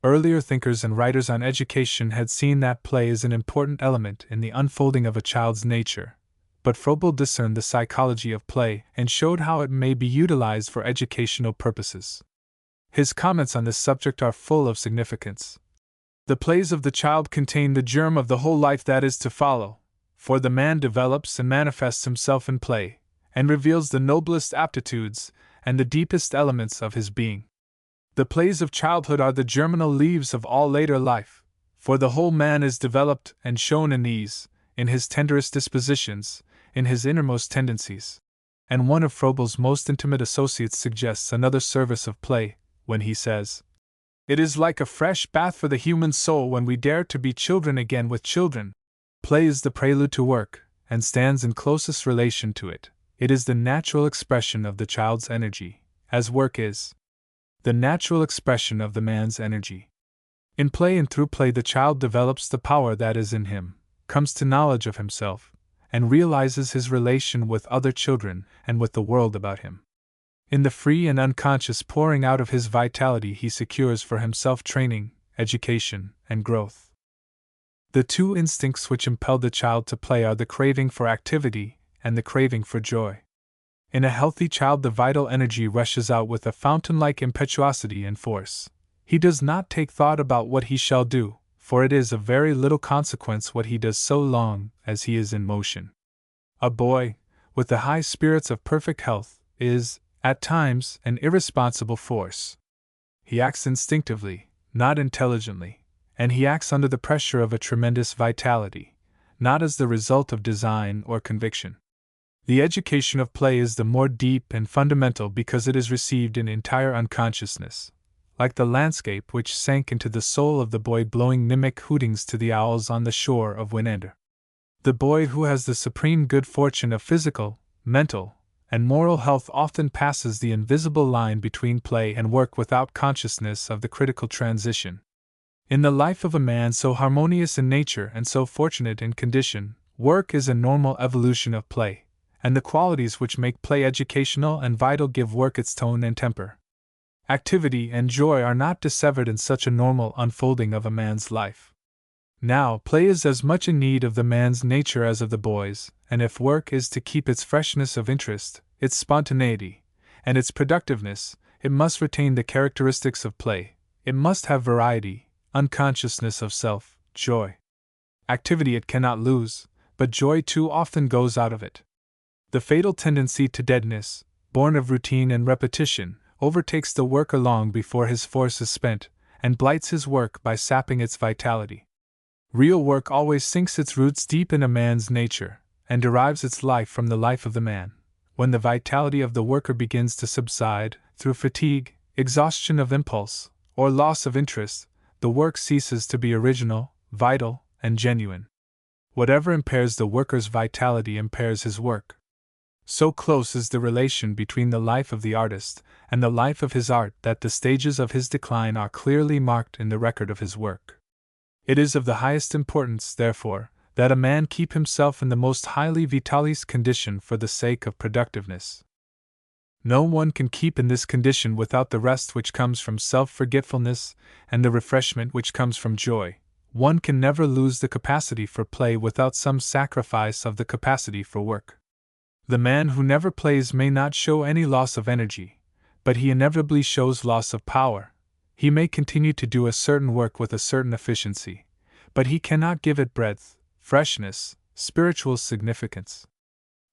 Earlier thinkers and writers on education had seen that play is an important element in the unfolding of a child's nature, but Froebel discerned the psychology of play and showed how it may be utilized for educational purposes. His comments on this subject are full of significance. The plays of the child contain the germ of the whole life that is to follow, for the man develops and manifests himself in play, and reveals the noblest aptitudes and the deepest elements of his being. The plays of childhood are the germinal leaves of all later life, for the whole man is developed and shown in these, in his tenderest dispositions, in his innermost tendencies. And one of Froebel's most intimate associates suggests another service of play, when he says, "It is like a fresh bath for the human soul when we dare to be children again with children." Play is the prelude to work, and stands in closest relation to it. It is the natural expression of the child's energy, as work is the natural expression of the man's energy. In play and through play the child develops the power that is in him, comes to knowledge of himself, and realizes his relation with other children and with the world about him. In the free and unconscious pouring out of his vitality he secures for himself training, education, and growth. The two instincts which impel the child to play are the craving for activity and the craving for joy. In a healthy child the vital energy rushes out with a fountain-like impetuosity and force. He does not take thought about what he shall do, for it is of very little consequence what he does so long as he is in motion. A boy, with the high spirits of perfect health, is, at times, an irresponsible force. He acts instinctively, not intelligently, and he acts under the pressure of a tremendous vitality, not as the result of design or conviction. The education of play is the more deep and fundamental because it is received in entire unconsciousness, like the landscape which sank into the soul of the boy blowing mimic hootings to the owls on the shore of Winander. The boy who has the supreme good fortune of physical, mental, and moral health often passes the invisible line between play and work without consciousness of the critical transition. In the life of a man so harmonious in nature and so fortunate in condition, work is a normal evolution of play, and the qualities which make play educational and vital give work its tone and temper. Activity and joy are not dissevered in such a normal unfolding of a man's life. Now, play is as much in need of the man's nature as of the boy's, and if work is to keep its freshness of interest, its spontaneity, and its productiveness, it must retain the characteristics of play. It must have variety, unconsciousness of self, joy. Activity it cannot lose, but joy too often goes out of it. The fatal tendency to deadness, born of routine and repetition, overtakes the worker long before his force is spent, and blights his work by sapping its vitality. Real work always sinks its roots deep in a man's nature, and derives its life from the life of the man. When the vitality of the worker begins to subside, through fatigue, exhaustion of impulse, or loss of interest, the work ceases to be original, vital, and genuine. Whatever impairs the worker's vitality impairs his work. So close is the relation between the life of the artist and the life of his art that the stages of his decline are clearly marked in the record of his work. It is of the highest importance, therefore, that a man keep himself in the most highly vitalis condition for the sake of productiveness. No one can keep in this condition without the rest which comes from self-forgetfulness and the refreshment which comes from joy. One can never lose the capacity for play without some sacrifice of the capacity for work. The man who never plays may not show any loss of energy, but he inevitably shows loss of power. He may continue to do a certain work with a certain efficiency, but he cannot give it breadth, freshness, spiritual significance.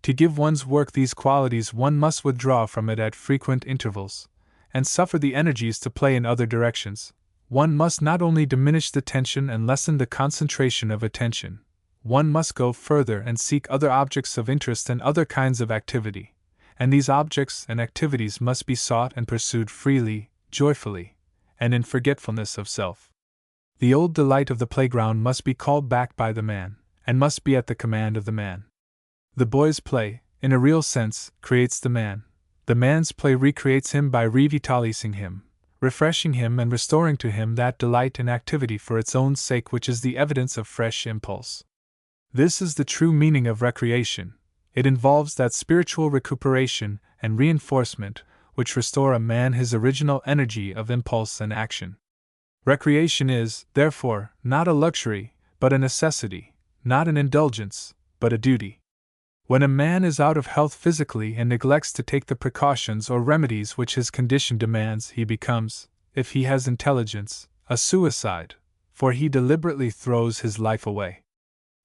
To give one's work these qualities one must withdraw from it at frequent intervals, and suffer the energies to play in other directions. One must not only diminish the tension and lessen the concentration of attention, one must go further and seek other objects of interest and other kinds of activity, and these objects and activities must be sought and pursued freely, joyfully, and in forgetfulness of self. The old delight of the playground must be called back by the man, and must be at the command of the man. The boy's play, in a real sense, creates the man. The man's play recreates him by revitalizing him, refreshing him and restoring to him that delight in activity for its own sake which is the evidence of fresh impulse. This is the true meaning of recreation. It involves that spiritual recuperation and reinforcement which restore a man his original energy of impulse and action. Recreation is, therefore, not a luxury, but a necessity, not an indulgence, but a duty. When a man is out of health physically and neglects to take the precautions or remedies which his condition demands, he becomes, if he has intelligence, a suicide, for he deliberately throws his life away.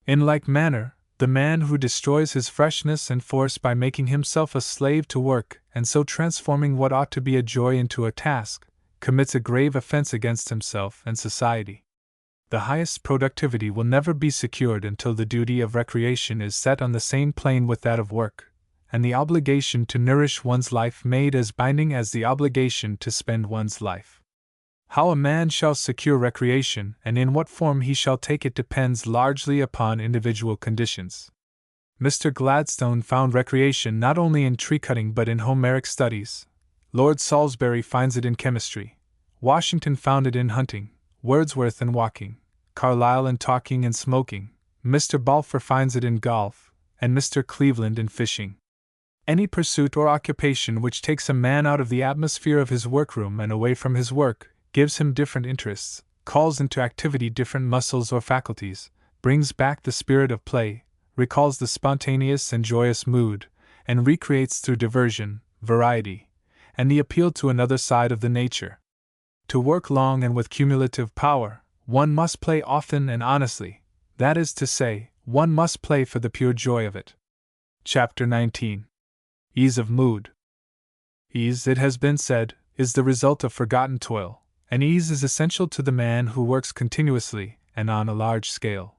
In like manner, the man who destroys his freshness and force by making himself a slave to work and so transforming what ought to be a joy into a task, commits a grave offense against himself and society. The highest productivity will never be secured until the duty of recreation is set on the same plane with that of work, and the obligation to nourish one's life made as binding as the obligation to spend one's life. How a man shall secure recreation and in what form he shall take it depends largely upon individual conditions. Mr. Gladstone found recreation not only in tree-cutting but in Homeric studies. Lord Salisbury finds it in chemistry. Washington found it in hunting, Wordsworth in walking, Carlyle in talking and smoking, Mr. Balfour finds it in golf, and Mr. Cleveland in fishing. Any pursuit or occupation which takes a man out of the atmosphere of his workroom and away from his work, gives him different interests, calls into activity different muscles or faculties, brings back the spirit of play, recalls the spontaneous and joyous mood, and recreates through diversion, variety, and the appeal to another side of the nature. To work long and with cumulative power, one must play often and honestly, that is to say, one must play for the pure joy of it. Chapter 19. Ease of Mood. Ease, it has been said, is the result of forgotten toil, and ease is essential to the man who works continuously and on a large scale.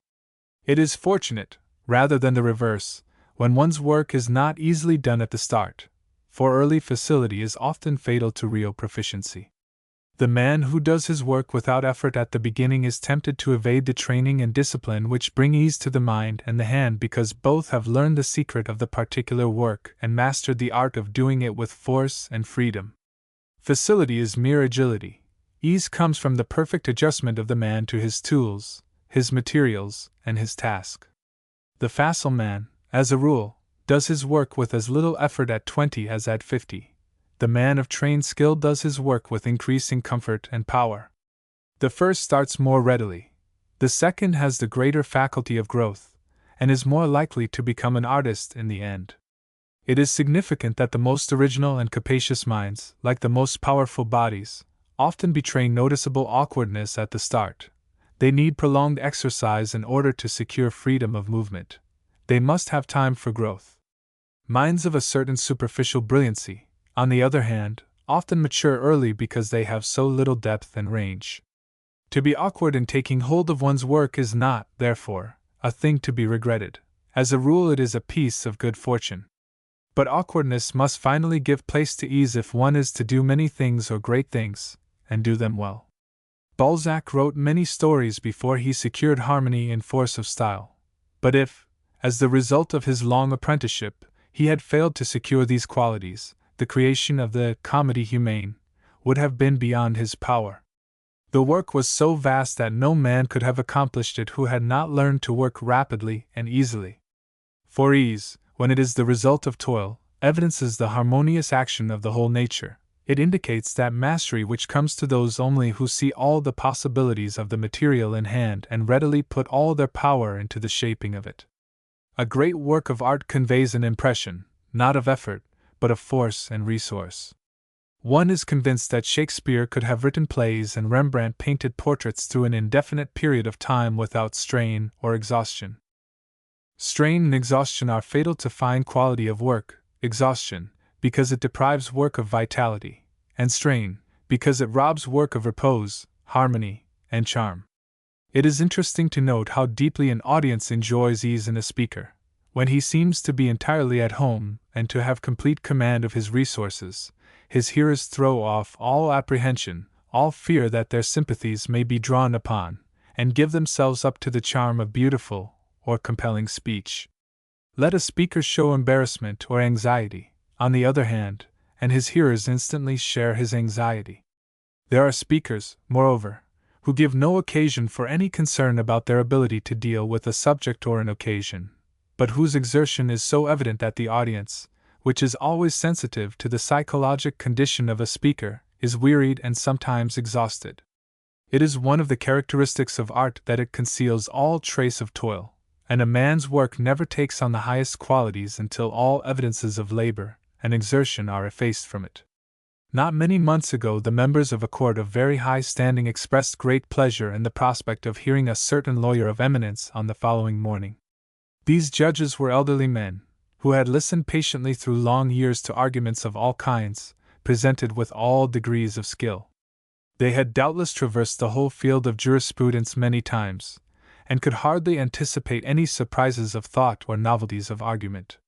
It is fortunate, rather than the reverse, when one's work is not easily done at the start, for early facility is often fatal to real proficiency. The man who does his work without effort at the beginning is tempted to evade the training and discipline which bring ease to the mind and the hand because both have learned the secret of the particular work and mastered the art of doing it with force and freedom. Facility is mere agility. Ease comes from the perfect adjustment of the man to his tools, his materials, and his task. The facile man, as a rule, does his work with as little effort at 20 as at 50. The man of trained skill does his work with increasing comfort and power. The first starts more readily. The second has the greater faculty of growth, and is more likely to become an artist in the end. It is significant that the most original and capacious minds, like the most powerful bodies, often betray noticeable awkwardness at the start. They need prolonged exercise in order to secure freedom of movement. They must have time for growth. Minds of a certain superficial brilliancy, on the other hand, often mature early because they have so little depth and range. To be awkward in taking hold of one's work is not, therefore, a thing to be regretted. As a rule, it is a piece of good fortune. But awkwardness must finally give place to ease if one is to do many things or great things, and do them well. Balzac wrote many stories before he secured harmony and force of style. But if, as the result of his long apprenticeship, he had failed to secure these qualities, the creation of the Comédie Humaine would have been beyond his power. The work was so vast that no man could have accomplished it who had not learned to work rapidly and easily. For ease, when it is the result of toil, evidences the harmonious action of the whole nature. It indicates that mastery which comes to those only who see all the possibilities of the material in hand and readily put all their power into the shaping of it. A great work of art conveys an impression, not of effort, but of force and resource. One is convinced that Shakespeare could have written plays and Rembrandt painted portraits through an indefinite period of time without strain or exhaustion. Strain and exhaustion are fatal to fine quality of work, exhaustion, because it deprives work of vitality, and strain, because it robs work of repose, harmony, and charm. It is interesting to note how deeply an audience enjoys ease in a speaker. When he seems to be entirely at home and to have complete command of his resources, his hearers throw off all apprehension, all fear that their sympathies may be drawn upon, and give themselves up to the charm of beautiful or compelling speech. Let a speaker show embarrassment or anxiety, on the other hand, and his hearers instantly share his anxiety. There are speakers, moreover, who give no occasion for any concern about their ability to deal with a subject or an occasion, but whose exertion is so evident that the audience, which is always sensitive to the psychologic condition of a speaker, is wearied and sometimes exhausted. It is one of the characteristics of art that it conceals all trace of toil, and a man's work never takes on the highest qualities until all evidences of labor and exertion are effaced from it. Not many months ago, the members of a court of very high standing expressed great pleasure in the prospect of hearing a certain lawyer of eminence on the following morning. These judges were elderly men, who had listened patiently through long years to arguments of all kinds, presented with all degrees of skill. They had doubtless traversed the whole field of jurisprudence many times, and could hardly anticipate any surprises of thought or novelties of argument.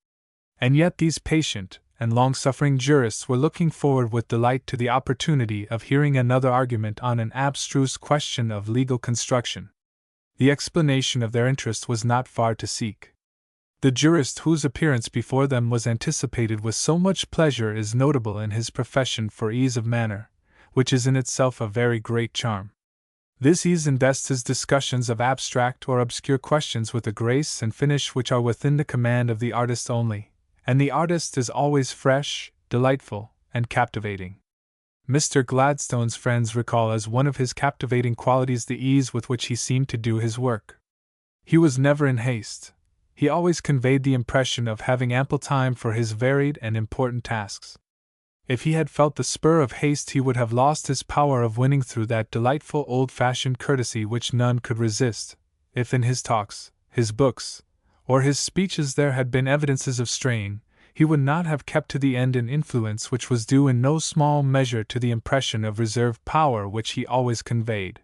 And yet these patient and long-suffering jurists were looking forward with delight to the opportunity of hearing another argument on an abstruse question of legal construction. The explanation of their interest was not far to seek. The jurist whose appearance before them was anticipated with so much pleasure is notable in his profession for ease of manner, which is in itself a very great charm. This ease invests his discussions of abstract or obscure questions with a grace and finish which are within the command of the artist only, and the artist is always fresh, delightful, and captivating. Mr. Gladstone's friends recall as one of his captivating qualities the ease with which he seemed to do his work. He was never in haste. He always conveyed the impression of having ample time for his varied and important tasks. If he had felt the spur of haste, he would have lost his power of winning through that delightful old-fashioned courtesy which none could resist. If in his talks, his books, or his speeches there had been evidences of strain, he would not have kept to the end an influence which was due in no small measure to the impression of reserve power which he always conveyed.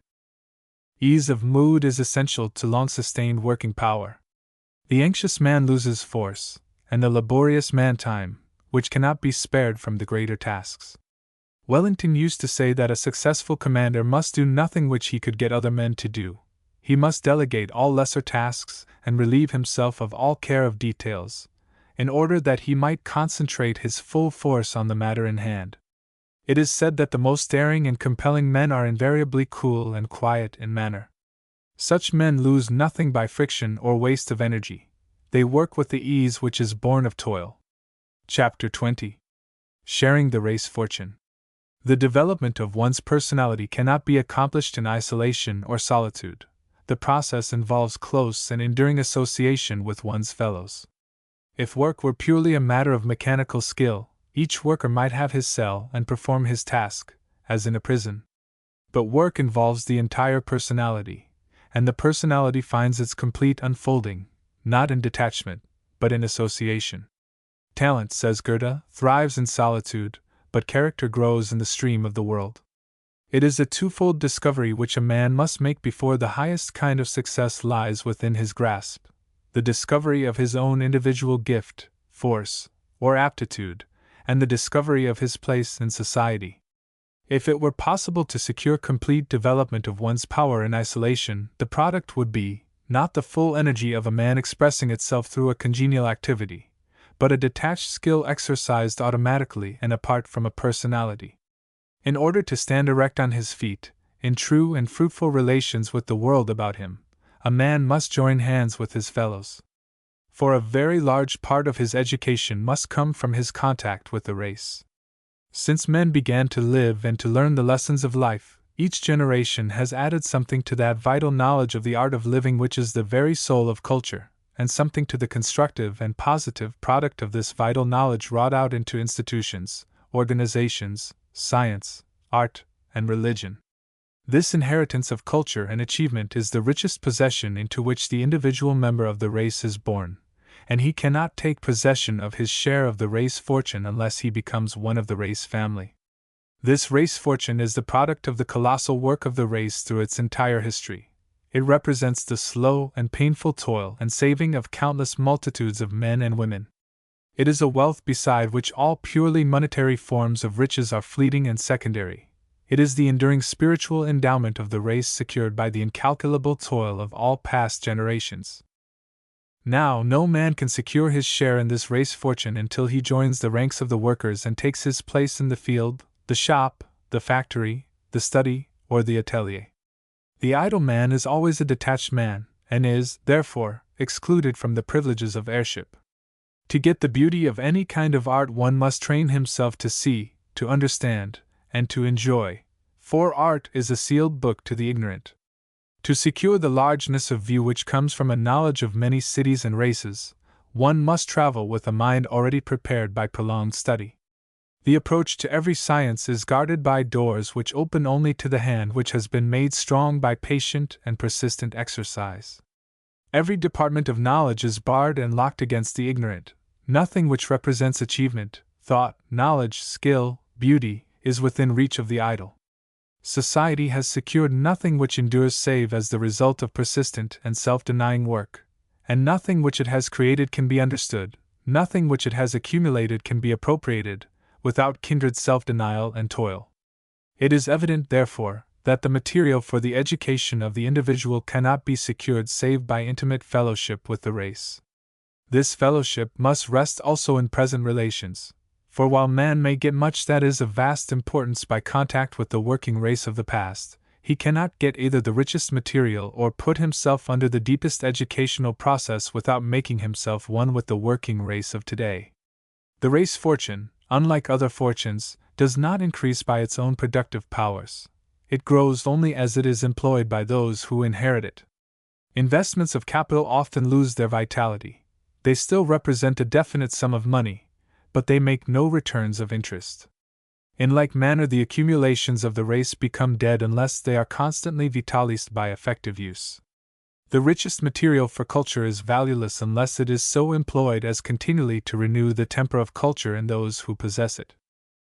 Ease of mood is essential to long-sustained working power. The anxious man loses force, and the laborious man time, which cannot be spared from the greater tasks. Wellington used to say that a successful commander must do nothing which he could get other men to do. He must delegate all lesser tasks and relieve himself of all care of details, in order that he might concentrate his full force on the matter in hand. It is said that the most daring and compelling men are invariably cool and quiet in manner. Such men lose nothing by friction or waste of energy. They work with the ease which is born of toil. Chapter 20. Sharing the Race Fortune. The development of one's personality cannot be accomplished in isolation or solitude. The process involves close and enduring association with one's fellows. If work were purely a matter of mechanical skill, each worker might have his cell and perform his task, as in a prison. But work involves the entire personality, and the personality finds its complete unfolding, not in detachment, but in association. Talent, says Goethe, thrives in solitude, but character grows in the stream of the world. It is a twofold discovery which a man must make before the highest kind of success lies within his grasp: the discovery of his own individual gift, force, or aptitude, and the discovery of his place in society. If it were possible to secure complete development of one's power in isolation, the product would be, not the full energy of a man expressing itself through a congenial activity, but a detached skill exercised automatically and apart from a personality. In order to stand erect on his feet, in true and fruitful relations with the world about him, a man must join hands with his fellows. For a very large part of his education must come from his contact with the race. Since men began to live and to learn the lessons of life, each generation has added something to that vital knowledge of the art of living which is the very soul of culture, and something to the constructive and positive product of this vital knowledge wrought out into institutions, organizations, science, art, and religion. This inheritance of culture and achievement is the richest possession into which the individual member of the race is born, and he cannot take possession of his share of the race fortune unless he becomes one of the race family. This race fortune is the product of the colossal work of the race through its entire history. It represents the slow and painful toil and saving of countless multitudes of men and women. It is a wealth beside which all purely monetary forms of riches are fleeting and secondary. It is the enduring spiritual endowment of the race secured by the incalculable toil of all past generations. Now, no man can secure his share in this race fortune until he joins the ranks of the workers and takes his place in the field, the shop, the factory, the study, or the atelier. The idle man is always a detached man, and is, therefore, excluded from the privileges of heirship. To get the beauty of any kind of art, one must train himself to see, to understand, and to enjoy, for art is a sealed book to the ignorant. To secure the largeness of view which comes from a knowledge of many cities and races, one must travel with a mind already prepared by prolonged study. The approach to every science is guarded by doors which open only to the hand which has been made strong by patient and persistent exercise. Every department of knowledge is barred and locked against the ignorant. Nothing which represents achievement, thought, knowledge, skill, beauty, is within reach of the idle. Society has secured nothing which endures save as the result of persistent and self-denying work, and nothing which it has created can be understood, nothing which it has accumulated can be appropriated, without kindred self-denial and toil. It is evident, therefore, that the material for the education of the individual cannot be secured save by intimate fellowship with the race. This fellowship must rest also in present relations, for while man may get much that is of vast importance by contact with the working race of the past, he cannot get either the richest material or put himself under the deepest educational process without making himself one with the working race of today. The race fortune, unlike other fortunes, does not increase by its own productive powers. It grows only as it is employed by those who inherit it. Investments of capital often lose their vitality. They still represent a definite sum of money, but they make no returns of interest. In like manner, the accumulations of the race become dead unless they are constantly vitalized by effective use. The richest material for culture is valueless unless it is so employed as continually to renew the temper of culture in those who possess it.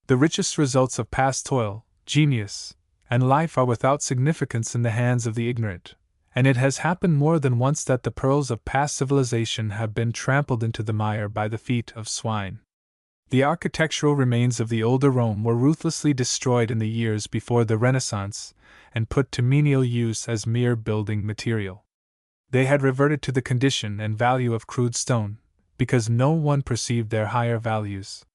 The richest results of past toil, genius, and life are without significance in the hands of the ignorant, and it has happened more than once that the pearls of past civilization have been trampled into the mire by the feet of swine. The architectural remains of the older Rome were ruthlessly destroyed in the years before the Renaissance and put to menial use as mere building material. They had reverted to the condition and value of crude stone, because no one perceived their higher values.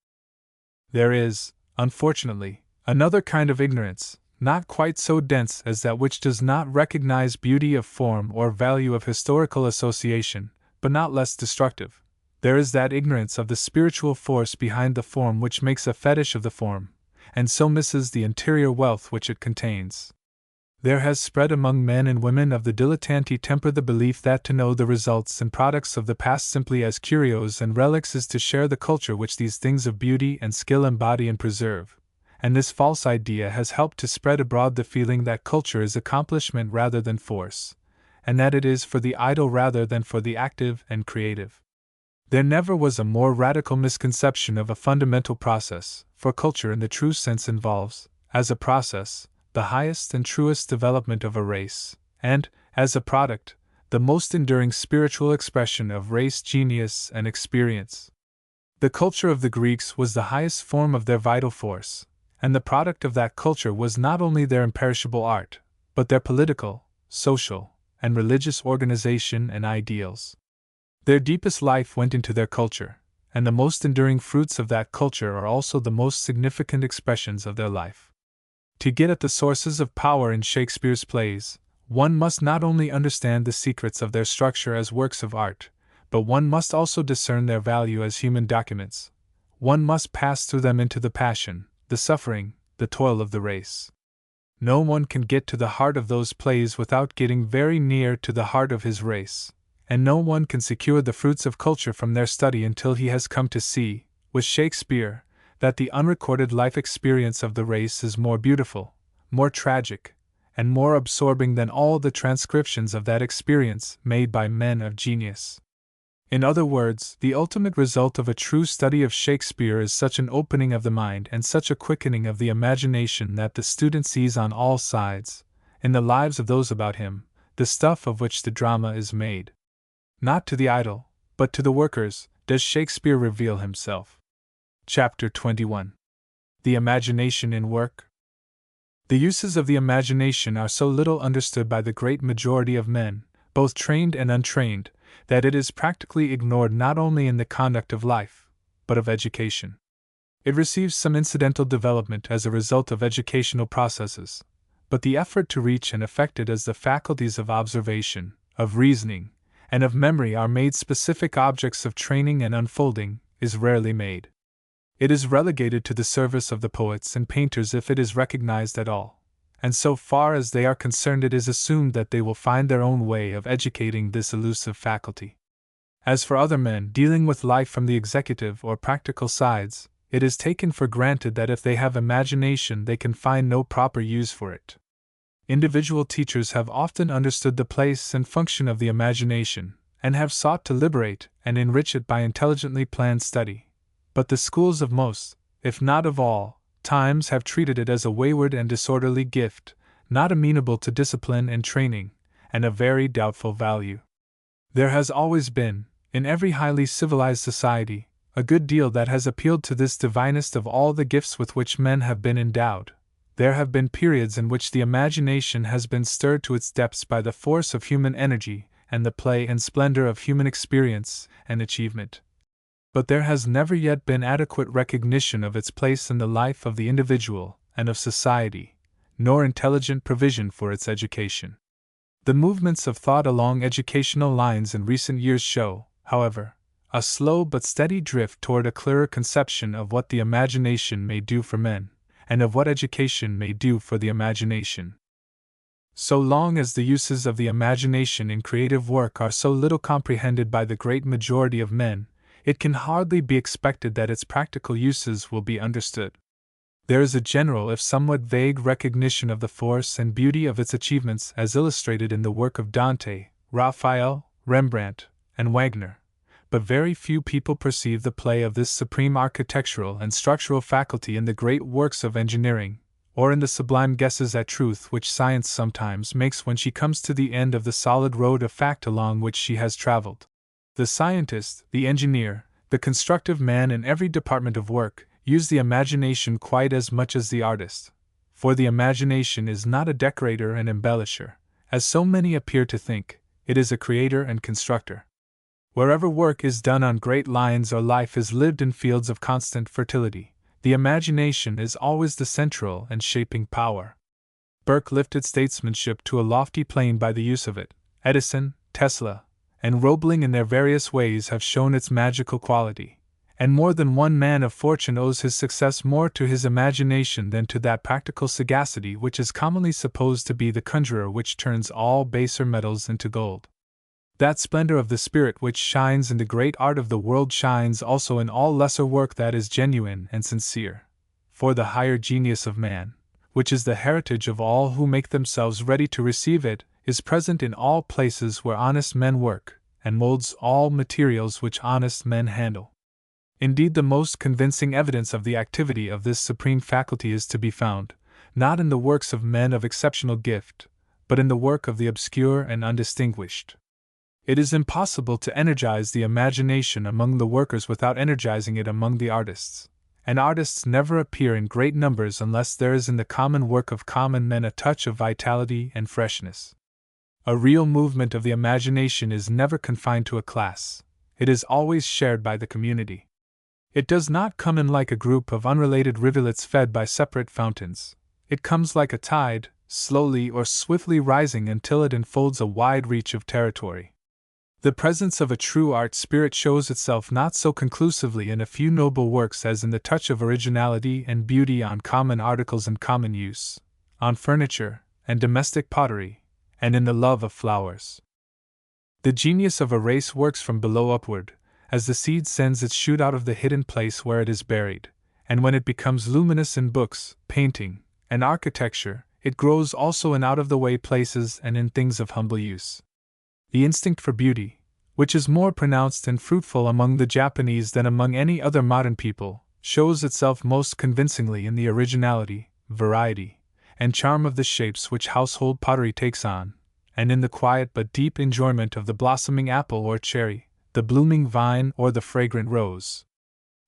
There is, unfortunately, another kind of ignorance, not quite so dense as that which does not recognize beauty of form or value of historical association, but not less destructive. There is that ignorance of the spiritual force behind the form which makes a fetish of the form, and so misses the interior wealth which it contains. There has spread among men and women of the dilettante temper the belief that to know the results and products of the past simply as curios and relics is to share the culture which these things of beauty and skill embody and preserve, and this false idea has helped to spread abroad the feeling that culture is accomplishment rather than force, and that it is for the idle rather than for the active and creative. There never was a more radical misconception of a fundamental process, for culture in the true sense involves, as a process, the highest and truest development of a race, and, as a product, the most enduring spiritual expression of race genius and experience. The culture of the Greeks was the highest form of their vital force, and the product of that culture was not only their imperishable art, but their political, social, and religious organization and ideals. Their deepest life went into their culture, and the most enduring fruits of that culture are also the most significant expressions of their life. To get at the sources of power in Shakespeare's plays, one must not only understand the secrets of their structure as works of art, but one must also discern their value as human documents. One must pass through them into the passion, the suffering, the toil of the race. No one can get to the heart of those plays without getting very near to the heart of his race, and no one can secure the fruits of culture from their study until he has come to see, with Shakespeare, that the unrecorded life experience of the race is more beautiful, more tragic, and more absorbing than all the transcriptions of that experience made by men of genius. In other words, the ultimate result of a true study of Shakespeare is such an opening of the mind and such a quickening of the imagination that the student sees on all sides, in the lives of those about him, the stuff of which the drama is made. Not to the idle, but to the workers, does Shakespeare reveal himself. Chapter 21. The Imagination in Work. The uses of the imagination are so little understood by the great majority of men, both trained and untrained, that it is practically ignored not only in the conduct of life, but of education. It receives some incidental development as a result of educational processes, but the effort to reach and affect it as the faculties of observation, of reasoning, and of memory are made specific objects of training and unfolding, is rarely made. It is relegated to the service of the poets and painters if it is recognized at all, and so far as they are concerned it is assumed that they will find their own way of educating this elusive faculty. As for other men dealing with life from the executive or practical sides, it is taken for granted that if they have imagination they can find no proper use for it. Individual teachers have often understood the place and function of the imagination, and have sought to liberate and enrich it by intelligently planned study, but the schools of most, if not of all, times have treated it as a wayward and disorderly gift, not amenable to discipline and training, and of very doubtful value. There has always been, in every highly civilized society, a good deal that has appealed to this divinest of all the gifts with which men have been endowed. There have been periods in which the imagination has been stirred to its depths by the force of human energy and the play and splendor of human experience and achievement. But there has never yet been adequate recognition of its place in the life of the individual and of society, nor intelligent provision for its education. The movements of thought along educational lines in recent years show, however, a slow but steady drift toward a clearer conception of what the imagination may do for men, and of what education may do for the imagination. So long as the uses of the imagination in creative work are so little comprehended by the great majority of men, it can hardly be expected that its practical uses will be understood. There is a general if somewhat vague recognition of the force and beauty of its achievements as illustrated in the work of Dante, Raphael, Rembrandt, and Wagner, but very few people perceive the play of this supreme architectural and structural faculty in the great works of engineering, or in the sublime guesses at truth which science sometimes makes when she comes to the end of the solid road of fact along which she has traveled. The scientist, the engineer, the constructive man in every department of work, use the imagination quite as much as the artist, for the imagination is not a decorator and embellisher, as so many appear to think, it is a creator and constructor. Wherever work is done on great lines or life is lived in fields of constant fertility, the imagination is always the central and shaping power. Burke lifted statesmanship to a lofty plane by the use of it. Edison, Tesla, and Roebling in their various ways have shown its magical quality, and more than one man of fortune owes his success more to his imagination than to that practical sagacity which is commonly supposed to be the conjurer which turns all baser metals into gold. That splendor of the spirit which shines in the great art of the world shines also in all lesser work that is genuine and sincere. For the higher genius of man, which is the heritage of all who make themselves ready to receive it, is present in all places where honest men work, and molds all materials which honest men handle. Indeed, the most convincing evidence of the activity of this supreme faculty is to be found, not in the works of men of exceptional gift, but in the work of the obscure and undistinguished. It is impossible to energize the imagination among the workers without energizing it among the artists, and artists never appear in great numbers unless there is in the common work of common men a touch of vitality and freshness. A real movement of the imagination is never confined to a class, it is always shared by the community. It does not come in like a group of unrelated rivulets fed by separate fountains, it comes like a tide, slowly or swiftly rising until it enfolds a wide reach of territory. The presence of a true art spirit shows itself not so conclusively in a few noble works as in the touch of originality and beauty on common articles in common use, on furniture and domestic pottery, and in the love of flowers. The genius of a race works from below upward, as the seed sends its shoot out of the hidden place where it is buried, and when it becomes luminous in books, painting, and architecture, it grows also in out-of-the-way places and in things of humble use. The instinct for beauty, which is more pronounced and fruitful among the Japanese than among any other modern people, shows itself most convincingly in the originality, variety, and charm of the shapes which household pottery takes on, and in the quiet but deep enjoyment of the blossoming apple or cherry, the blooming vine or the fragrant rose.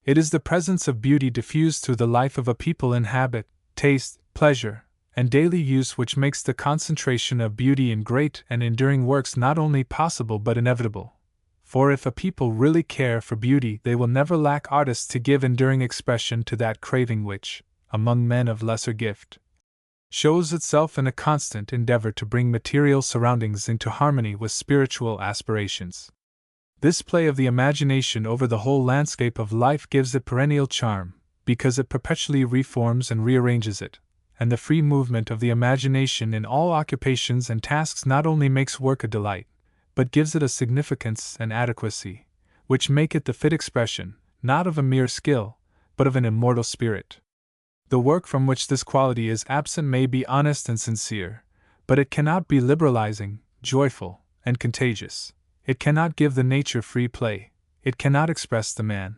It is the presence of beauty diffused through the life of a people in habit, taste, pleasure, and daily use which makes the concentration of beauty in great and enduring works not only possible but inevitable. For if a people really care for beauty, they will never lack artists to give enduring expression to that craving which, among men of lesser gift, shows itself in a constant endeavor to bring material surroundings into harmony with spiritual aspirations. This play of the imagination over the whole landscape of life gives it perennial charm, because it perpetually reforms and rearranges it, and the free movement of the imagination in all occupations and tasks not only makes work a delight, but gives it a significance and adequacy, which make it the fit expression, not of a mere skill, but of an immortal spirit. The work from which this quality is absent may be honest and sincere, but it cannot be liberalizing, joyful, and contagious. It cannot give the nature free play. It cannot express the man.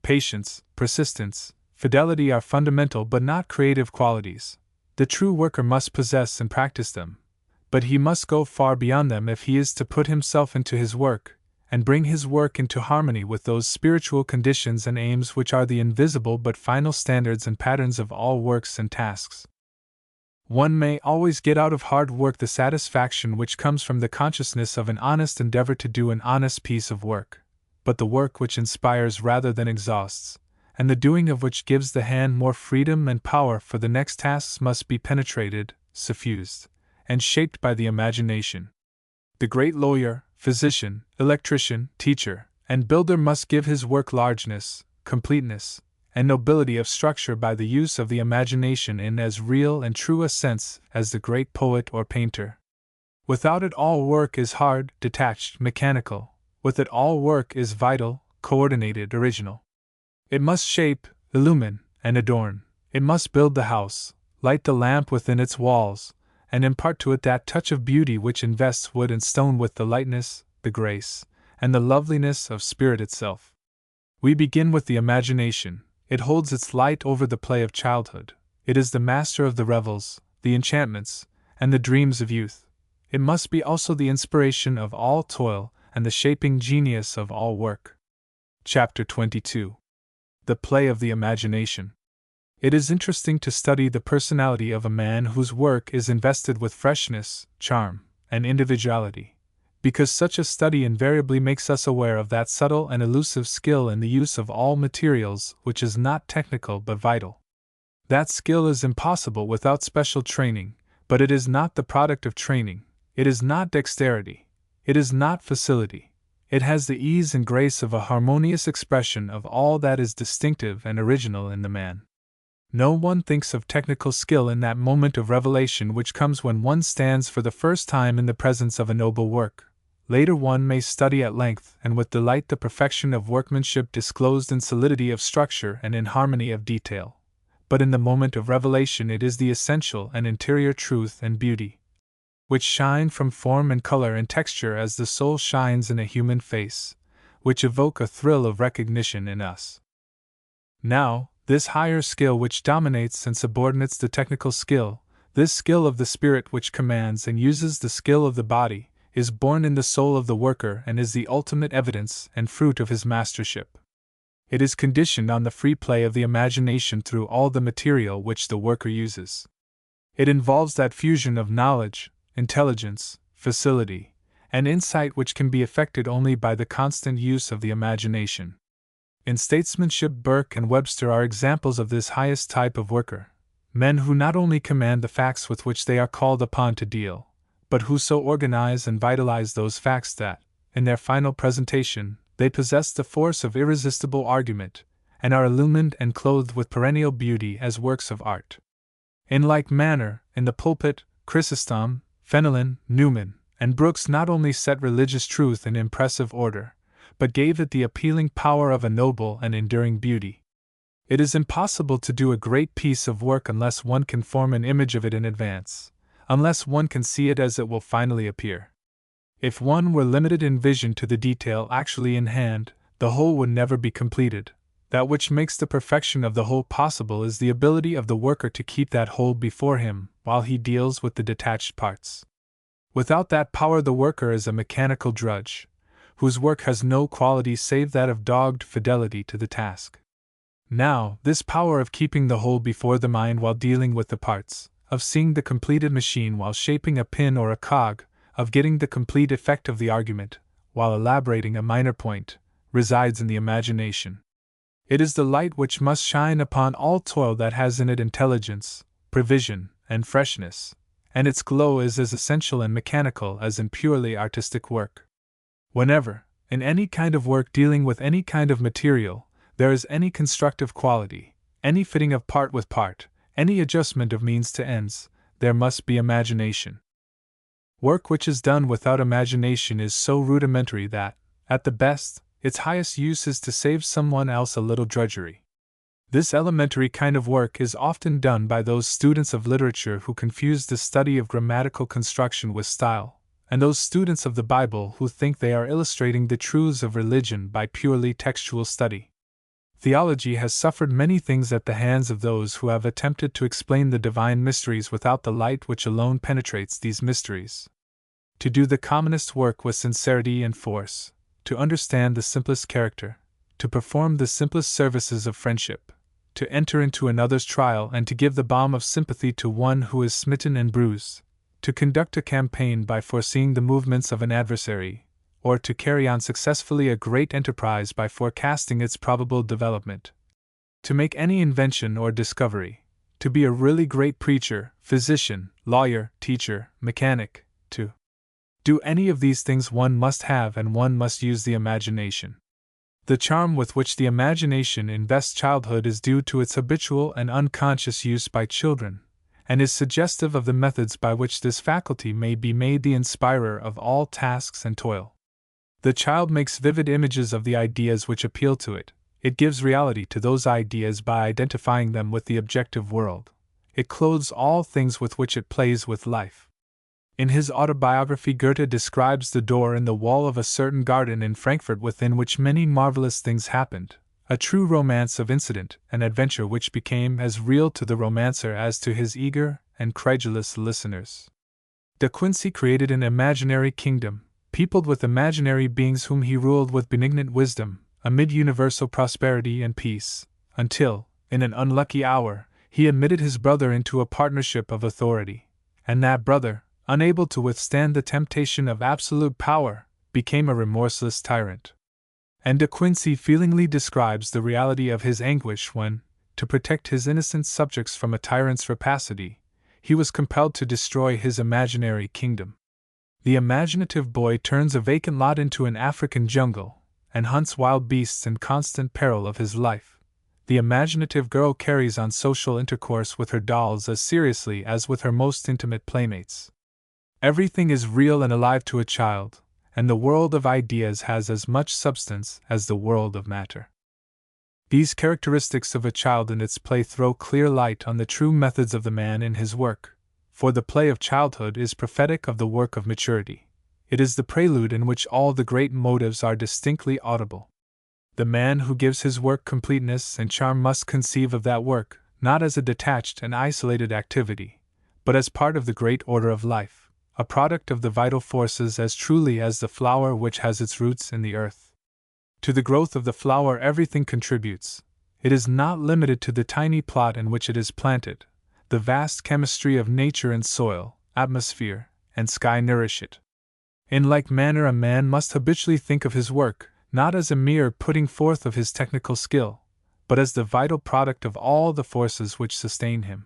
Patience, persistence, fidelity are fundamental but not creative qualities. The true worker must possess and practice them, but he must go far beyond them if he is to put himself into his work, and bring his work into harmony with those spiritual conditions and aims which are the invisible but final standards and patterns of all works and tasks. One may always get out of hard work the satisfaction which comes from the consciousness of an honest endeavor to do an honest piece of work, but the work which inspires rather than exhausts, and the doing of which gives the hand more freedom and power for the next tasks must be penetrated, suffused, and shaped by the imagination. The great lawyer, physician, electrician, teacher, and builder must give his work largeness, completeness, and nobility of structure by the use of the imagination in as real and true a sense as the great poet or painter. Without it all work is hard, detached, mechanical. With it all work is vital, coordinated, original. It must shape, illumine, and adorn. It must build the house, light the lamp within its walls, and impart to it that touch of beauty which invests wood and stone with the lightness, the grace, and the loveliness of spirit itself. We begin with the imagination. It holds its light over the play of childhood. It is the master of the revels, the enchantments, and the dreams of youth. It must be also the inspiration of all toil and the shaping genius of all work. Chapter 22. The Play of the Imagination. It is interesting to study the personality of a man whose work is invested with freshness, charm, and individuality, because such a study invariably makes us aware of that subtle and elusive skill in the use of all materials which is not technical but vital. That skill is impossible without special training, but it is not the product of training. It is not dexterity. It is not facility. It has the ease and grace of a harmonious expression of all that is distinctive and original in the man. No one thinks of technical skill in that moment of revelation which comes when one stands for the first time in the presence of a noble work. Later one may study at length and with delight the perfection of workmanship disclosed in solidity of structure and in harmony of detail. But in the moment of revelation it is the essential and interior truth and beauty, which shine from form and color and texture as the soul shines in a human face, which evoke a thrill of recognition in us. Now, this higher skill which dominates and subordinates the technical skill, this skill of the spirit which commands and uses the skill of the body, is born in the soul of the worker and is the ultimate evidence and fruit of his mastership. It is conditioned on the free play of the imagination through all the material which the worker uses. It involves that fusion of knowledge, intelligence, facility, and insight which can be effected only by the constant use of the imagination. In statesmanship, Burke and Webster are examples of this highest type of worker, men who not only command the facts with which they are called upon to deal, but who so organize and vitalize those facts that, in their final presentation, they possess the force of irresistible argument, and are illumined and clothed with perennial beauty as works of art. In like manner, in the pulpit, Chrysostom, Fenelon, Newman, and Brooks not only set religious truth in impressive order, but gave it the appealing power of a noble and enduring beauty. It is impossible to do a great piece of work unless one can form an image of it in advance, unless one can see it as it will finally appear. If one were limited in vision to the detail actually in hand, the whole would never be completed. That which makes the perfection of the whole possible is the ability of the worker to keep that whole before him while he deals with the detached parts. Without that power the worker is a mechanical drudge, whose work has no quality save that of dogged fidelity to the task. Now, this power of keeping the whole before the mind while dealing with the parts, of seeing the completed machine while shaping a pin or a cog, of getting the complete effect of the argument, while elaborating a minor point, resides in the imagination. It is the light which must shine upon all toil that has in it intelligence, prevision, and freshness, and its glow is as essential and mechanical as in purely artistic work. Whenever, in any kind of work dealing with any kind of material, there is any constructive quality, any fitting of part with part, any adjustment of means to ends, there must be imagination. Work which is done without imagination is so rudimentary that, at the best, its highest use is to save someone else a little drudgery. This elementary kind of work is often done by those students of literature who confuse the study of grammatical construction with style, and those students of the Bible who think they are illustrating the truths of religion by purely textual study. Theology has suffered many things at the hands of those who have attempted to explain the divine mysteries without the light which alone penetrates these mysteries. To do the commonest work with sincerity and force, to understand the simplest character, to perform the simplest services of friendship, to enter into another's trial and to give the balm of sympathy to one who is smitten and bruised, to conduct a campaign by foreseeing the movements of an adversary, or to carry on successfully a great enterprise by forecasting its probable development, to make any invention or discovery, to be a really great preacher, physician, lawyer, teacher, mechanic, to do any of these things one must have and one must use the imagination. The charm with which the imagination invests childhood is due to its habitual and unconscious use by children, and is suggestive of the methods by which this faculty may be made the inspirer of all tasks and toil. The child makes vivid images of the ideas which appeal to it. It gives reality to those ideas by identifying them with the objective world. It clothes all things with which it plays with life. In his autobiography, Goethe describes the door in the wall of a certain garden in Frankfurt within which many marvelous things happened, a true romance of incident and adventure which became as real to the romancer as to his eager and credulous listeners. De Quincey created an imaginary kingdom, peopled with imaginary beings whom he ruled with benignant wisdom, amid universal prosperity and peace, until, in an unlucky hour, he admitted his brother into a partnership of authority, and that brother, unable to withstand the temptation of absolute power, became a remorseless tyrant. And De Quincey feelingly describes the reality of his anguish when, to protect his innocent subjects from a tyrant's rapacity, he was compelled to destroy his imaginary kingdom. The imaginative boy turns a vacant lot into an African jungle, and hunts wild beasts in constant peril of his life. The imaginative girl carries on social intercourse with her dolls as seriously as with her most intimate playmates. Everything is real and alive to a child, and the world of ideas has as much substance as the world of matter. These characteristics of a child in its play throw clear light on the true methods of the man in his work, for the play of childhood is prophetic of the work of maturity. It is the prelude in which all the great motives are distinctly audible. The man who gives his work completeness and charm must conceive of that work, not as a detached and isolated activity, but as part of the great order of life, a product of the vital forces as truly as the flower which has its roots in the earth. To the growth of the flower everything contributes. It is not limited to the tiny plot in which it is planted. The vast chemistry of nature and soil, atmosphere, and sky nourish it. In like manner a man must habitually think of his work, not as a mere putting forth of his technical skill, but as the vital product of all the forces which sustain him.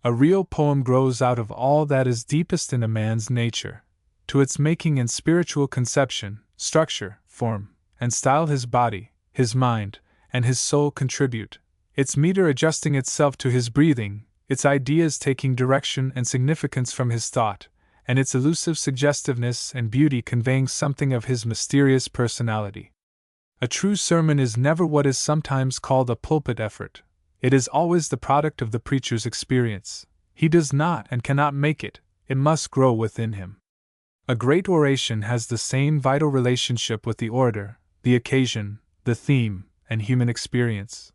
A real poem grows out of all that is deepest in a man's nature. To its making and spiritual conception, structure, form, and style his body, his mind, and his soul contribute, its meter adjusting itself to his breathing, its ideas taking direction and significance from his thought, and its elusive suggestiveness and beauty conveying something of his mysterious personality. A true sermon is never what is sometimes called a pulpit effort. It is always the product of the preacher's experience. He does not and cannot make it, it must grow within him. A great oration has the same vital relationship with the orator, the occasion, the theme, and human experience.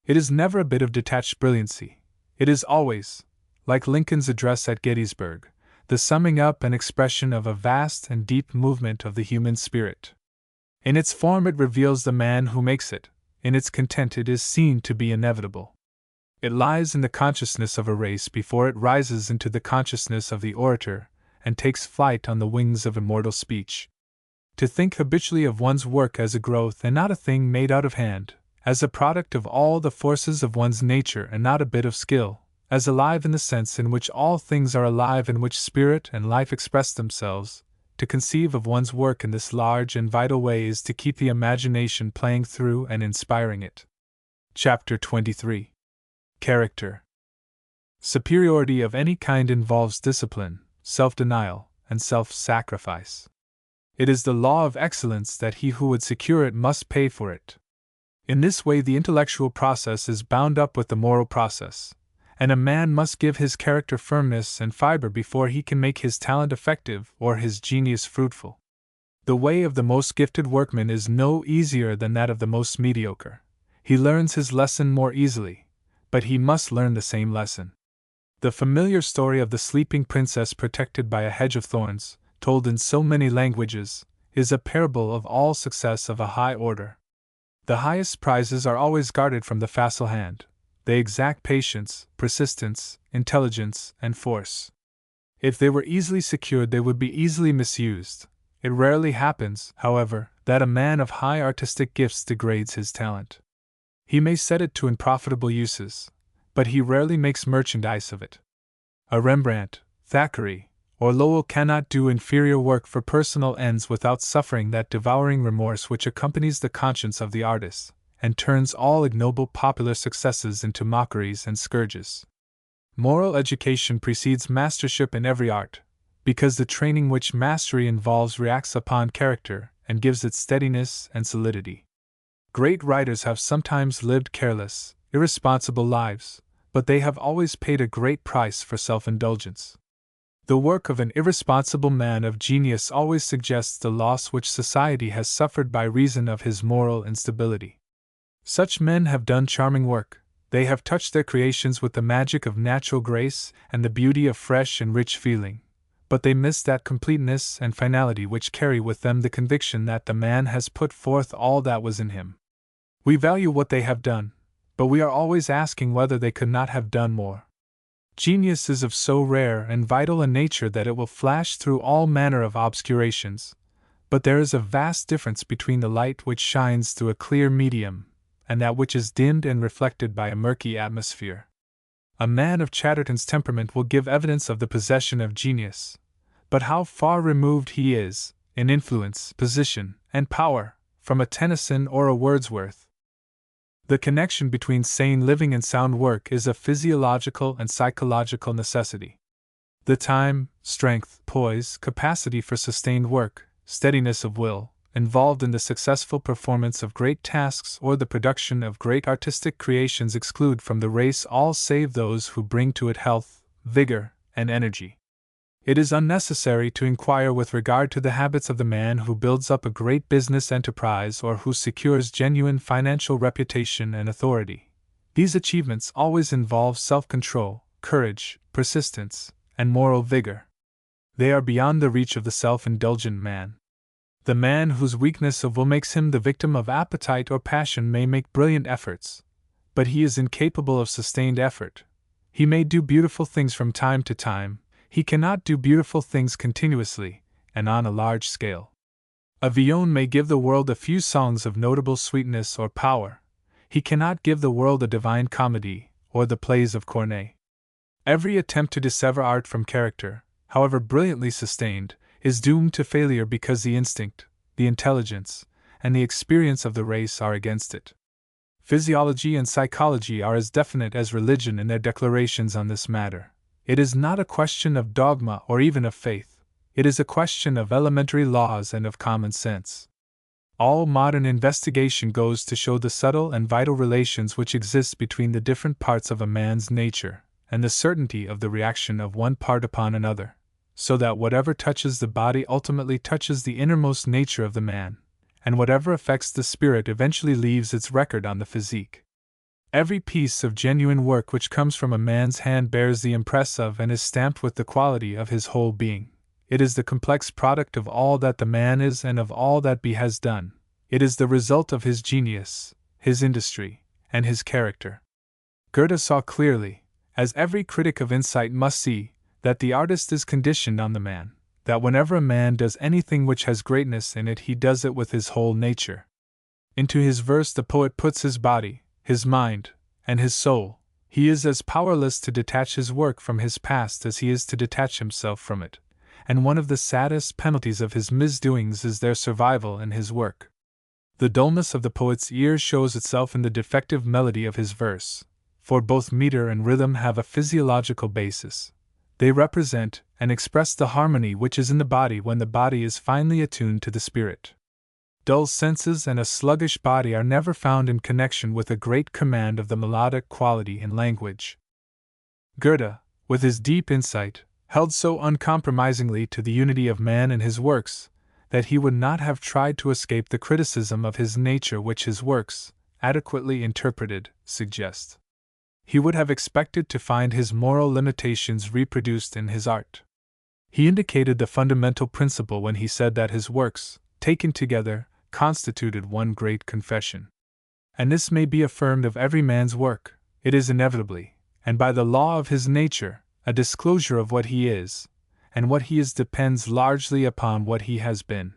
It is never a bit of detached brilliancy. It is always, like Lincoln's address at Gettysburg, the summing up and expression of a vast and deep movement of the human spirit. In its form it reveals the man who makes it, in its content it is seen to be inevitable. It lies in the consciousness of a race before it rises into the consciousness of the orator, and takes flight on the wings of immortal speech. To think habitually of one's work as a growth and not a thing made out of hand, as a product of all the forces of one's nature and not a bit of skill, as alive in the sense in which all things are alive, in which spirit and life express themselves. To conceive of one's work in this large and vital way is to keep the imagination playing through and inspiring it. Chapter 23. Character. Superiority of any kind involves discipline, self-denial, and self-sacrifice. It is the law of excellence that he who would secure it must pay for it. In this way the intellectual process is bound up with the moral process, and a man must give his character firmness and fiber before he can make his talent effective or his genius fruitful. The way of the most gifted workman is no easier than that of the most mediocre. He learns his lesson more easily, but he must learn the same lesson. The familiar story of the sleeping princess protected by a hedge of thorns, told in so many languages, is a parable of all success of a high order. The highest prizes are always guarded from the facile hand. They exact patience, persistence, intelligence, and force. If they were easily secured, they would be easily misused. It rarely happens, however, that a man of high artistic gifts degrades his talent. He may set it to unprofitable uses, but he rarely makes merchandise of it. A Rembrandt, Thackeray, or Lowell cannot do inferior work for personal ends without suffering that devouring remorse which accompanies the conscience of the artist, and turns all ignoble popular successes into mockeries and scourges. Moral education precedes mastership in every art, because the training which mastery involves reacts upon character and gives it steadiness and solidity. Great writers have sometimes lived careless, irresponsible lives, but they have always paid a great price for self-indulgence. The work of an irresponsible man of genius always suggests the loss which society has suffered by reason of his moral instability. Such men have done charming work. They have touched their creations with the magic of natural grace and the beauty of fresh and rich feeling, but they miss that completeness and finality which carry with them the conviction that the man has put forth all that was in him. We value what they have done, but we are always asking whether they could not have done more. Genius is of so rare and vital a nature that it will flash through all manner of obscurations, but there is a vast difference between the light which shines through a clear medium and that which is dimmed and reflected by a murky atmosphere. A man of Chatterton's temperament will give evidence of the possession of genius, but how far removed he is, in influence, position, and power, from a Tennyson or a Wordsworth. The connection between sane living and sound work is a physiological and psychological necessity. The time, strength, poise, capacity for sustained work, steadiness of will, involved in the successful performance of great tasks or the production of great artistic creations exclude from the race all save those who bring to it health, vigor, and energy. It is unnecessary to inquire with regard to the habits of the man who builds up a great business enterprise or who secures genuine financial reputation and authority. These achievements always involve self-control, courage, persistence, and moral vigor. They are beyond the reach of the self-indulgent man. The man whose weakness of will makes him the victim of appetite or passion may make brilliant efforts, but he is incapable of sustained effort. He may do beautiful things from time to time. He cannot do beautiful things continuously, and on a large scale. A Villon may give the world a few songs of notable sweetness or power. He cannot give the world a divine comedy, or the plays of Corneille. Every attempt to dissever art from character, however brilliantly sustained, is doomed to failure because the instinct, the intelligence, and the experience of the race are against it. Physiology and psychology are as definite as religion in their declarations on this matter. It is not a question of dogma or even of faith. It is a question of elementary laws and of common sense. All modern investigation goes to show the subtle and vital relations which exist between the different parts of a man's nature, and the certainty of the reaction of one part upon another, so that whatever touches the body ultimately touches the innermost nature of the man, and whatever affects the spirit eventually leaves its record on the physique. Every piece of genuine work which comes from a man's hand bears the impress of and is stamped with the quality of his whole being. It is the complex product of all that the man is and of all that he has done. It is the result of his genius, his industry, and his character. Goethe saw clearly, as every critic of insight must see, that the artist is conditioned on the man, that whenever a man does anything which has greatness in it, he does it with his whole nature. Into his verse the poet puts his body, his mind, and his soul. He is as powerless to detach his work from his past as he is to detach himself from it, and one of the saddest penalties of his misdoings is their survival in his work. The dullness of the poet's ear shows itself in the defective melody of his verse, for both meter and rhythm have a physiological basis. They represent and express the harmony which is in the body when the body is finely attuned to the spirit. Dull senses and a sluggish body are never found in connection with a great command of the melodic quality in language. Goethe, with his deep insight, held so uncompromisingly to the unity of man and his works, that he would not have tried to escape the criticism of his nature which his works, adequately interpreted, suggest. He would have expected to find his moral limitations reproduced in his art. He indicated the fundamental principle when he said that his works, taken together, constituted one great confession. And this may be affirmed of every man's work. It is inevitably, and by the law of his nature, a disclosure of what he is, and what he is depends largely upon what he has been.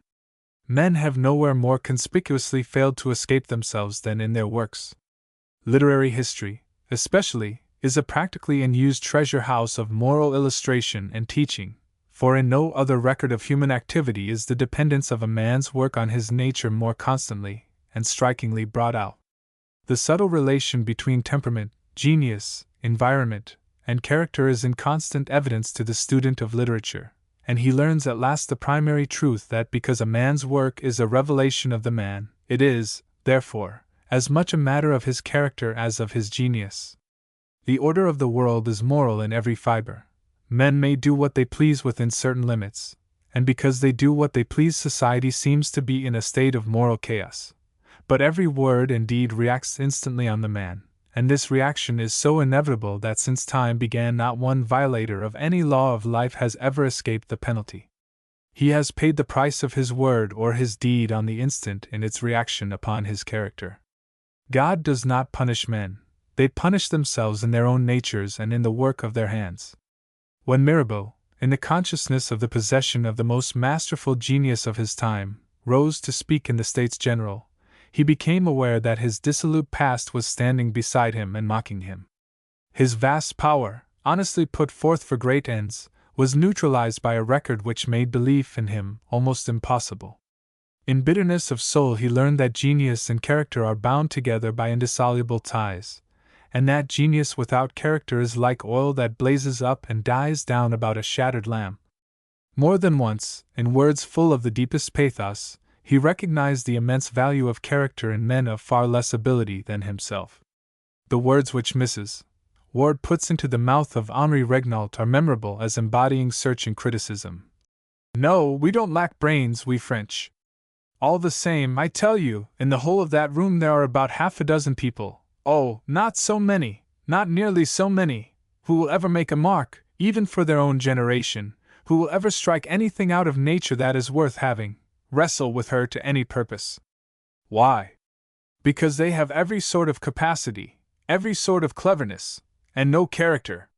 Men have nowhere more conspicuously failed to escape themselves than in their works. Literary history, especially, is a practically unused treasure house of moral illustration and teaching, for in no other record of human activity is the dependence of a man's work on his nature more constantly and strikingly brought out. The subtle relation between temperament, genius, environment, and character is in constant evidence to the student of literature, and he learns at last the primary truth that because a man's work is a revelation of the man, it is, therefore, as much a matter of his character as of his genius. The order of the world is moral in every fiber. Men may do what they please within certain limits, and because they do what they please, society seems to be in a state of moral chaos. But every word and deed reacts instantly on the man, and this reaction is so inevitable that since time began not one violator of any law of life has ever escaped the penalty. He has paid the price of his word or his deed on the instant in its reaction upon his character. God does not punish men, they punish themselves in their own natures and in the work of their hands. When Mirabeau, in the consciousness of the possession of the most masterful genius of his time, rose to speak in the States General, he became aware that his dissolute past was standing beside him and mocking him. His vast power, honestly put forth for great ends, was neutralized by a record which made belief in him almost impossible. In bitterness of soul he learned that genius and character are bound together by indissoluble ties, and that genius without character is like oil that blazes up and dies down about a shattered lamp. More than once, in words full of the deepest pathos, he recognized the immense value of character in men of far less ability than himself. The words which Mrs. Ward puts into the mouth of Henri Regnault are memorable as embodying searching criticism. "No, we don't lack brains, we French. All the same, I tell you, in the whole of that room there are about half a dozen people, oh, not so many, not nearly so many, who will ever make a mark, even for their own generation, who will ever strike anything out of nature that is worth having, wrestle with her to any purpose. Why? Because they have every sort of capacity, every sort of cleverness, and no character."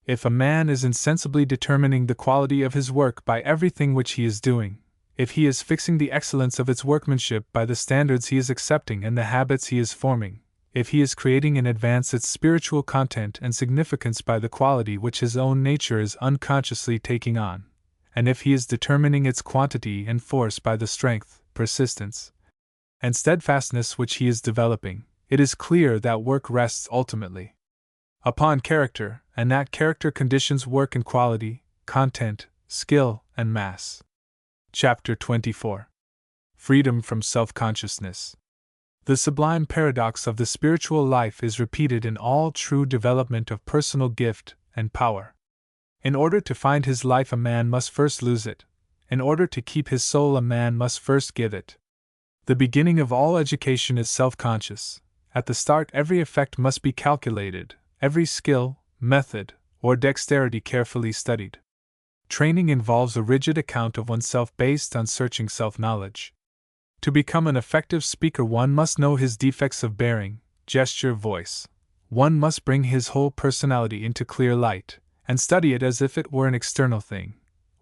If a man is insensibly determining the quality of his work by everything which he is doing, if he is fixing the excellence of its workmanship by the standards he is accepting and the habits he is forming, if he is creating in advance its spiritual content and significance by the quality which his own nature is unconsciously taking on, and if he is determining its quantity and force by the strength, persistence, and steadfastness which he is developing, it is clear that work rests ultimately upon character, and that character conditions work in quality, content, skill, and mass. Chapter 24. Freedom from Self-Consciousness. The sublime paradox of the spiritual life is repeated in all true development of personal gift and power. In order to find his life, a man must first lose it. In order to keep his soul, a man must first give it. The beginning of all education is self-conscious. At the start, every effect must be calculated, every skill, method, or dexterity carefully studied. Training involves a rigid account of oneself based on searching self-knowledge. To become an effective speaker, one must know his defects of bearing, gesture, voice. One must bring his whole personality into clear light, and study it as if it were an external thing.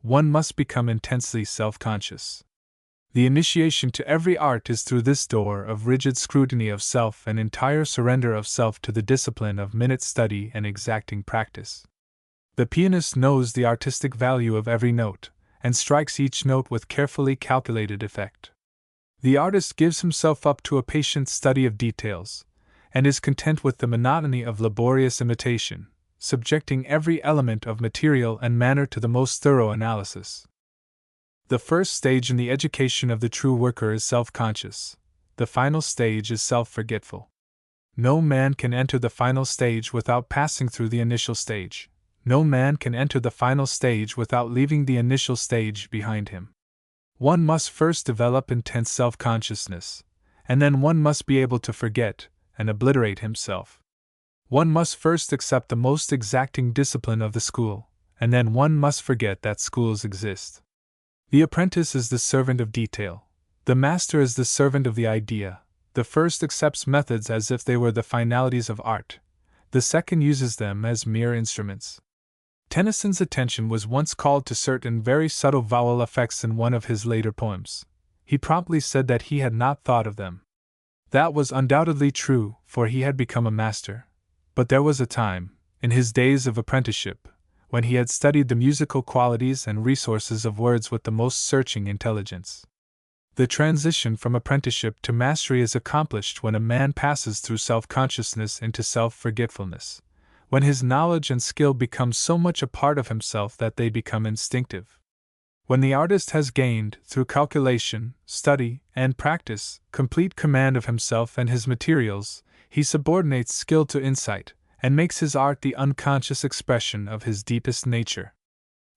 one must become intensely self-conscious. The initiation to every art is through this door of rigid scrutiny of self and entire surrender of self to the discipline of minute study and exacting practice. The pianist knows the artistic value of every note, and strikes each note with carefully calculated effect. The artist gives himself up to a patient study of details, and is content with the monotony of laborious imitation, subjecting every element of material and manner to the most thorough analysis. The first stage in the education of the true worker is self-conscious. The final stage is self-forgetful. No man can enter the final stage without passing through the initial stage. No man can enter the final stage without leaving the initial stage behind him. One must first develop intense self-consciousness, and then one must be able to forget and obliterate himself. One must first accept the most exacting discipline of the school, and then one must forget that schools exist. The apprentice is the servant of detail. The master is the servant of the idea. The first accepts methods as if they were the finalities of art. The second uses them as mere instruments. Tennyson's attention was once called to certain very subtle vowel effects in one of his later poems. He promptly said that he had not thought of them. That was undoubtedly true, for he had become a master. But there was a time, in his days of apprenticeship, when he had studied the musical qualities and resources of words with the most searching intelligence. The transition from apprenticeship to mastery is accomplished when a man passes through self-consciousness into self-forgetfulness, when his knowledge and skill become so much a part of himself that they become instinctive. When the artist has gained, through calculation, study, and practice, complete command of himself and his materials, he subordinates skill to insight, and makes his art the unconscious expression of his deepest nature.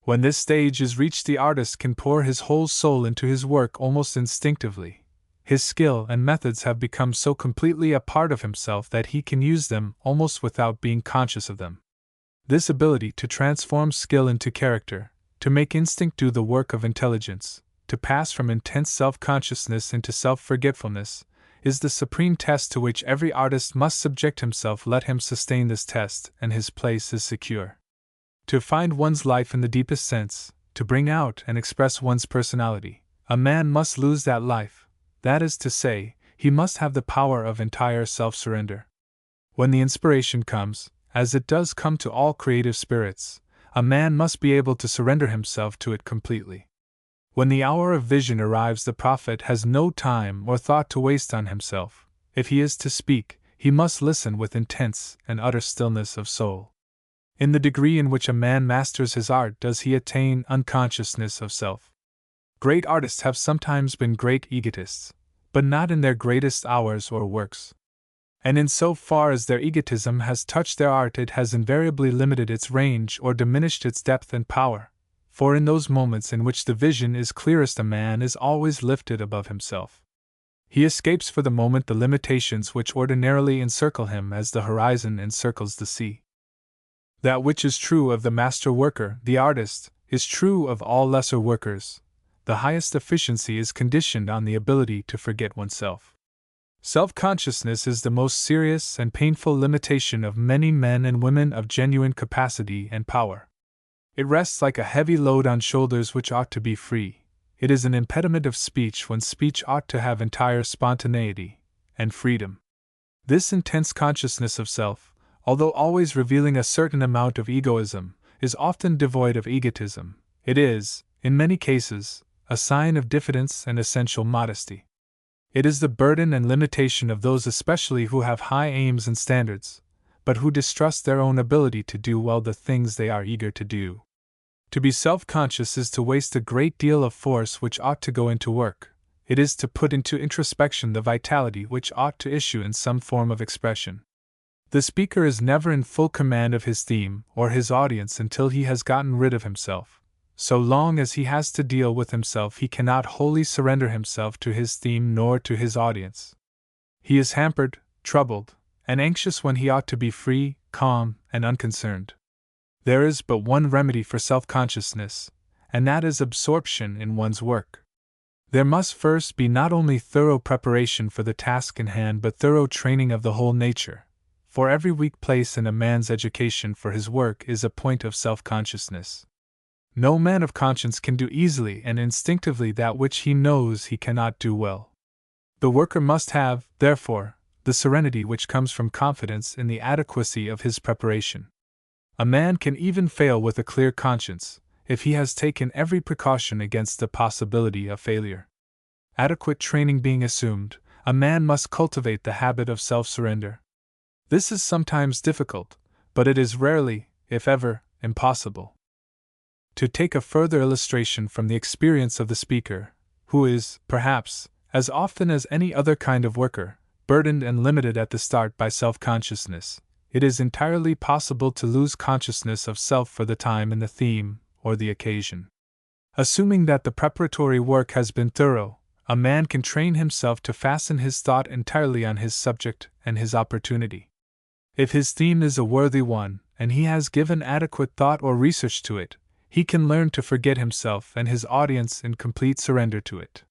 When this stage is reached, the artist can pour his whole soul into his work almost instinctively. His skill and methods have become so completely a part of himself that he can use them almost without being conscious of them. This ability to transform skill into character, to make instinct do the work of intelligence, to pass from intense self-consciousness into self-forgetfulness, is the supreme test to which every artist must subject himself. Let him sustain this test, and his place is secure. To find one's life in the deepest sense, to bring out and express one's personality, a man must lose that life. That is to say, he must have the power of entire self-surrender. When the inspiration comes, as it does come to all creative spirits, a man must be able to surrender himself to it completely. When the hour of vision arrives, the prophet has no time or thought to waste on himself. If he is to speak, he must listen with intense and utter stillness of soul. In the degree in which a man masters his art does he attain unconsciousness of self. Great artists have sometimes been great egotists, but not in their greatest hours or works. And in so far as their egotism has touched their art, it has invariably limited its range or diminished its depth and power, for in those moments in which the vision is clearest, a man is always lifted above himself. He escapes for the moment the limitations which ordinarily encircle him as the horizon encircles the sea. That which is true of the master worker, the artist, is true of all lesser workers. The highest efficiency is conditioned on the ability to forget oneself. Self-consciousness is the most serious and painful limitation of many men and women of genuine capacity and power. It rests like a heavy load on shoulders which ought to be free. It is an impediment of speech when speech ought to have entire spontaneity and freedom. This intense consciousness of self, although always revealing a certain amount of egoism, is often devoid of egotism. It is, in many cases, a sign of diffidence and essential modesty. It is the burden and limitation of those especially who have high aims and standards, but who distrust their own ability to do well the things they are eager to do. To be self-conscious is to waste a great deal of force which ought to go into work. It is to put into introspection the vitality which ought to issue in some form of expression. The speaker is never in full command of his theme or his audience until he has gotten rid of himself. So long as he has to deal with himself, he cannot wholly surrender himself to his theme nor to his audience. He is hampered, troubled, and anxious when he ought to be free, calm, and unconcerned. There is but one remedy for self-consciousness, and that is absorption in one's work. There must first be not only thorough preparation for the task in hand but thorough training of the whole nature, for every weak place in a man's education for his work is a point of self-consciousness. No man of conscience can do easily and instinctively that which he knows he cannot do well. The worker must have, therefore, the serenity which comes from confidence in the adequacy of his preparation. A man can even fail with a clear conscience, if he has taken every precaution against the possibility of failure. Adequate training being assumed, a man must cultivate the habit of self-surrender. This is sometimes difficult, but it is rarely, if ever, impossible. To take a further illustration from the experience of the speaker, who is, perhaps, as often as any other kind of worker, burdened and limited at the start by self-consciousness, it is entirely possible to lose consciousness of self for the time in the theme or the occasion. Assuming that the preparatory work has been thorough, a man can train himself to fasten his thought entirely on his subject and his opportunity. If his theme is a worthy one, and he has given adequate thought or research to it, he can learn to forget himself and his audience in complete surrender to it.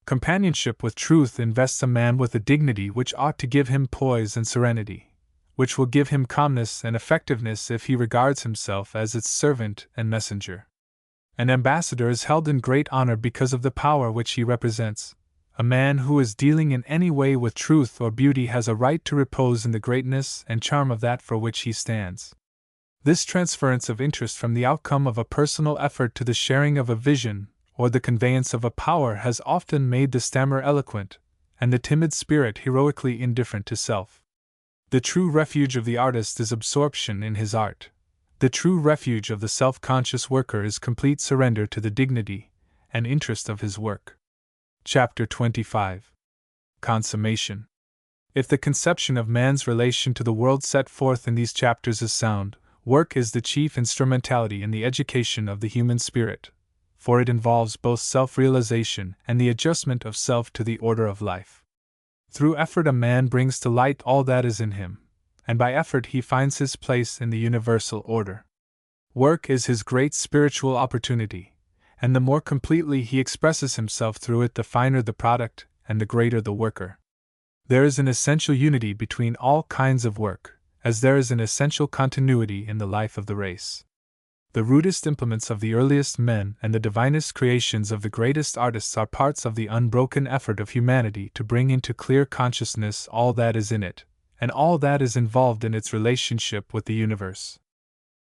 Companionship with truth invests a man with a dignity which ought to give him poise and serenity, which will give him calmness and effectiveness if he regards himself as its servant and messenger. An ambassador is held in great honor because of the power which he represents. A man who is dealing in any way with truth or beauty has a right to repose in the greatness and charm of that for which he stands. This transference of interest from the outcome of a personal effort to the sharing of a vision or the conveyance of a power has often made the stammerer eloquent, and the timid spirit heroically indifferent to self. The true refuge of the artist is absorption in his art. The true refuge of the self-conscious worker is complete surrender to the dignity and interest of his work. Chapter 25. Consummation. If the conception of man's relation to the world set forth in these chapters is sound, work is the chief instrumentality in the education of the human spirit, for it involves both self-realization and the adjustment of self to the order of life. Through effort a man brings to light all that is in him, and by effort he finds his place in the universal order. Work is his great spiritual opportunity, and the more completely he expresses himself through it, the finer the product and the greater the worker. There is an essential unity between all kinds of work, as there is an essential continuity in the life of the race. The rudest implements of the earliest men and the divinest creations of the greatest artists are parts of the unbroken effort of humanity to bring into clear consciousness all that is in it, and all that is involved in its relationship with the universe.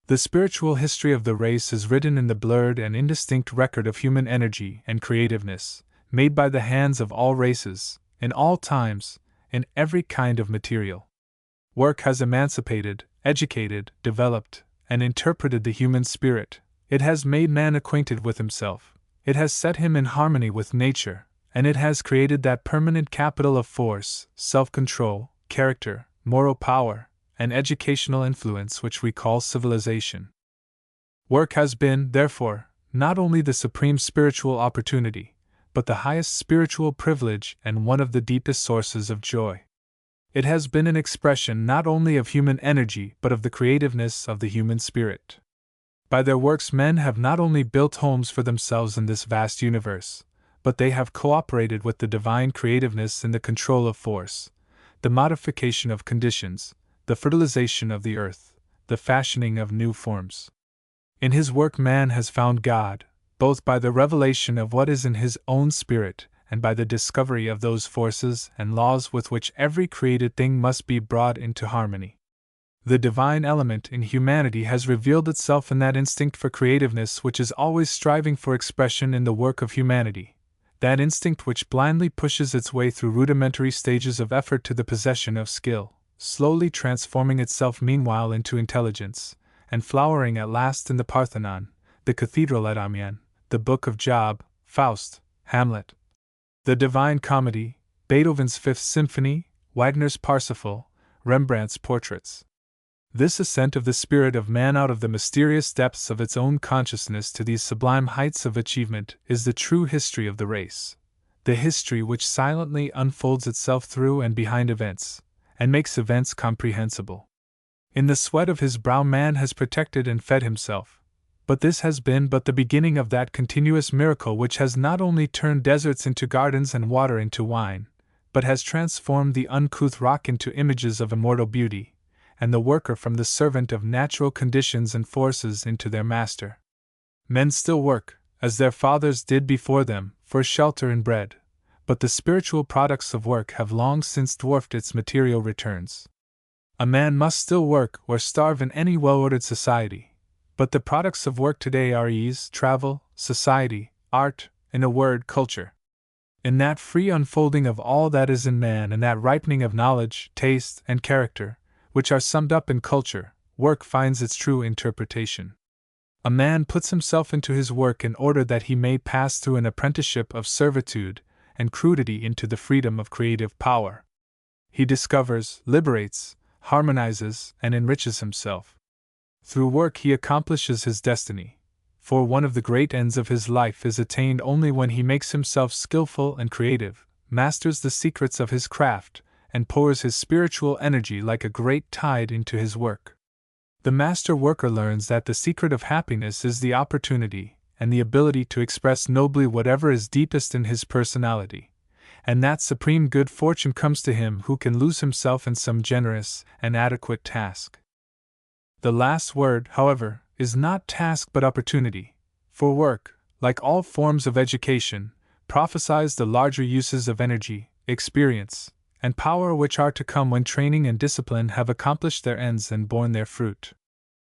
The spiritual history of the race is written in the blurred and indistinct record of human energy and creativeness, made by the hands of all races, in all times, in every kind of material. Work has emancipated, educated, developed, and interpreted the human spirit. It has made man acquainted with himself, it has set him in harmony with nature, and it has created that permanent capital of force, self-control, character, moral power, and educational influence which we call civilization. Work has been, therefore, not only the supreme spiritual opportunity, but the highest spiritual privilege and one of the deepest sources of joy. It has been an expression not only of human energy but of the creativeness of the human spirit. By their works men have not only built homes for themselves in this vast universe, but they have cooperated with the divine creativeness in the control of force, the modification of conditions, the fertilization of the earth, the fashioning of new forms. In his work man has found God, both by the revelation of what is in his own spirit and by the discovery of those forces and laws with which every created thing must be brought into harmony. The divine element in humanity has revealed itself in that instinct for creativeness which is always striving for expression in the work of humanity, that instinct which blindly pushes its way through rudimentary stages of effort to the possession of skill, slowly transforming itself meanwhile into intelligence, and flowering at last in the Parthenon, the Cathedral at Amiens, the Book of Job, Faust, Hamlet, the Divine Comedy, Beethoven's Fifth Symphony, Wagner's Parsifal, Rembrandt's portraits. This ascent of the spirit of man out of the mysterious depths of its own consciousness to these sublime heights of achievement is the true history of the race, the history which silently unfolds itself through and behind events, and makes events comprehensible. In the sweat of his brow man has protected and fed himself, but this has been but the beginning of that continuous miracle which has not only turned deserts into gardens and water into wine, but has transformed the uncouth rock into images of immortal beauty, and the worker from the servant of natural conditions and forces into their master. Men still work, as their fathers did before them, for shelter and bread, but the spiritual products of work have long since dwarfed its material returns. A man must still work or starve in any well-ordered society, but the products of work today are ease, travel, society, art, in a word, culture. In that free unfolding of all that is in man and that ripening of knowledge, taste, and character, which are summed up in culture, work finds its true interpretation. A man puts himself into his work in order that he may pass through an apprenticeship of servitude and crudity into the freedom of creative power. He discovers, liberates, harmonizes, and enriches himself. Through work he accomplishes his destiny, for one of the great ends of his life is attained only when he makes himself skillful and creative, masters the secrets of his craft, and pours his spiritual energy like a great tide into his work. The master worker learns that the secret of happiness is the opportunity and the ability to express nobly whatever is deepest in his personality, and that supreme good fortune comes to him who can lose himself in some generous and adequate task. The last word, however, is not task but opportunity, for work, like all forms of education, prophesies the larger uses of energy, experience, and power which are to come when training and discipline have accomplished their ends and borne their fruit.